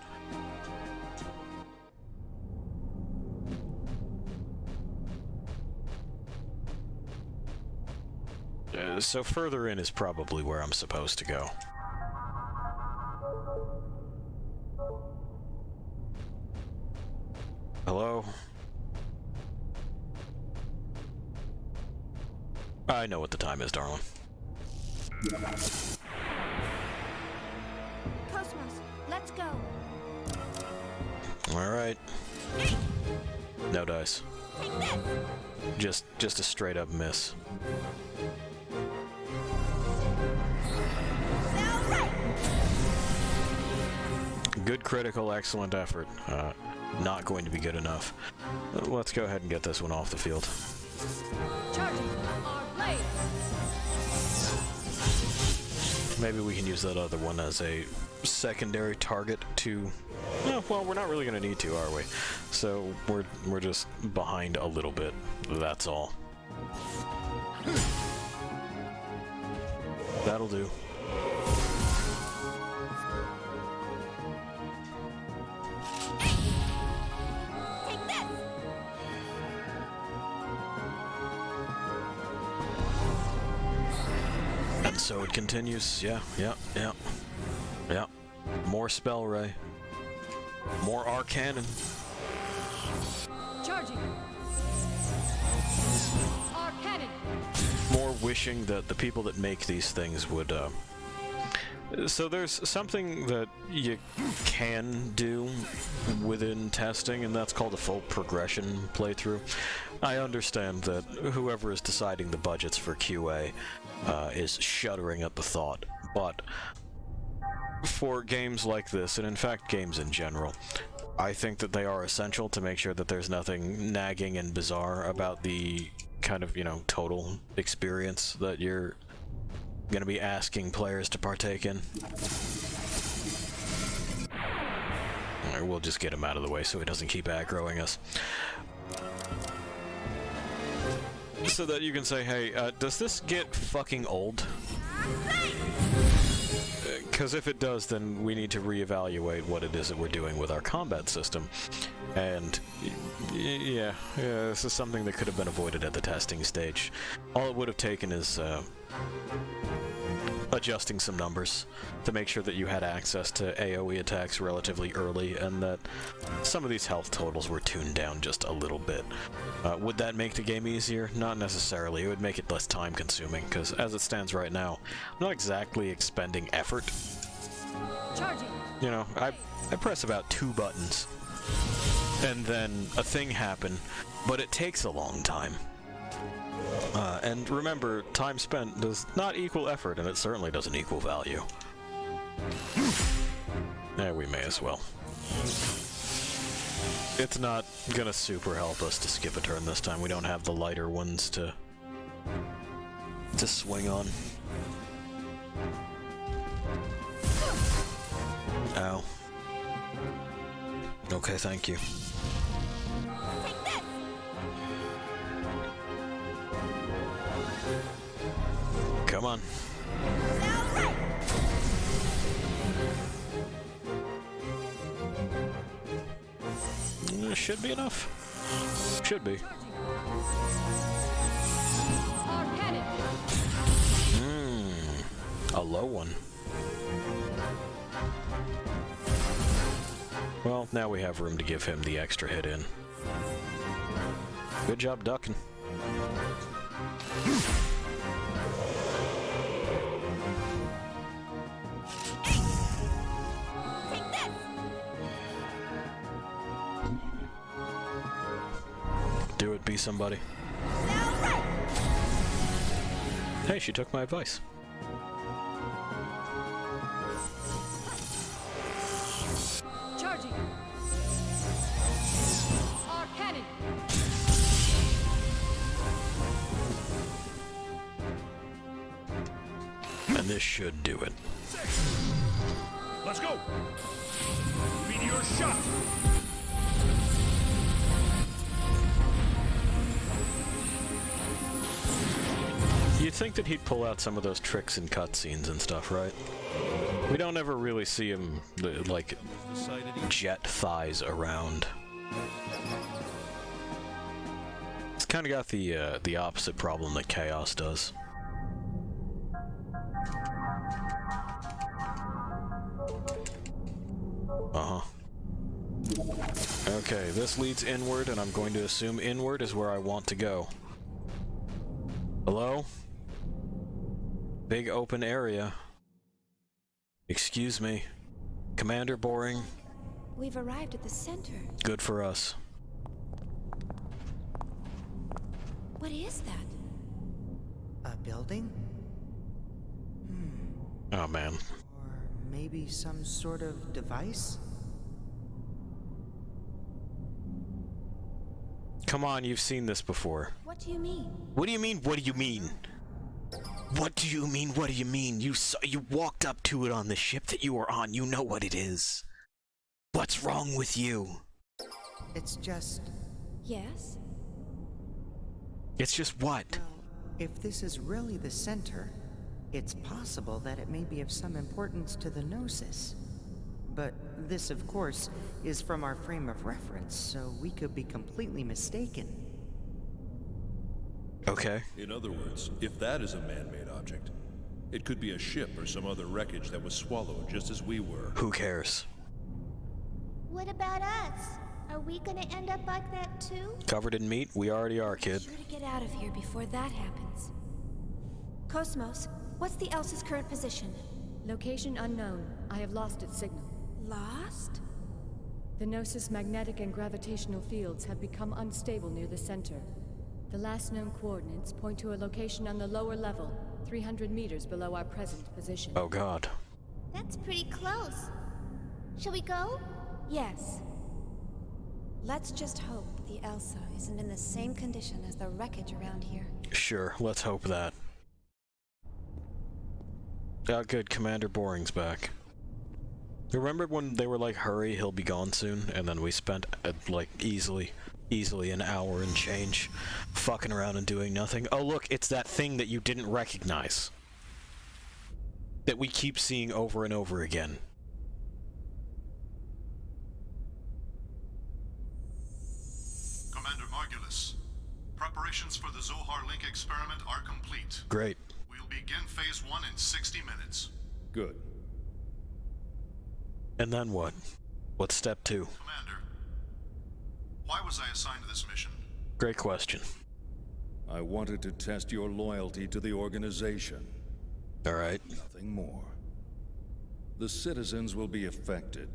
So further in is probably where I'm supposed to go. Hello? I know what the time is, darling. Cosmos, let's go. Alright. No dice. Just a straight up miss. Good critical, excellent effort. Not going to be good enough. Let's go ahead and get this one off the field. Charging. Our blade. Maybe we can use that other one as a secondary target to... well, we're not really going to need to, are we? So we're just behind a little bit. That's all. That'll do. And so it continues. Yeah. More spell ray. More arcannon. Charging. Arcannon. More wishing that the people that make these things would, So there's something that you can do within testing, and that's called a full progression playthrough. I understand that whoever is deciding the budgets for QA is shuddering at the thought, but for games like this, and in fact games in general, I think that they are essential to make sure that there's nothing nagging and bizarre about the kind of, total experience that you're going to be asking players to partake in. Alright, we'll just get him out of the way so he doesn't keep aggroing us. So that you can say, hey, does this get fucking old? Because if it does, then we need to reevaluate what it is that we're doing with our combat system. And yeah, this is something that could have been avoided at the testing stage. All it would have taken is adjusting some numbers to make sure that you had access to AoE attacks relatively early, and that some of these health totals were tuned down just a little bit. Would that make the game easier? Not necessarily. It would make it less time consuming, because as it stands right now, I'm not exactly expending effort. Charging. I press about 2 buttons, and then a thing happen, but it takes a long time. And remember, time spent does not equal effort, and it certainly doesn't equal value. We may as well. It's not gonna super help us to skip a turn this time. We don't have the lighter ones to swing on. Ow. Okay, thank you. Take this! on. Should be enough. Should be. A low one. Well, now we have room to give him the extra hit in. Good job ducking. Do it, be somebody. Hey, she took my advice. Charging. Our cannon. And this should do it. Let's go! Meteor shot! You'd think that he'd pull out some of those tricks in cutscenes and stuff, right? We don't ever really see him, like, jet thighs around. It's kind of got the opposite problem that Chaos does. Uh-huh. Okay, this leads inward, and I'm going to assume inward is where I want to go. Hello? Big open area. Excuse me. Commander Boring. We've arrived at the center. Good for us. What is that? A building? Oh, man. Or maybe some sort of device? Come on, you've seen this before. What do you mean? What do you mean, what do you mean? What do you mean, what do you mean? You walked up to it on the ship that you were on. You know what it is. What's wrong with you? It's just... Yes? It's just what? Well, if this is really the center, it's possible that it may be of some importance to the Gnosis. But this, of course, is from our frame of reference, so we could be completely mistaken. Okay. In other words, if that is a man-made object, it could be a ship or some other wreckage that was swallowed just as we were. Who cares? What about us? Are we gonna end up like that too? Covered in meat? We already are, kid. Sure to get out of here before that happens. Cosmos, what's the Elsa's current position? Location unknown. I have lost its signal. Lost? The Gnosis magnetic and gravitational fields have become unstable near the center. The last known coordinates point to a location on the lower level, 300 meters below our present position. Oh, God. That's pretty close. Shall we go? Yes. Let's just hope the Elsa isn't in the same condition as the wreckage around here. Sure, let's hope that. Ah, good. Commander Boring's back. Remember when they were like, hurry, he'll be gone soon? And then we spent, like, easily an hour and change fucking around and doing nothing. Oh, look, it's that thing that you didn't recognize. That we keep seeing over and over again. Commander Margulis, preparations for the Zohar Link experiment are complete. Great. We'll begin phase 1 in 60 minutes. Good. And then what? What's step 2? Commander, why was I assigned to this mission? Great question. I wanted to test your loyalty to the organization. All right. Nothing more. The citizens will be affected,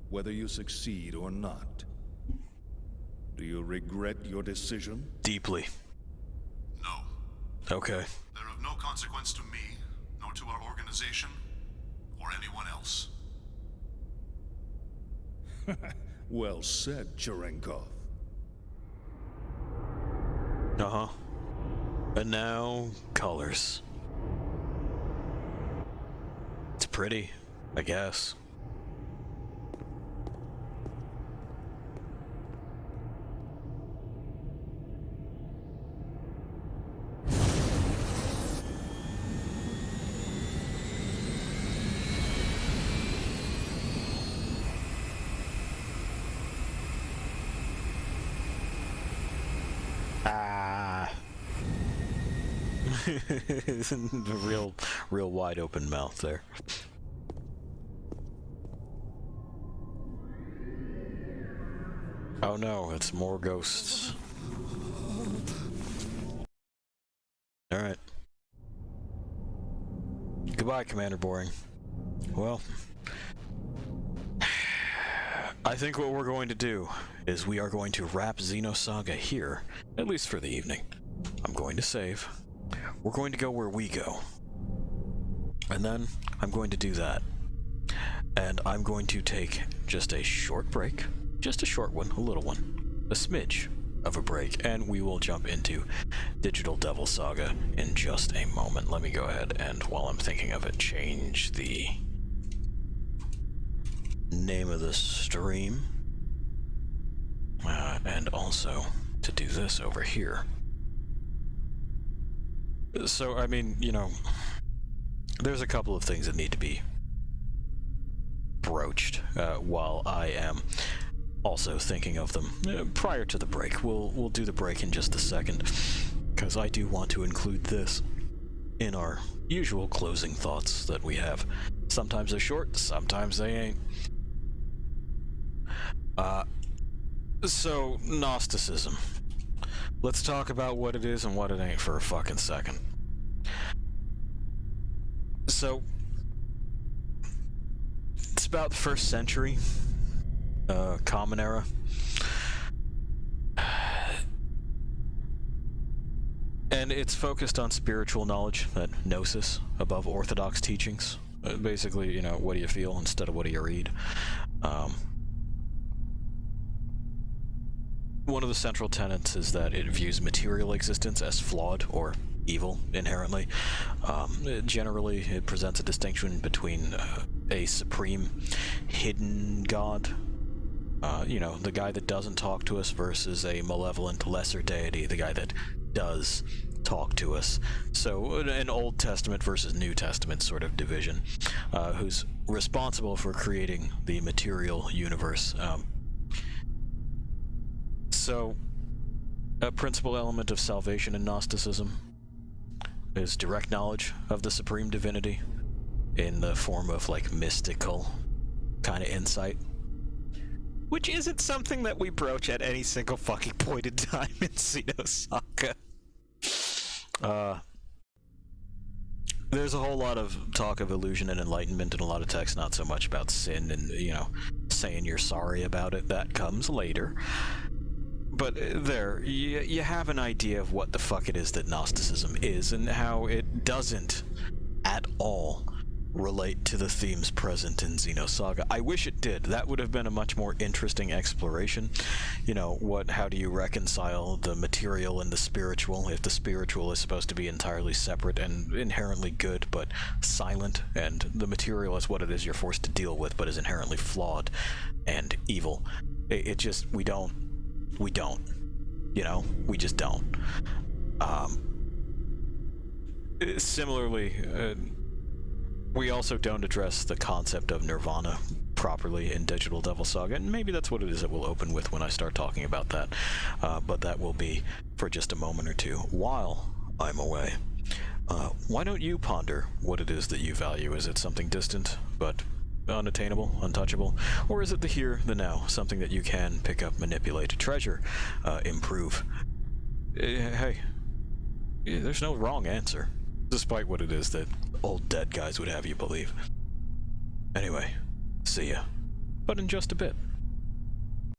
whether you succeed or not. Do you regret your decision? Deeply. No. Okay. They're of no consequence to me, nor to our organization, or anyone else. Well said, Cherenkov. Uh-huh. And now, colors. It's pretty, I guess. real wide open mouth there. Oh no, it's more ghosts. Alright. Goodbye, Commander Boring. Well, I think what we're going to do is we are going to wrap Xenosaga here, at least for the evening. I'm going to save. We're going to go where we go. And then I'm going to do that. And I'm going to take just a short break. Just a short one, a little one. A smidge of a break. And we will jump into Digital Devil Saga in just a moment. Let me go ahead and, while I'm thinking of it, change the name of the stream. And also to do this over here. So, I mean, you know, there's a couple of things that need to be broached while I am also thinking of them prior to the break. We'll do the break in just a second, because I do want to include this in our usual closing thoughts that we have. Sometimes they're short, sometimes they ain't. So, Gnosticism. Let's talk about what it is and what it ain't for a fucking second. So, it's about the 1st century, Common Era. And it's focused on spiritual knowledge, that gnosis, above orthodox teachings. Basically, you know, what do you feel instead of what do you read? One of the central tenets is that it views material existence as flawed or evil inherently. Generally, it presents a distinction between a supreme hidden god, you know, the guy that doesn't talk to us, versus a malevolent lesser deity, the guy that does talk to us. So an Old Testament versus New Testament sort of division, who's responsible for creating the material universe. So, a principal element of salvation in Gnosticism is direct knowledge of the supreme divinity in the form of, like, mystical kind of insight. Which isn't something that we broach at any single fucking point in time in Xenosaga. There's a whole lot of talk of illusion and enlightenment in a lot of texts, not so much about sin and, you know, saying you're sorry about it. That comes later. But there, you have an idea of what the fuck it is that Gnosticism is, and how it doesn't at all relate to the themes present in Xenosaga. I wish it did. That would have been a much more interesting exploration. You know, how do you reconcile the material and the spiritual, if the spiritual is supposed to be entirely separate and inherently good but silent, and the material is what it is you're forced to deal with but is inherently flawed and evil. It just, we don't, you know, we just don't. Similarly, we also don't address the concept of nirvana properly in Digital Devil Saga, and maybe that's what it is that we'll open with when I start talking about that. But that will be for just a moment or two while I'm away. Why don't you ponder what it is that you value? Is it something distant but unattainable, untouchable? Or is it the here, the now, something that you can pick up, manipulate, treasure, improve? Hey, there's no wrong answer, despite what it is that old dead guys would have you believe. Anyway, see ya. But in just a bit.